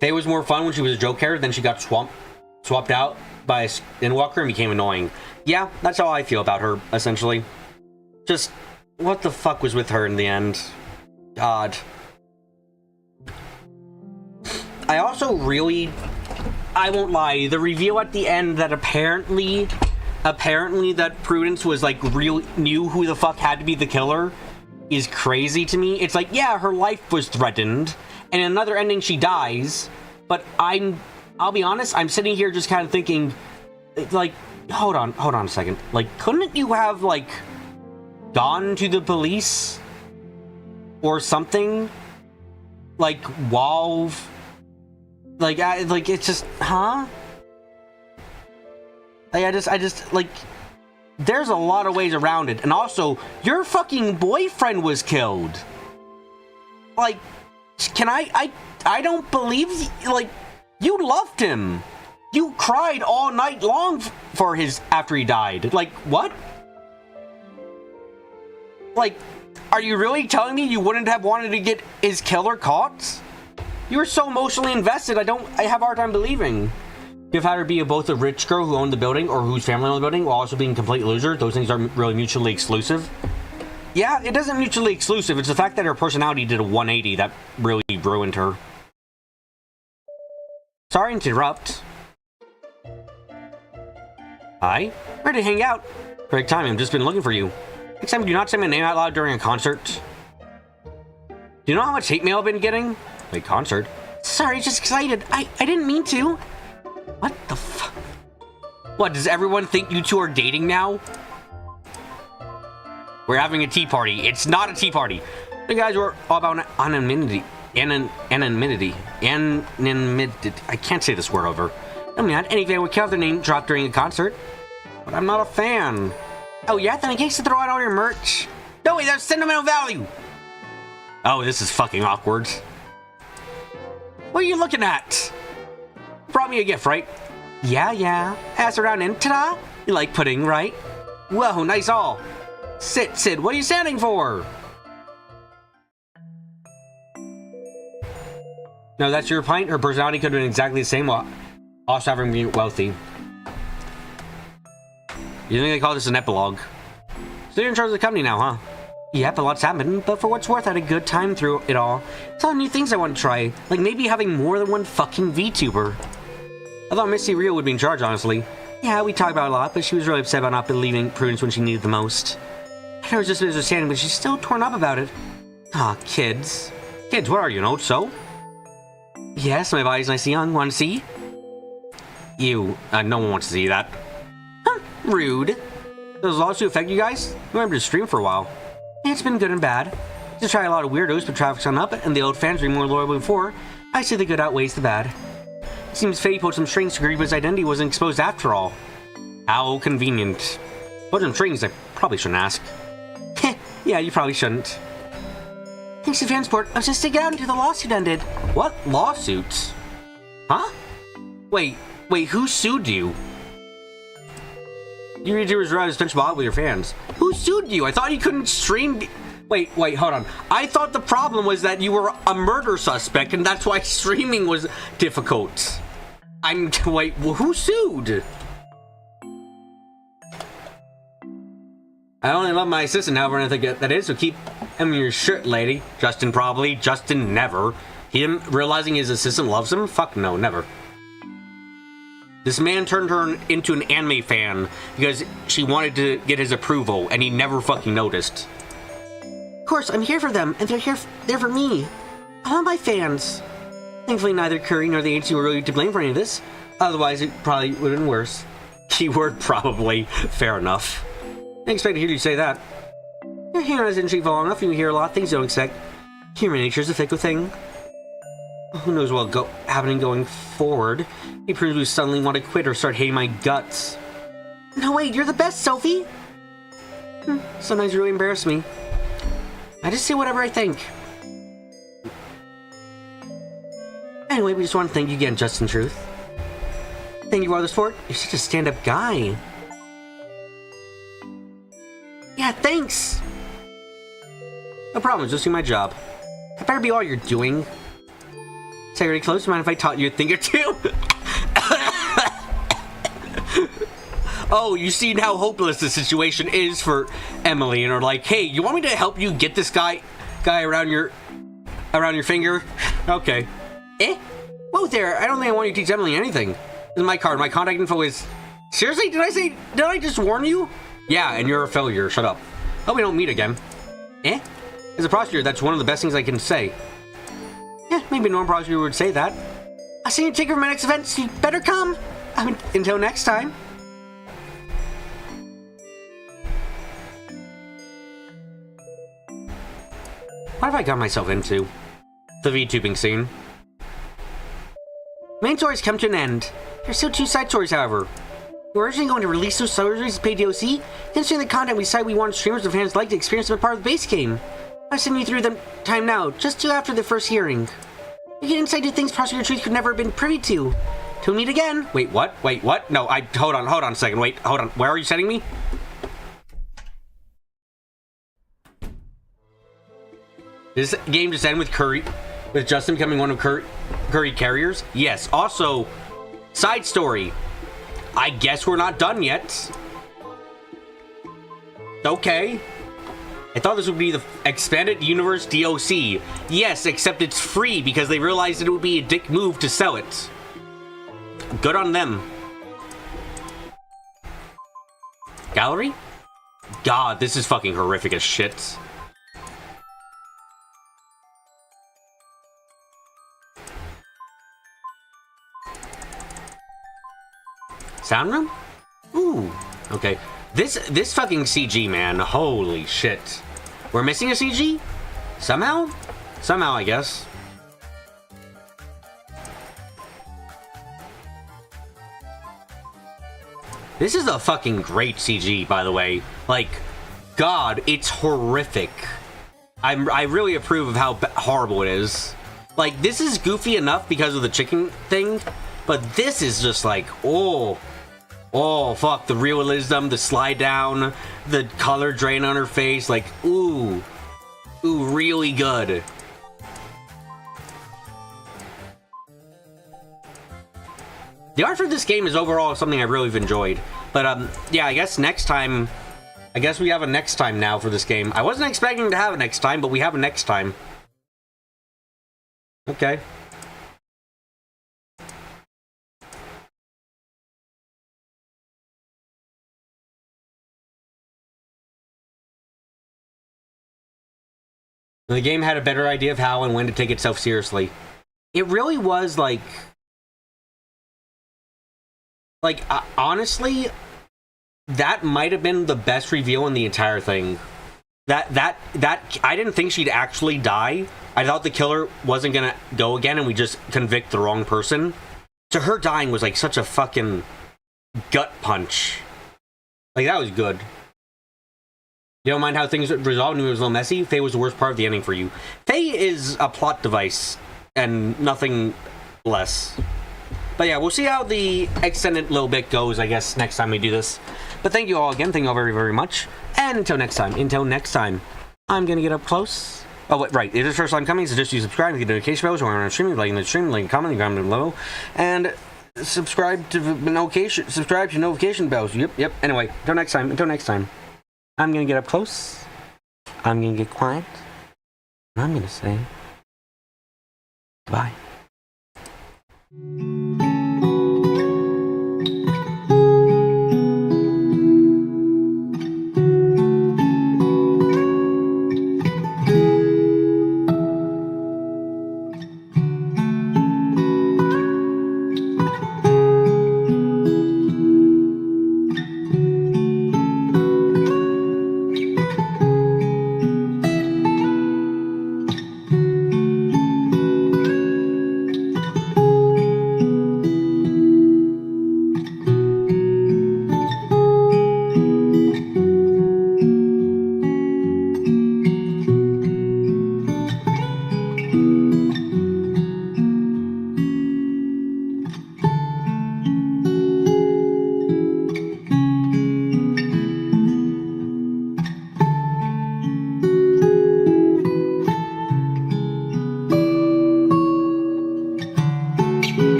Faye was more fun when she was a joke character, then she got swapped out by a skinwalker and became annoying. Yeah, that's how I feel about her, essentially. Just, what the fuck was with her in the end? God. I also really... I won't lie, the reveal at the end that apparently that Prudence was like knew who the fuck had to be the killer is crazy to me. It's like, yeah, her life was threatened, and in another ending she dies, but I'll be honest, I'm sitting here just kind of thinking, like, hold on a second. Like, couldn't you have, like, gone to the police or something? Like, while... Like, it's just, huh? Like, I just, like, there's a lot of ways around it. And also, your fucking boyfriend was killed. Like, can I don't believe, like, you loved him. You cried all night long for after he died. Like, what? Like, are you really telling me you wouldn't have wanted to get his killer caught? You were so emotionally invested, I have a hard time believing. You've had her be both a rich girl who owned the building or whose family owned the building while also being a complete loser. Those things aren't really mutually exclusive. Yeah, it isn't mutually exclusive. It's the fact that her personality did a 180 that really ruined her. Sorry to interrupt. Hi? Ready to hang out? Correct time, I've just been looking for you. Next time, do not say my name out loud during a concert. Do you know how much hate mail I've been getting? Wait, concert? Sorry, just excited. I didn't mean to. What the fuck? What, does everyone think you two are dating now? We're having a tea party. It's not a tea party. The guys were all about anonymity. Anonymity. I can't say this word over. I mean, any fan would have their name dropped during a concert. But I'm not a fan. Oh yeah? Then I guess to throw out all your merch. No, wait, that's sentimental value. Oh, this is fucking awkward. What are you looking at? Brought me a gift, right? Yeah. Pass around and ta-da! You like pudding, right? Whoa, nice all. Sid, what are you standing for? No, that's your pint. Her personality could have been exactly the same while also having been wealthy. You think they call this an epilogue? So you're in charge of the company now, huh? Yep, a lot's happened, but for what's worth, I had a good time through it all. It's all new things I want to try, like maybe having more than one fucking VTuber. I thought Missy Rio would be in charge, honestly. Yeah, we talked about it a lot, but she was really upset about not believing Prudence when she needed the most. I know it was just a misunderstanding, but she's still torn up about it. Aw, kids. Kids, what are you, an old soul? Yes, my body's nice and young. Want to see? You. No one wants to see that. Huh, rude. Does the lawsuit affect you guys? You remember to stream for a while. Yeah, it's been good and bad. Just try a lot of weirdos, but traffic's gone up, and the old fans are more loyal than before. I say the good outweighs the bad. It seems Faye pulled some strings to Grieva's identity wasn't exposed after all. How convenient. Pulled some strings I probably shouldn't ask. Heh, yeah, you probably shouldn't. Thanks to fan support, I was just sticking out until the lawsuit ended. What lawsuits? Huh? Wait, who sued you? You YouTubers are out of touch with your fans. Who sued you? I thought you couldn't stream. Wait, hold on. I thought the problem was that you were a murder suspect, and that's why streaming was difficult. Wait, who sued? I only love my assistant, however, I think that is, so keep him in your shirt, lady. Justin probably. Justin never. Him realizing his assistant loves him? Fuck no, never. This man turned her into an anime fan because she wanted to get his approval, and he never fucking noticed. Of course, I'm here for them, and they're for me. I love my fans. Thankfully, neither Curry nor the agency were really to blame for any of this. Otherwise, it probably would have been worse. Keyword probably. Fair enough. I didn't expect to hear you say that. You're here on this industry for long enough, and you hear a lot of things you don't expect. Human nature is a fickle thing. Who knows what'll happening going forward. He proves we suddenly want to quit or start hating my guts. No, wait, you're the best, Sophie! Sometimes you really embarrass me. I just say whatever I think. Anyway, we just want to thank you again, Justin Truth. Thank you for all the support. You're such a stand-up guy. Yeah, thanks! No problem, it's just doing my job. That better be all you're doing. Secretary Close, mind if I taught you a thing or two? Oh, you see how hopeless the situation is for Emily, and are like, hey, you want me to help you get this guy around your finger? Okay. Whoa there, I don't think I want you to teach Emily anything. This is my card. My contact info is... Seriously? Did I just warn you? Yeah, and you're a failure. Shut up. Hope we don't meet again. As a prosecutor, that's one of the best things I can say. Yeah, maybe a normal prosecutor would say that. I'll see you take over my next event, so you better come. Until next time. What have I got myself into? The VTubing scene. Main stories come to an end. There's still 2 side stories, however. We're originally going to release those stories to pay DLC. Considering the content, we decided we wanted streamers and fans like to experience them as part of the base game. I'm sending you through the time now, just 2 after the first hearing. We get insight to things Prosecutor Truth could never have been privy to. Till we meet again. Wait, what? Wait, what? No, hold on a second. Wait, hold on. Where are you sending me? This game just end with Justin becoming one of Curry carriers? Yes. Also, side story. I guess we're not done yet. Okay. I thought this would be the expanded universe DLC. Yes, except it's free because they realized it would be a dick move to sell it. Good on them. Gallery? God, this is fucking horrific as shit. Sound room? Ooh, okay. This fucking CG, man. Holy shit. We're missing a CG? Somehow? Somehow, I guess. This is a fucking great CG, by the way. Like, God, it's horrific. I really approve of how horrible it is. Like, this is goofy enough because of the chicken thing, but this is just like, oh, fuck, the realism, the slide down, the color drain on her face, like, ooh, really good. The art for this game is overall something I really have enjoyed, but yeah, I guess next time, we have a next time now for this game. I wasn't expecting to have a next time, but we have a next time. Okay. The game had a better idea of how and when to take itself seriously. It really was like honestly, that might have been the best reveal in the entire thing. That I didn't think she'd actually die. I thought the killer wasn't gonna go again and we just convict the wrong person. So her dying was like such a fucking gut punch. Like, that was good. You don't mind how things resolved and it was a little messy? Faye was the worst part of the ending for you. Faye is a plot device and nothing less. But yeah, we'll see how the extended little bit goes, I guess, next time we do this. But thank you all again. Thank you all very, very much. And until next time, I'm going to get up close. Oh, wait, right. If it's the first time coming, suggest you subscribe to the notification bells when I'm streaming, liking the stream, like, comment, comment below. And subscribe to notification bells. Yep. Anyway, until next time. I'm gonna get up close, I'm gonna get quiet, and I'm gonna say bye.